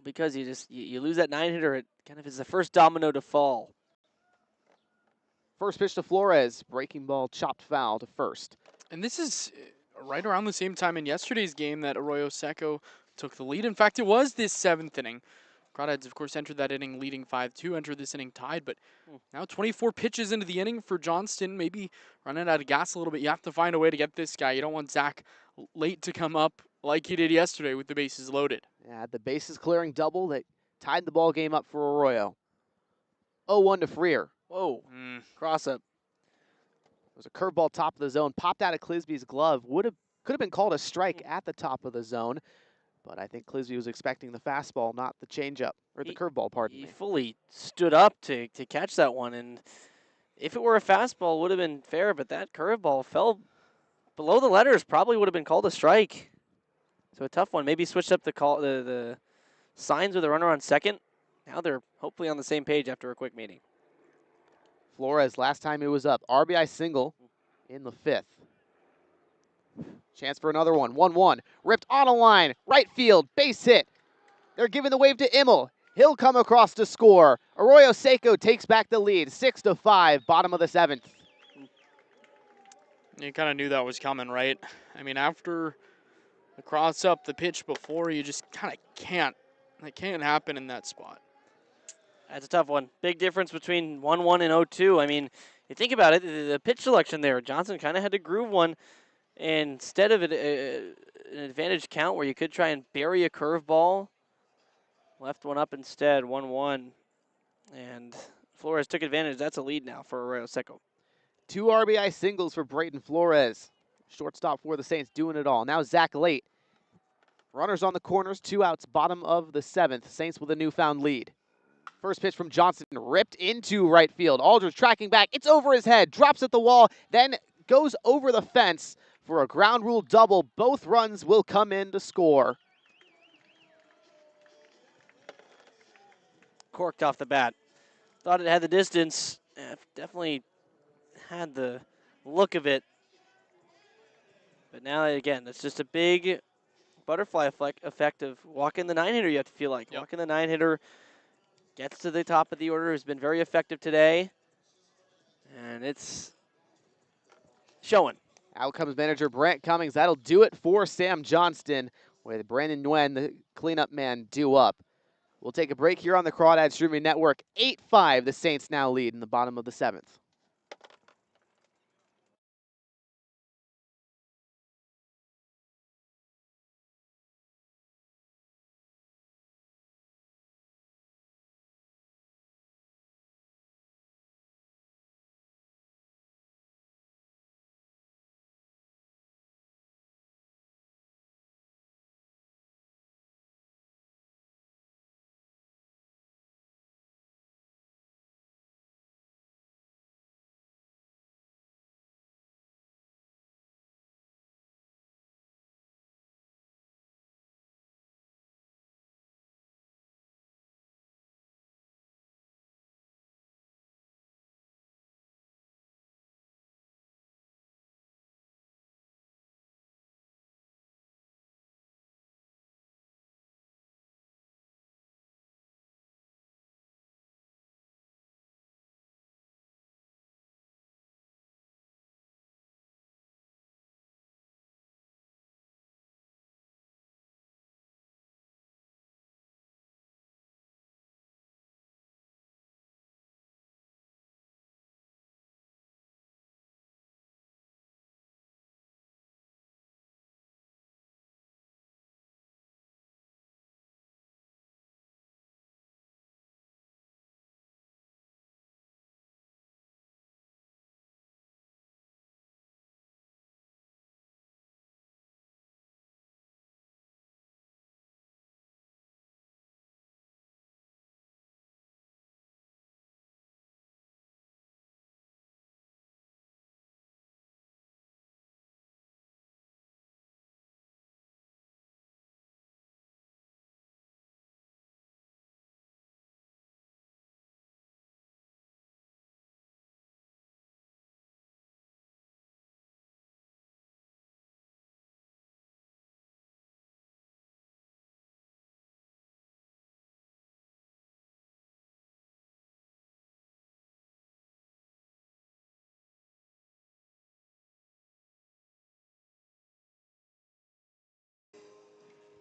Because you lose that 9 hitter, it kind of is the first domino to fall. First pitch to Flores. Breaking ball, chopped foul to first. And this is right around the same time in yesterday's game that Arroyo Seco took the lead. In fact, it was this 7th inning. Crawdads, of course, entered that inning leading 5-2, entered this inning tied, but now 24 pitches into the inning for Johnston, maybe running out of gas a little bit. You have to find a way to get this guy. You don't want Zach late to come up like he did yesterday with the bases loaded. Yeah, the bases clearing double that tied the ball game up for Arroyo. 0-1 to Freer. Whoa. Cross up. It was a curveball top of the zone, popped out of Clisby's glove. Could have been called a strike at the top of the zone, but I think Clisby was expecting the fastball, not the changeup, or the curveball, pardon He me. fully stood up to catch that one, and if it were a fastball, it would have been fair, but that curveball fell below the letters, probably would have been called a strike. So a tough one. Maybe switched up the signs with a runner on second. Now they're hopefully on the same page after a quick meeting. Flores, last time he was up, RBI single in the 5th. Chance for another one. 1-1. Ripped on a line. Right field. Base hit. They're giving the wave to Immel. He'll come across to score. Arroyo Seco takes back the lead. 6-5. Bottom of the 7th. You kind of knew that was coming, right? I mean, after the cross up, the pitch before, you just kind of can't. That can't happen in that spot. That's a tough one. Big difference between 1-1 and 0-2. I mean, you think about it, the pitch selection there, Johnson kind of had to groove one. And instead of an advantage count where you could try and bury a curveball, left one up instead, 1-1. And Flores took advantage. That's a lead now for Arroyo Seco. 2 RBI singles for Brayton Flores. Shortstop for the Saints doing it all. Now Zach late. Runners on the corners, 2 outs, bottom of the 7th. Saints with a newfound lead. First pitch from Johnson, ripped into right field. Aldridge tracking back. It's over his head, drops at the wall, then goes over the fence for a ground rule double. Both runs will come in to score. Corked off the bat. Thought it had the distance. Definitely had the look of it. But now, again, it's just a big butterfly effect of walking the 9-hitter, you have to feel like. Yep. Walking the 9-hitter, gets to the top of the order, has been very effective today. And it's showing. Out comes manager Brent Cummings. That'll do it for Sam Johnston, with Brandon Nguyen, the cleanup man, due up. We'll take a break here on the Crawdads Streaming Network. 8-5, the Saints now lead in the bottom of the 7th.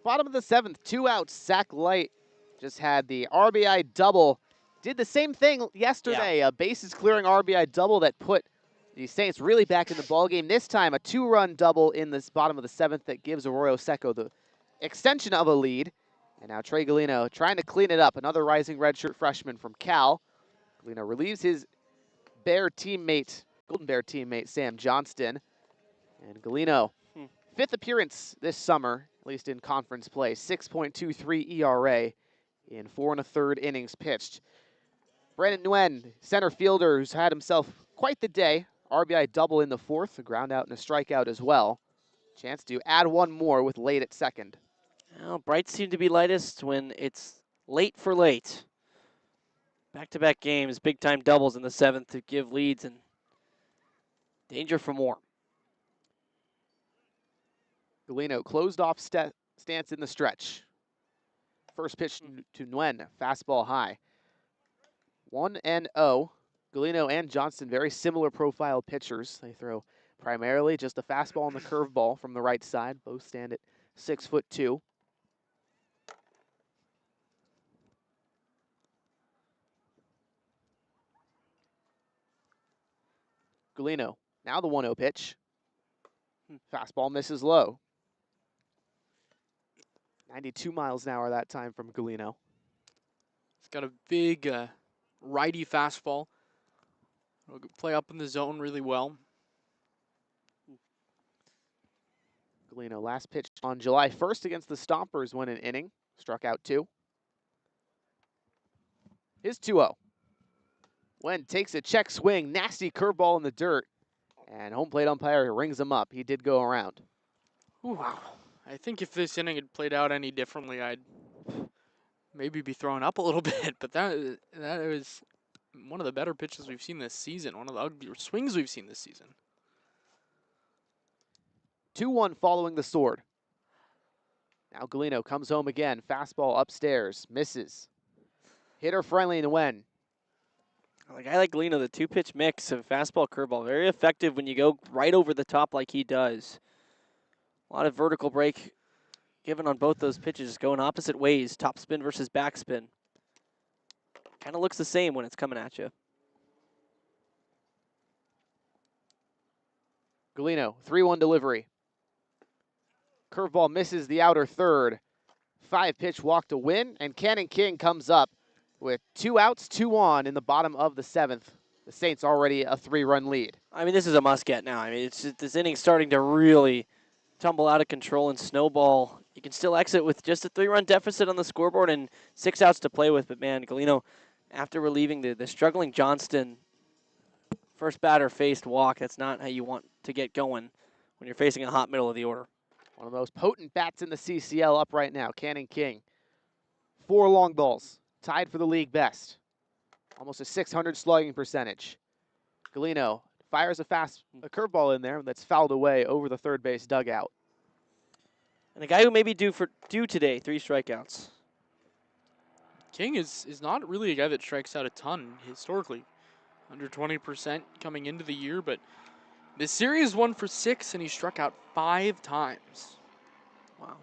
bottom of the 7th, 2 outs. Zach Light just had the RBI double. Did the same thing yesterday, a bases clearing RBI double that put the Saints really back in the ballgame. This time, a 2-run double in this bottom of the 7th that gives Arroyo Seco the extension of a lead. And now Trey Galino trying to clean it up. Another rising redshirt freshman from Cal. Galino relieves his Golden Bear teammate, Sam Johnston. And Galino, 5th appearance this summer, at least in conference play. 6.23 ERA in 4 1/3 innings pitched. Brandon Nguyen, center fielder, who's had himself quite the day. RBI double in the 4th, a ground out and a strikeout as well. Chance to add one more with late at second. Well, brights seem to be lightest when it's late for late. Back-to-back games, big-time doubles in the 7th to give leads and danger for more. Galino closed off stance in the stretch. First pitch to Nguyen, fastball high. 1-0. Galino and Johnston, very similar profile pitchers. They throw primarily just a fastball and the curveball from the right side. Both stand at 6'2". Galino, now the 1-0 pitch. Fastball misses low. 92 miles an hour that time from Galino. It's got a big righty fastball. It'll play up in the zone really well. Galino last pitch on July 1st against the Stompers went an inning. Struck out 2. His 2-0. Nguyen takes a check swing, nasty curveball in the dirt, and home plate umpire rings him up. He did go around. Ooh, wow. I think if this inning had played out any differently, I'd maybe be throwing up a little bit, but that was one of the better pitches we've seen this season, one of the uglier swings we've seen this season. 2-1 following the sword. Now Galino comes home again. Fastball upstairs, misses. Hitter friendly Nguyen. Like I like Galino, the 2-pitch mix of fastball, curveball, very effective when you go right over the top like he does. A lot of vertical break given on both those pitches, going opposite ways, top spin versus backspin. Kind of looks the same when it's coming at you. Galino, 3-1 delivery. Curveball misses the outer third. 5-pitch walk to win, and Cannon King comes up with 2 outs, 2 on in the bottom of the 7th. The Saints already a 3-run lead. I mean, this is a must-get now. I mean, it's just, this inning's starting to really tumble out of control and snowball. You can still exit with just a 3-run deficit on the scoreboard and 6 outs to play with. But, man, Galino, after relieving the struggling Johnston, first batter faced walk, that's not how you want to get going when you're facing a hot middle of the order. One of the most potent bats in the CCL up right now, Cannon King. 4 long balls, tied for the league best. Almost a .600 slugging percentage. Galino fires a curveball in there that's fouled away over the third base dugout. And the guy who may be due today, 3 strikeouts. King is not really a guy that strikes out a ton historically. Under 20% coming into the year, but this series 1 for 6 and he struck out 5 times. Wow.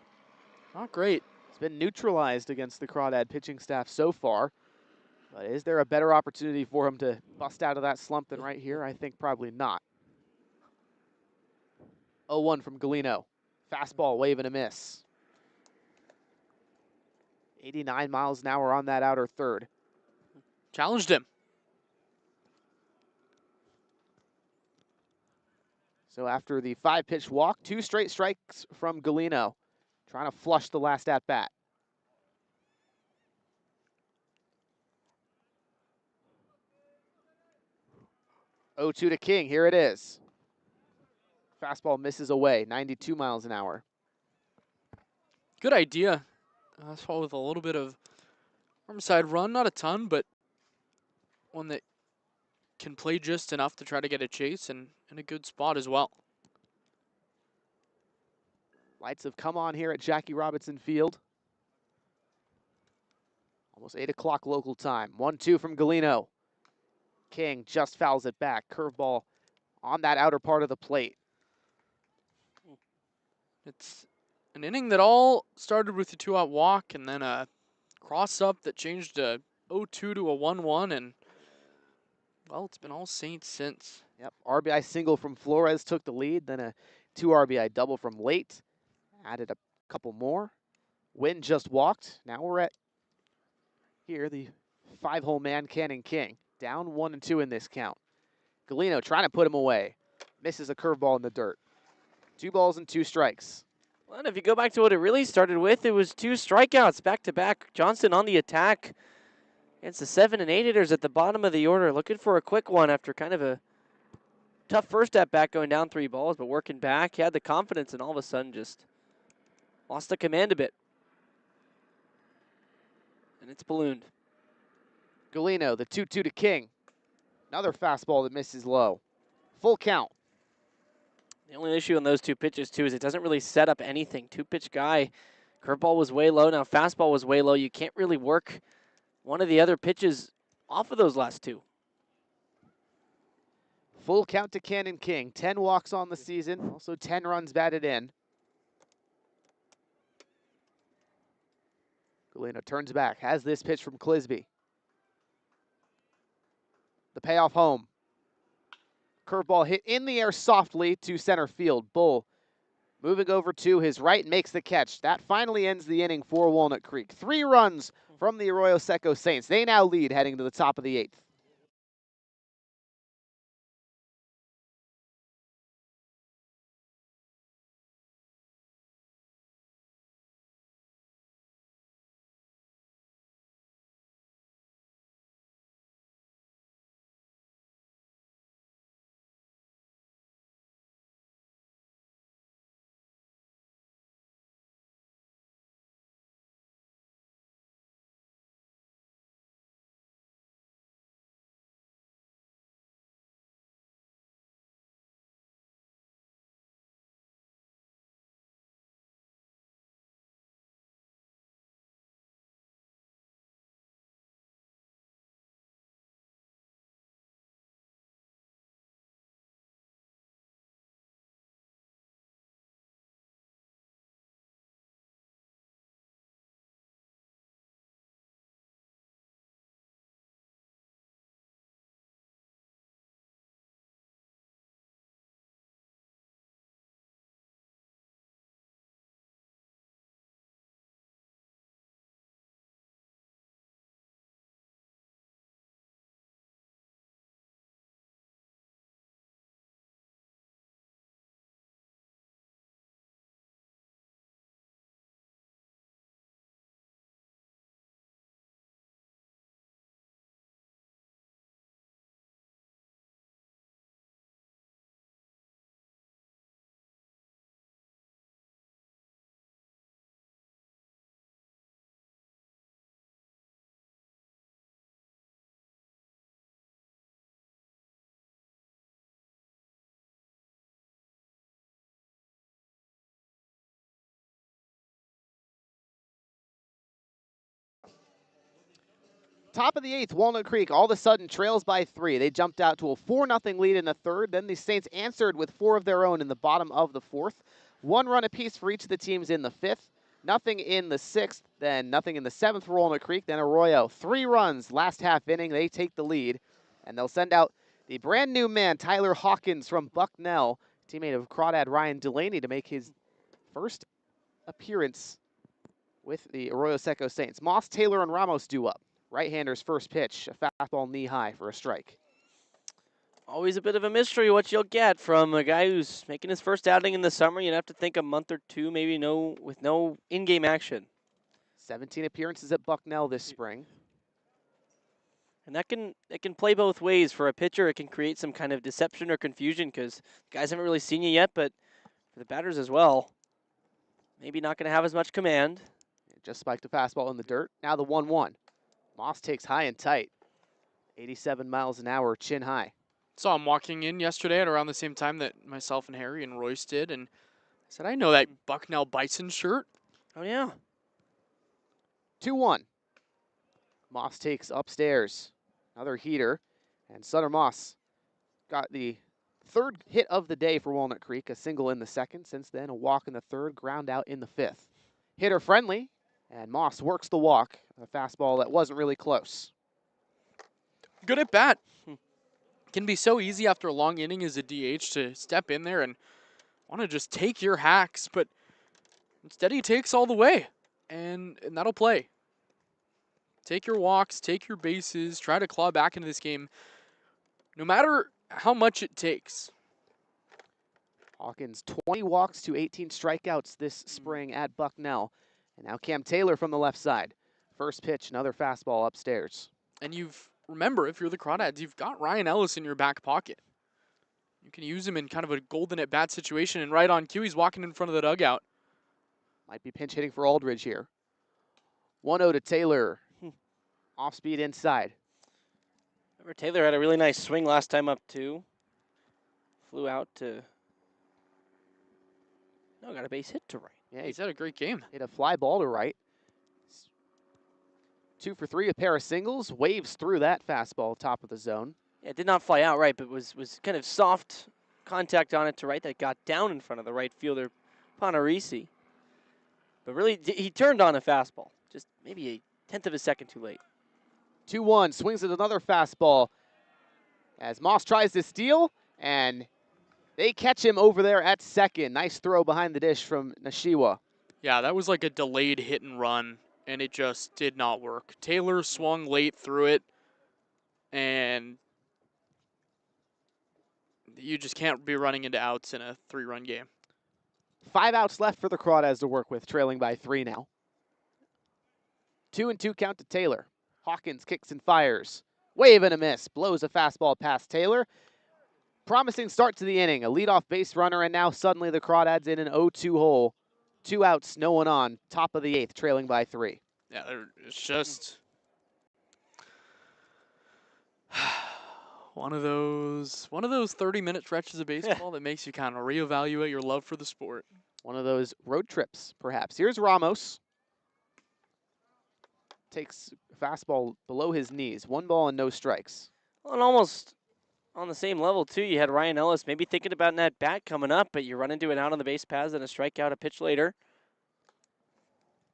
Not great. It's been neutralized against the Crawdad pitching staff so far. But is there a better opportunity for him to bust out of that slump than right here? I think probably not. 0-1 from Galino. Fastball, wave and a miss. 89 miles an hour on that outer third. Challenged him. So after the 5-pitch walk, 2 straight strikes from Galino. Trying to flush the last at-bat. Oh, 2 to King. Here it is. Fastball misses away. 92 miles an hour. Good idea. Fastball with a little bit of arm side run. Not a ton, but one that can play just enough to try to get a chase and in a good spot as well. Lights have come on here at Jackie Robinson Field. Almost 8 o'clock local time. 1-2 from Galino. King just fouls it back. Curveball on that outer part of the plate. It's An inning that all started with a 2-out walk and then a cross-up that changed a 0-2 to a 1-1, and, well, it's been all Saints since. Yep, RBI single from Flores took the lead, then a 2 RBI double from Late. Added a couple more. Wynn just walked. Now we're at here, the 5-hole man, Cannon King. Down 1-2 in this count. Galino trying to put him away. Misses a curveball in the dirt. 2 balls and 2 strikes. Well, and if you go back to what it really started with, it was 2 strikeouts back-to-back. Johnson on the attack against the 7 and 8 hitters at the bottom of the order, looking for a quick one after kind of a tough first at bat going down 3 balls, but working back. He had the confidence and all of a sudden just lost the command a bit. And it's ballooned. Galino, the 2-2 to King. Another fastball that misses low. Full count. The only issue on those 2 pitches, too, is it doesn't really set up anything. 2-pitch guy. Curveball was way low. Now fastball was way low. You can't really work one of the other pitches off of those last 2. Full count to Cannon King. 10 walks on the season. Also 10 runs batted in. Galino turns back. Has this pitch from Clisby. The payoff home. Curveball hit in the air softly to center field. Bull moving over to his right, makes the catch. That finally ends the inning for Walnut Creek. 3 runs from the Arroyo Seco Saints. They now lead heading to the top of the 8th. Top of the 8th, Walnut Creek all of a sudden trails by 3. They jumped out to a 4-0 lead in the 3rd. Then the Saints answered with 4 of their own in the bottom of the 4th. 1 run apiece for each of the teams in the 5th. Nothing in the 6th, then nothing in the 7th for Walnut Creek. Then Arroyo, 3 runs last half inning. They take the lead, and they'll send out the brand new man, Tyler Hawkins from Bucknell, teammate of Crawdad Ryan Delaney, to make his first appearance with the Arroyo Seco Saints. Moss, Taylor, and Ramos due up. Right-hander's first pitch, a fastball knee-high for a strike. Always a bit of a mystery what you'll get from a guy who's making his first outing in the summer. You'd have to think a month or 2, maybe with no in-game action. 17 appearances at Bucknell this spring. And it can play both ways. For a pitcher, it can create some kind of deception or confusion because guys haven't really seen you yet, but for the batters as well, maybe not going to have as much command. Just spiked a fastball in the dirt. Now the 1-1. Moss takes high and tight. 87 miles an hour, chin high. Saw him walking in yesterday at around the same time that myself and Harry and Royce did, and I said, I know that Bucknell Bison shirt. Oh, yeah. 2-1. Moss takes upstairs. Another heater. And Sutter Moss got the third hit of the day for Walnut Creek, a single in the second. Since then, a walk in the third, ground out in the fifth. Hitter friendly, and Moss works the walk. A fastball that wasn't really close. Good at bat. Can be so easy after a long inning as a DH to step in there and want to just take your hacks, but instead he takes all the way, and that'll play. Take your walks, take your bases, try to claw back into this game, no matter how much it takes. Hawkins, 20 walks to 18 strikeouts this spring at Bucknell. And now Cam Taylor from the left side. First pitch, another fastball upstairs. And remember, if you're the Crawdads, you've got Ryan Ellis in your back pocket. You can use him in kind of a golden at bat situation, and right on cue, he's walking in front of the dugout. Might be pinch hitting for Aldridge here. 1-0 to Taylor. Off speed inside. Remember, Taylor had a really nice swing last time up, too. Flew out to... No, got a base hit to right. Yeah, He's had a great game. hit a fly ball to right. 2 for 3, a pair of singles. Waves through that fastball, top of the zone. Yeah, it did not fly out right, but was kind of soft contact on it to right that got down in front of the right fielder, Panarisi. But really, he turned on a fastball. Just maybe a tenth of a second too late. 2-1, swings at another fastball as Moss tries to steal, and they catch him over there at second. Nice throw behind the dish from Nishiwa. Yeah, that was like a delayed hit and run, and it just did not work. Taylor swung late through it, and you just can't be running into outs in a 3-run game. 5 outs left for the Crawdads to work with, trailing by 3 now. 2-2 count to Taylor. Hawkins kicks and fires. Wave and a miss. Blows a fastball past Taylor. Promising start to the inning. A leadoff base runner, and now suddenly the Crawdads in an 0-2 hole. 2 outs, no one on. Top of the 8th, trailing by 3. Yeah, it's just one of those 30-minute stretches of baseball that makes you kind of reevaluate your love for the sport. One of those road trips, perhaps. Here's Ramos. Takes a fastball below his knees. 1 ball and no strikes. Well, and almost on the same level, too. You had Ryan Ellis maybe thinking about that bat coming up, but you run into it out on the base paths and a strikeout a pitch later.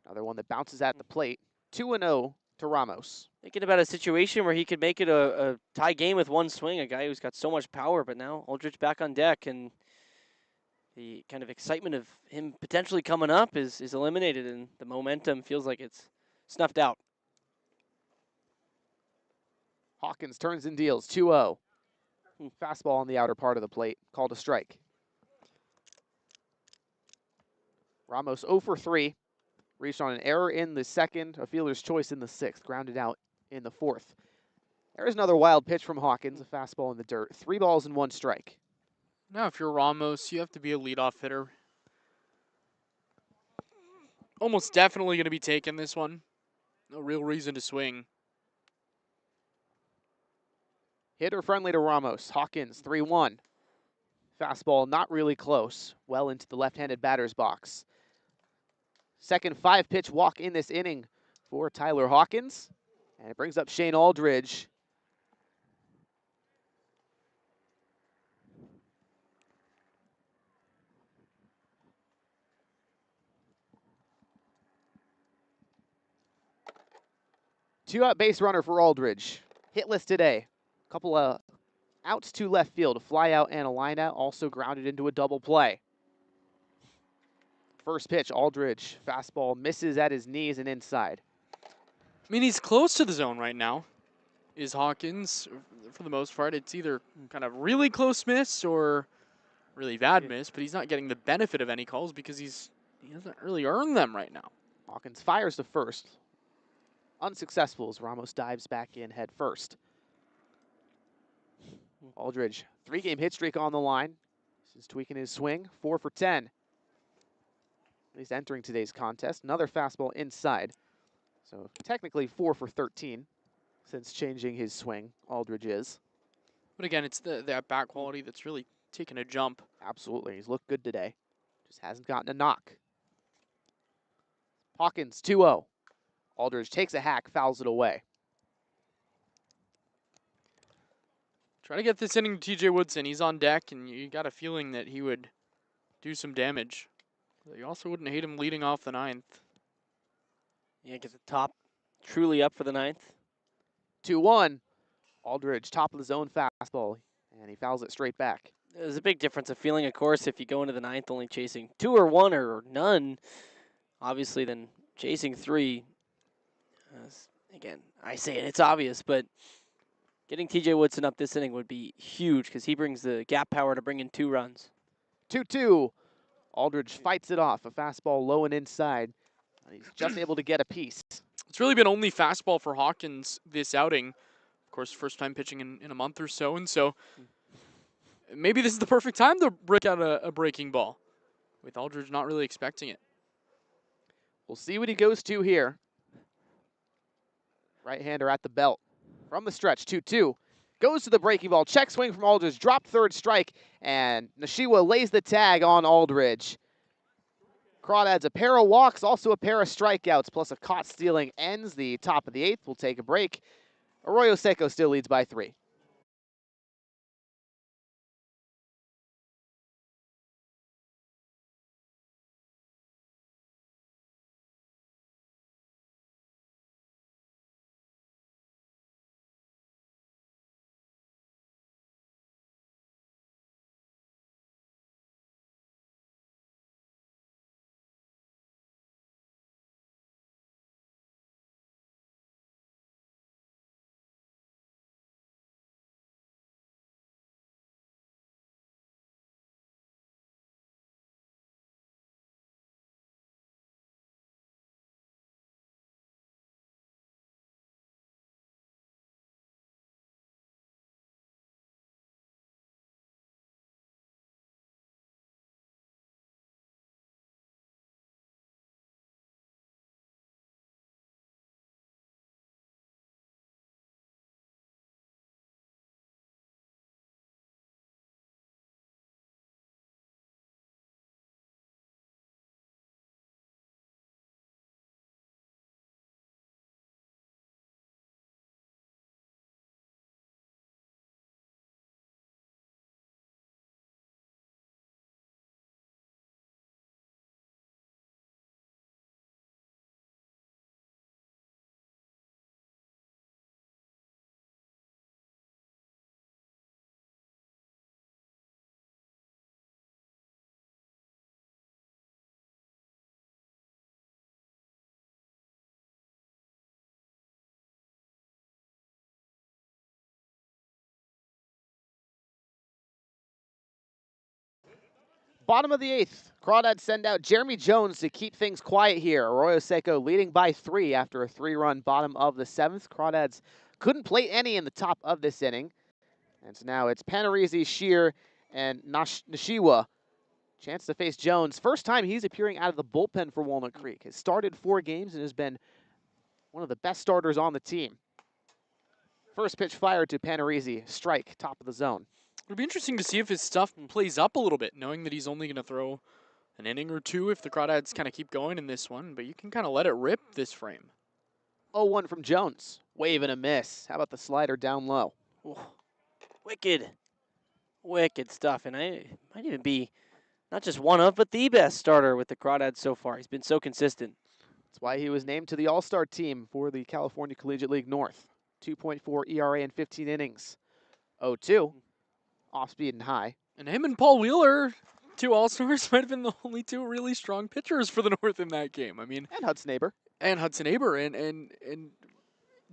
Another one that bounces at the plate. 2-0 to Ramos. Thinking about a situation where he could make it a tie game with 1 swing, a guy who's got so much power, but now Aldridge back on deck, and the kind of excitement of him potentially coming up is eliminated, and the momentum feels like it's snuffed out. Hawkins turns and deals. 2-0. Fastball on the outer part of the plate. Called a strike. Ramos 0 for 3. Reached on an error in the second. A fielder's choice in the 6th. Grounded out in the 4th. There's another wild pitch from Hawkins. A fastball in the dirt. 3 balls and 1 strike. Now, if you're Ramos, you have to be a leadoff hitter. Almost definitely going to be taking this one. No real reason to swing. Hitter friendly to Ramos. Hawkins 3-1. Fastball not really close. Well into the left-handed batter's box. Second 5-pitch walk in this inning for Tyler Hawkins. And it brings up Shane Aldridge. Two-out base runner for Aldridge. Hitless today. Couple of outs to left field, a fly out and a line out, also grounded into a double play. First pitch, Aldridge, fastball misses at his knees and inside. I mean, he's close to the zone right now, is Hawkins. For the most part, it's either kind of really close miss or really bad miss, but he's not getting the benefit of any calls because he hasn't really earned them right now. Hawkins fires to first. Unsuccessful as Ramos dives back in head first. Aldridge, 3-game hit streak on the line. This is tweaking his swing, 4 for 10. He's entering today's contest. Another fastball inside. So technically 4 for 13 since changing his swing, Aldridge is. But again, it's that bat quality that's really taken a jump. Absolutely, he's looked good today. Just hasn't gotten a knock. Hawkins, 2-0. Aldridge takes a hack, fouls it away. Try to get this inning to TJ Woodson. He's on deck, and you got a feeling that he would do some damage. You also wouldn't hate him leading off the ninth. Yeah, get the top truly up for the ninth. 2-1. Aldridge, top of the zone fastball, and he fouls it straight back. There's a big difference of feeling, of course, if you go into the ninth only chasing 2 or 1 or none, obviously, than chasing 3. Again, I say it, it's obvious, but getting TJ Woodson up this inning would be huge because he brings the gap power to bring in 2 runs. 2-2. Aldridge fights it off. A fastball low and inside. He's just able to get a piece. It's really been only fastball for Hawkins this outing. Of course, first time pitching in a month or so, and so maybe this is the perfect time to break out a breaking ball, with Aldridge not really expecting it. We'll see what he goes to here. Right-hander at the belt. From the stretch, 2-2. Goes to the breaking ball. Check swing from Aldridge. Drop third strike. And Nishiwa lays the tag on Aldridge. Crawdads a pair of walks, also a pair of strikeouts, plus a caught stealing ends the top of the 8th. We'll take a break. Arroyo Seco still leads by 3. Bottom of the 8th, Crawdads send out Jeremy Jones to keep things quiet here. Arroyo Seco leading by 3 after a 3-run bottom of the 7th. Crawdads couldn't plate any in the top of this inning. And so now it's Panarese, Shear, and Nishiwa. Chance to face Jones. First time he's appearing out of the bullpen for Walnut Creek. Has started 4 games and has been one of the best starters on the team. First pitch fired to Panarese. Strike, top of the zone. It'll be interesting to see if his stuff plays up a little bit, knowing that he's only going to throw an inning or 2 if the Crawdads kind of keep going in this one, but you can kind of let it rip this frame. 0-1 from Jones. Wave and a miss. How about the slider down low? Ooh, wicked stuff. And I might even be not just one of, but the best starter with the Crawdads so far. He's been so consistent. That's why he was named to the All-Star team for the California Collegiate League North. 2.4 ERA in 15 innings. 0-2. Off speed and high. And him and Paul Wheeler, 2 All-Stars, might have been the only 2 really strong pitchers for the North in that game. I mean, And Hudson Aber. And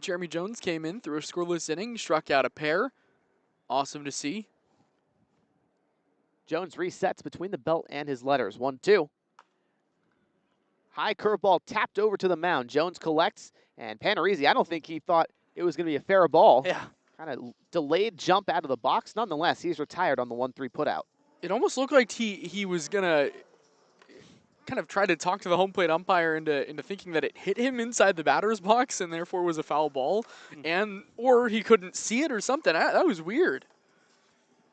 Jeremy Jones came in through a scoreless inning, struck out a pair. Awesome to see. Jones resets between the belt and his letters. 1-2. High curveball tapped over to the mound. Jones collects, and Panarese, I don't think he thought it was going to be a fair ball. Yeah. Kind of delayed jump out of the box. Nonetheless, he's retired on the 1-3 putout. It almost looked like he was going to kind of try to talk to the home plate umpire into thinking that it hit him inside the batter's box and therefore was a foul ball, or he couldn't see it or something. That was weird.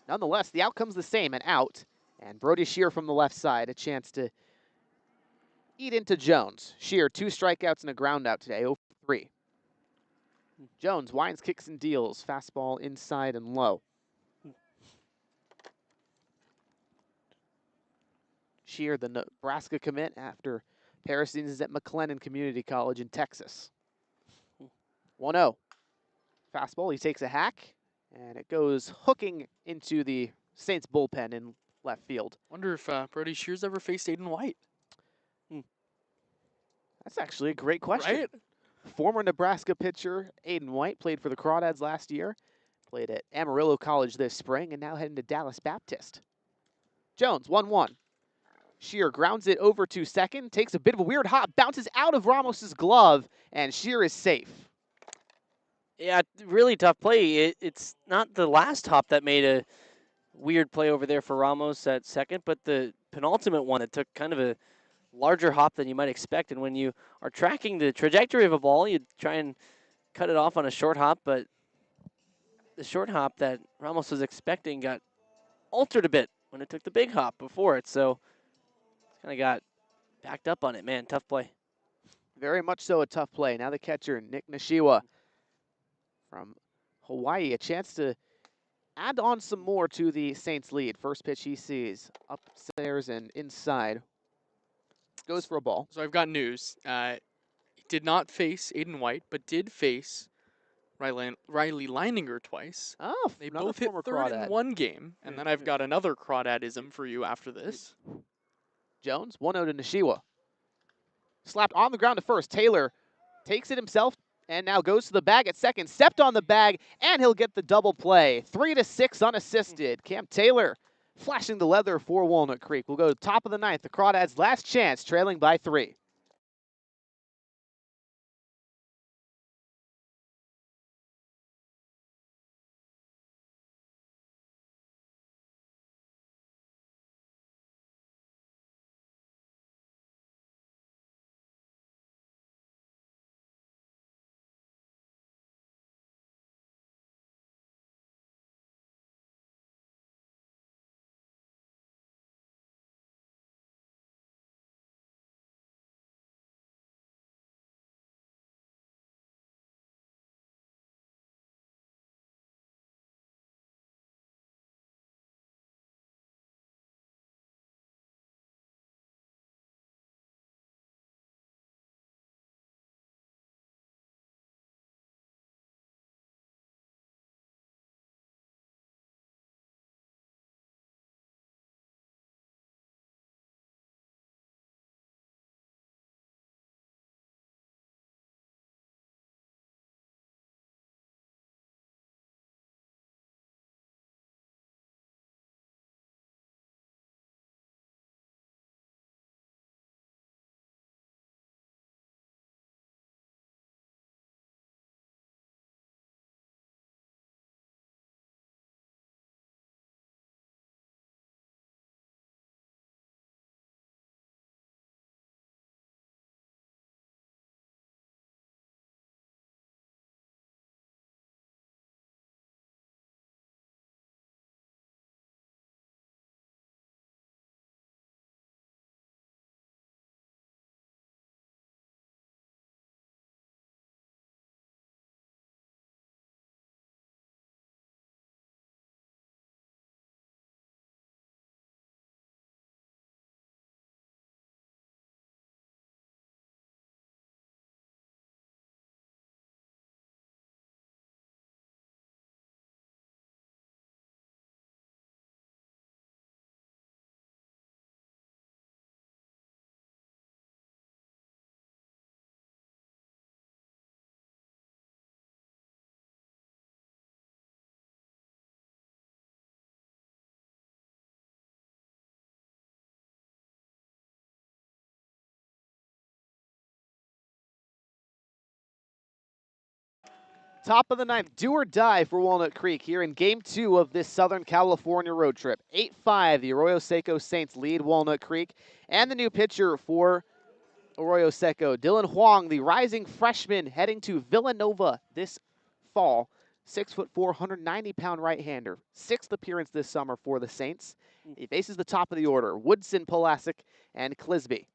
Nonetheless, the outcome's the same, an out. And Brody Shear from the left side, a chance to eat into Jones. Shear, 2 strikeouts and a ground out today, 0-3. Jones winds, kicks, and deals. Fastball inside and low. Shear, the Nebraska commit after Pasadena is at McLennan Community College in Texas. 1-0. Fastball, he takes a hack, and it goes hooking into the Saints bullpen in left field. Wonder if Brody Shears ever faced Aiden White. That's actually a great question. Right? Former Nebraska pitcher Aiden White played for the Crawdads last year, played at Amarillo College this spring, and now heading to Dallas Baptist. Jones, 1-1. Shear grounds it over to second, takes a bit of a weird hop, bounces out of Ramos's glove, and Shear is safe. Yeah, really tough play. It's not the last hop that made a weird play over there for Ramos at second, but the penultimate one that took kind of a larger hop than you might expect. And when you are tracking the trajectory of a ball, you try and cut it off on a short hop, but the short hop that Ramos was expecting got altered a bit when it took the big hop before it. So kind of got backed up on it. Man, tough play. Very much so a tough play. Now the catcher, Nick Nishiwa from Hawaii, a chance to add on some more to the Saints lead. First pitch he sees, upstairs and inside. Goes for a ball. So I've got news. He did not face Aiden White, but did face Riley Leininger twice. Oh, They another both hit former third Crawdad. in one game, and then I've got another Crawdadism for you after this. Jones, 1-0 to Nishiwa. Slapped on the ground to first. Taylor takes it himself and now goes to the bag at second. Stepped on the bag, and he'll get the double play. 3-6 unassisted. Cam Taylor flashing the leather for Walnut Creek. We'll go top of the ninth. The Crawdads' last chance, trailing by 3. Top of the ninth, do or die for Walnut Creek here in Game 2 of this Southern California road trip. 8-5, the Arroyo Seco Saints lead Walnut Creek. And the new pitcher for Arroyo Seco, Dylan Huang, the rising freshman heading to Villanova this fall. 6'4", 190-pound right-hander. 6th appearance this summer for the Saints. He faces the top of the order, Woodson, Pulaski, and Clisby.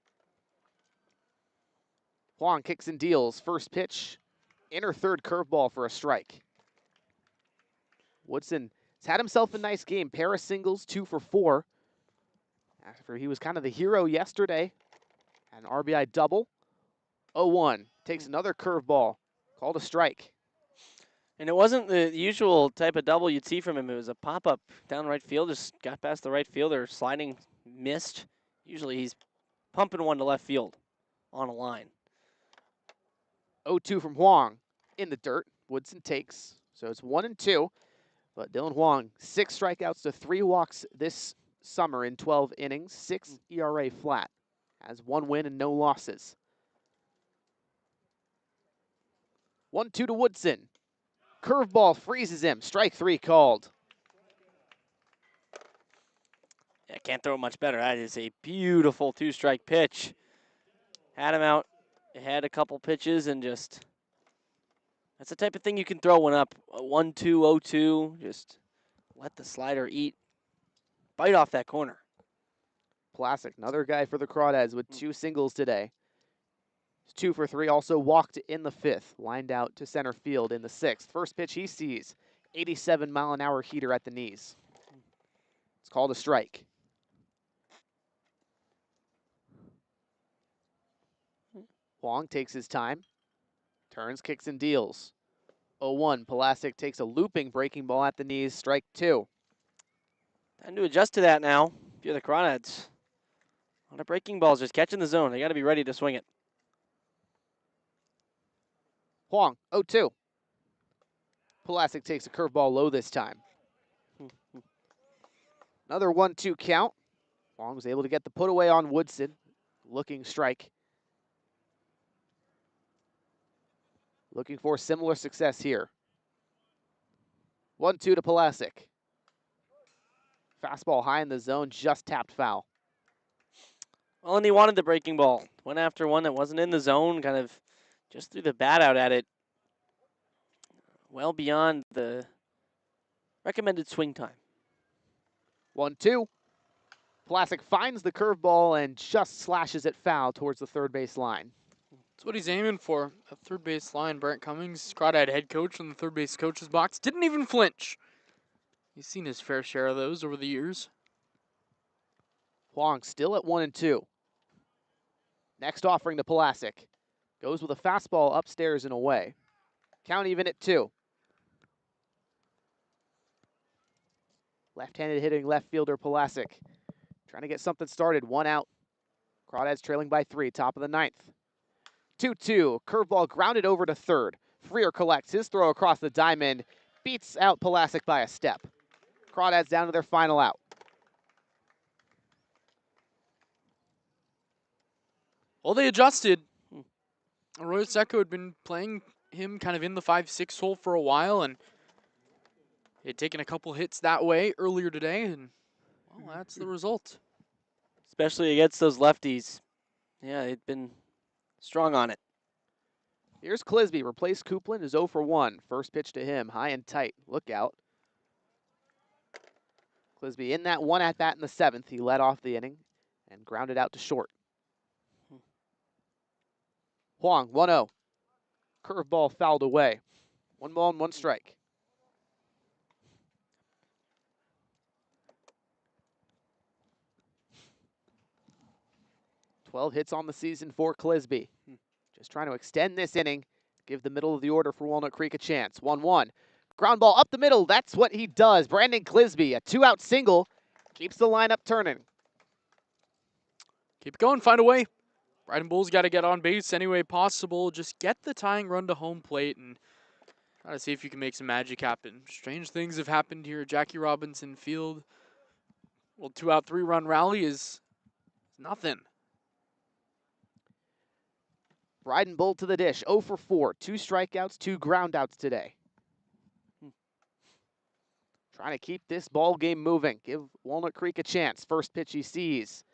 Huang kicks and deals. First pitch. Inner third curveball for a strike. Woodson has had himself a nice game. Pair of singles, 2 for 4. After he was kind of the hero yesterday. An RBI double. 0-1. Takes another curveball. Called a strike. And it wasn't the usual type of double you'd see from him. It was a pop-up down right field, just got past the right fielder, sliding, missed. Usually he's pumping one to left field on a line. 0-2 from Huang in the dirt. Woodson takes. So it's 1-2. But Dylan Huang, 6 strikeouts to 3 walks this summer in 12 innings. 6 ERA flat. Has 1 win and no losses. 1-2 to Woodson. Curveball freezes him. Strike 3 called. Yeah, can't throw it much better. That is a beautiful 2-strike pitch. Had him out. Had a couple pitches and just, that's the type of thing you can throw one up. 1-2, 0-2. Just let the slider eat. Bite off that corner. Plasek, another guy for the Crawdads with 2 singles today. 2 for 3, also walked in the 5th. Lined out to center field in the 6th. First pitch he sees, 87-mile-an-hour heater at the knees. It's called a strike. Huang takes his time. Turns, kicks, and deals. 0-1. Plasek takes a looping breaking ball at the knees. Strike 2. Time to adjust to that now. If you're the Crawdads. A lot of breaking balls just catching the zone. They got to be ready to swing it. Huang, 0-2. Plasek takes a curveball low this time. Another 1-2 count. Huang was able to get the put away on Woodson. Looking strike. Looking for similar success here. 1-2 to Plasek. Fastball high in the zone, just tapped foul. Well, and he wanted the breaking ball. Went after one that wasn't in the zone, kind of just threw the bat out at it. Well beyond the recommended swing time. 1-2. Plasek finds the curveball and just slashes it foul towards the third base line. That's what he's aiming for. At third base line, Brent Cummings, Crawdad head coach in the third base coach's box, didn't even flinch. He's seen his fair share of those over the years. Huang still at 1-2. Next offering to Plasek. Goes with a fastball upstairs and away. Count even at 2. Left-handed hitting left fielder Plasek. Trying to get something started. 1 out. Crawdads trailing by 3, top of the 9th. 2-2. Curveball grounded over to third. Freer collects his throw across the diamond. Beats out Plasek by a step. Crawdads down to their final out. Well, they adjusted. Arroyo Seco had been playing him kind of in the 5-6 hole for a while, and he had taken a couple hits that way earlier today, and well, that's the result. Especially against those lefties. Yeah, they've been strong on it. Here's Clisby. Replaced Coupland, is 0 for 1. First pitch to him, high and tight. Look out. Clisby in that one at bat in the 7th. He led off the inning and grounded out to short. Huang, 1-0. Curveball fouled away. 1 ball and 1 strike. "12 hits on the season for Clisby. Just trying to extend this inning, give the middle of the order for Walnut Creek a chance. 1-1. Ground ball up the middle. That's what he does. Brandon Clisby, a 2-out single, keeps the lineup turning. Keep going, find a way. Bryden Bull's got to get on base any way possible. Just get the tying run to home plate and try to see if you can make some magic happen. Strange things have happened here at Jackie Robinson Field. Well, 2-out, 3-run rally is nothing. Bryden Bull to the dish, 0 for 4. 2 strikeouts, 2 groundouts today. Trying to keep this ball game moving. Give Walnut Creek a chance. First pitch he sees.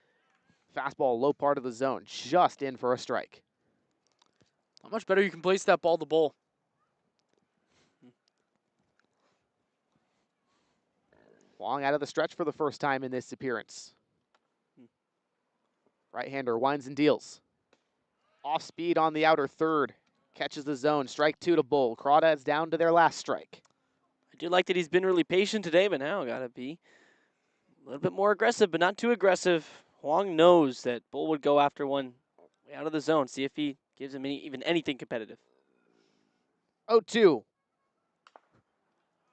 Fastball low part of the zone, just in for a strike. How much better you can place that ball to Bull. Huang out of the stretch for the first time in this appearance. Right-hander winds and deals. Off speed on the outer third. Catches the zone. Strike 2 to Bull. Crawdads down to their last strike. I do like that he's been really patient today, but now got to be little bit more aggressive, but not too aggressive. Huang knows that Bull would go after one way out of the zone. See if he gives him even anything competitive. 0-2.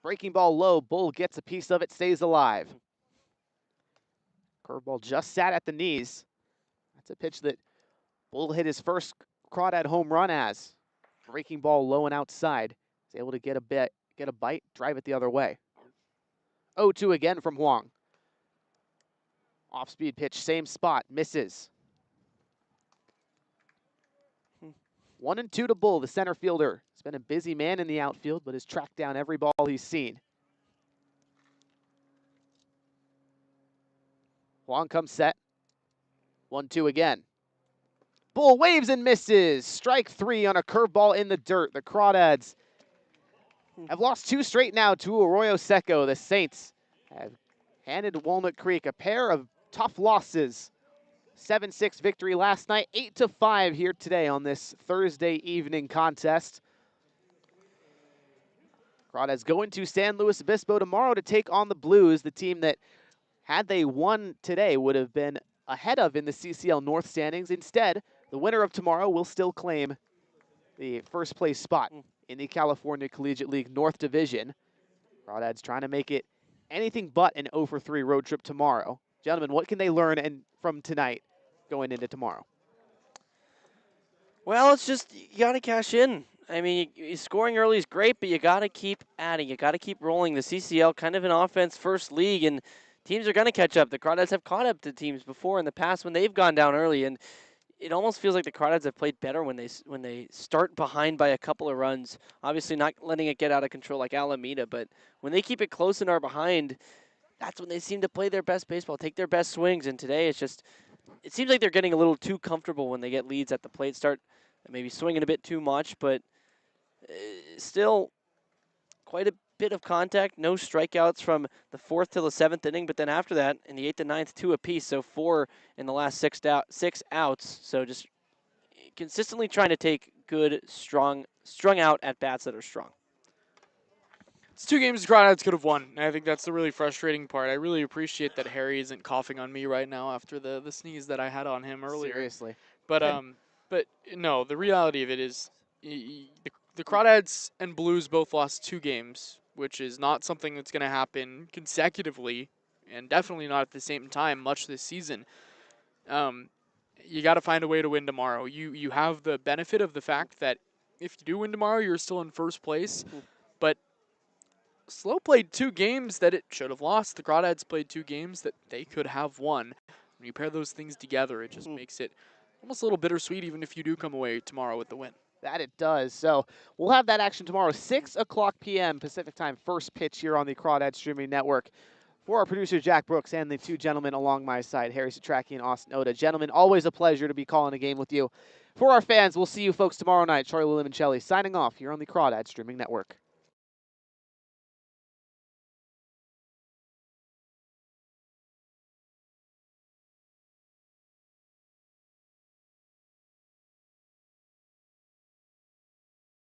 Breaking ball low. Bull gets a piece of it, stays alive. Curveball just sat at the knees. That's a pitch that Bull hit his first Crawdad home run as. Breaking ball low and outside. He's able to get a bite, drive it the other way. 0-2 again from Huang. Off-speed pitch, same spot, misses. 1-2 to Bull, the center fielder. He's been a busy man in the outfield, but has tracked down every ball he's seen. Huang comes set. 1-2 again. Bull waves and misses. Strike 3 on a curveball in the dirt. The Crawdads have lost 2 straight now to Arroyo Seco. The Saints have handed Walnut Creek a pair of tough losses. 7-6 victory last night, 8-5 here today on this Thursday evening contest. Crawdads going to San Luis Obispo tomorrow to take on the Blues, the team that, had they won today, would have been ahead of in the CCL North standings. Instead, the winner of tomorrow will still claim the first place spot in the California Collegiate League North Division. Crawdads trying to make it anything but an 0-3 road trip tomorrow. Gentlemen, what can they learn from tonight going into tomorrow? Well, it's just you got to cash in. I mean, scoring early is great, but you got to keep adding. You got to keep rolling. The CCL kind of an offense-first league, and teams are going to catch up. The Crawdads have caught up to teams before in the past when they've gone down early, and it almost feels like the Crawdads have played better when they start behind by a couple of runs. Obviously, not letting it get out of control like Alameda, but when they keep it close and are behind, that's when they seem to play their best baseball, take their best swings. And today, it seems like they're getting a little too comfortable when they get leads at the plate, start maybe swinging a bit too much, but still quite a bit of contact. No strikeouts from the 4th to the 7th inning, but then after that, in the 8th and 9th, 2 apiece, so 4 in the last 6 outs. So just consistently trying to take good, strung out at bats that are strong. It's 2 games the Crawdads could have won, and I think that's the really frustrating part. I really appreciate that Harry isn't coughing on me right now after the sneeze that I had on him earlier. Seriously. But no, the reality of it is the Crawdads and Blues both lost 2 games, which is not something that's going to happen consecutively, and definitely not at the same time much this season. You got to find a way to win tomorrow. You have the benefit of the fact that if you do win tomorrow, you're still in first place, but Slow played 2 games that it should have lost. The Crawdads played 2 games that they could have won. When you pair those things together, it just makes it almost a little bittersweet, even if you do come away tomorrow with the win. That it does. So we'll have that action tomorrow, 6 o'clock p.m. Pacific time, first pitch here on the Crawdad Streaming Network. For our producer, Jack Brooks, and the 2 gentlemen along my side, Harry Setrakian and Austin Oda. Gentlemen, always a pleasure to be calling a game with you. For our fans, we'll see you folks tomorrow night. Charlie Limoncelli signing off here on the Crawdad Streaming Network.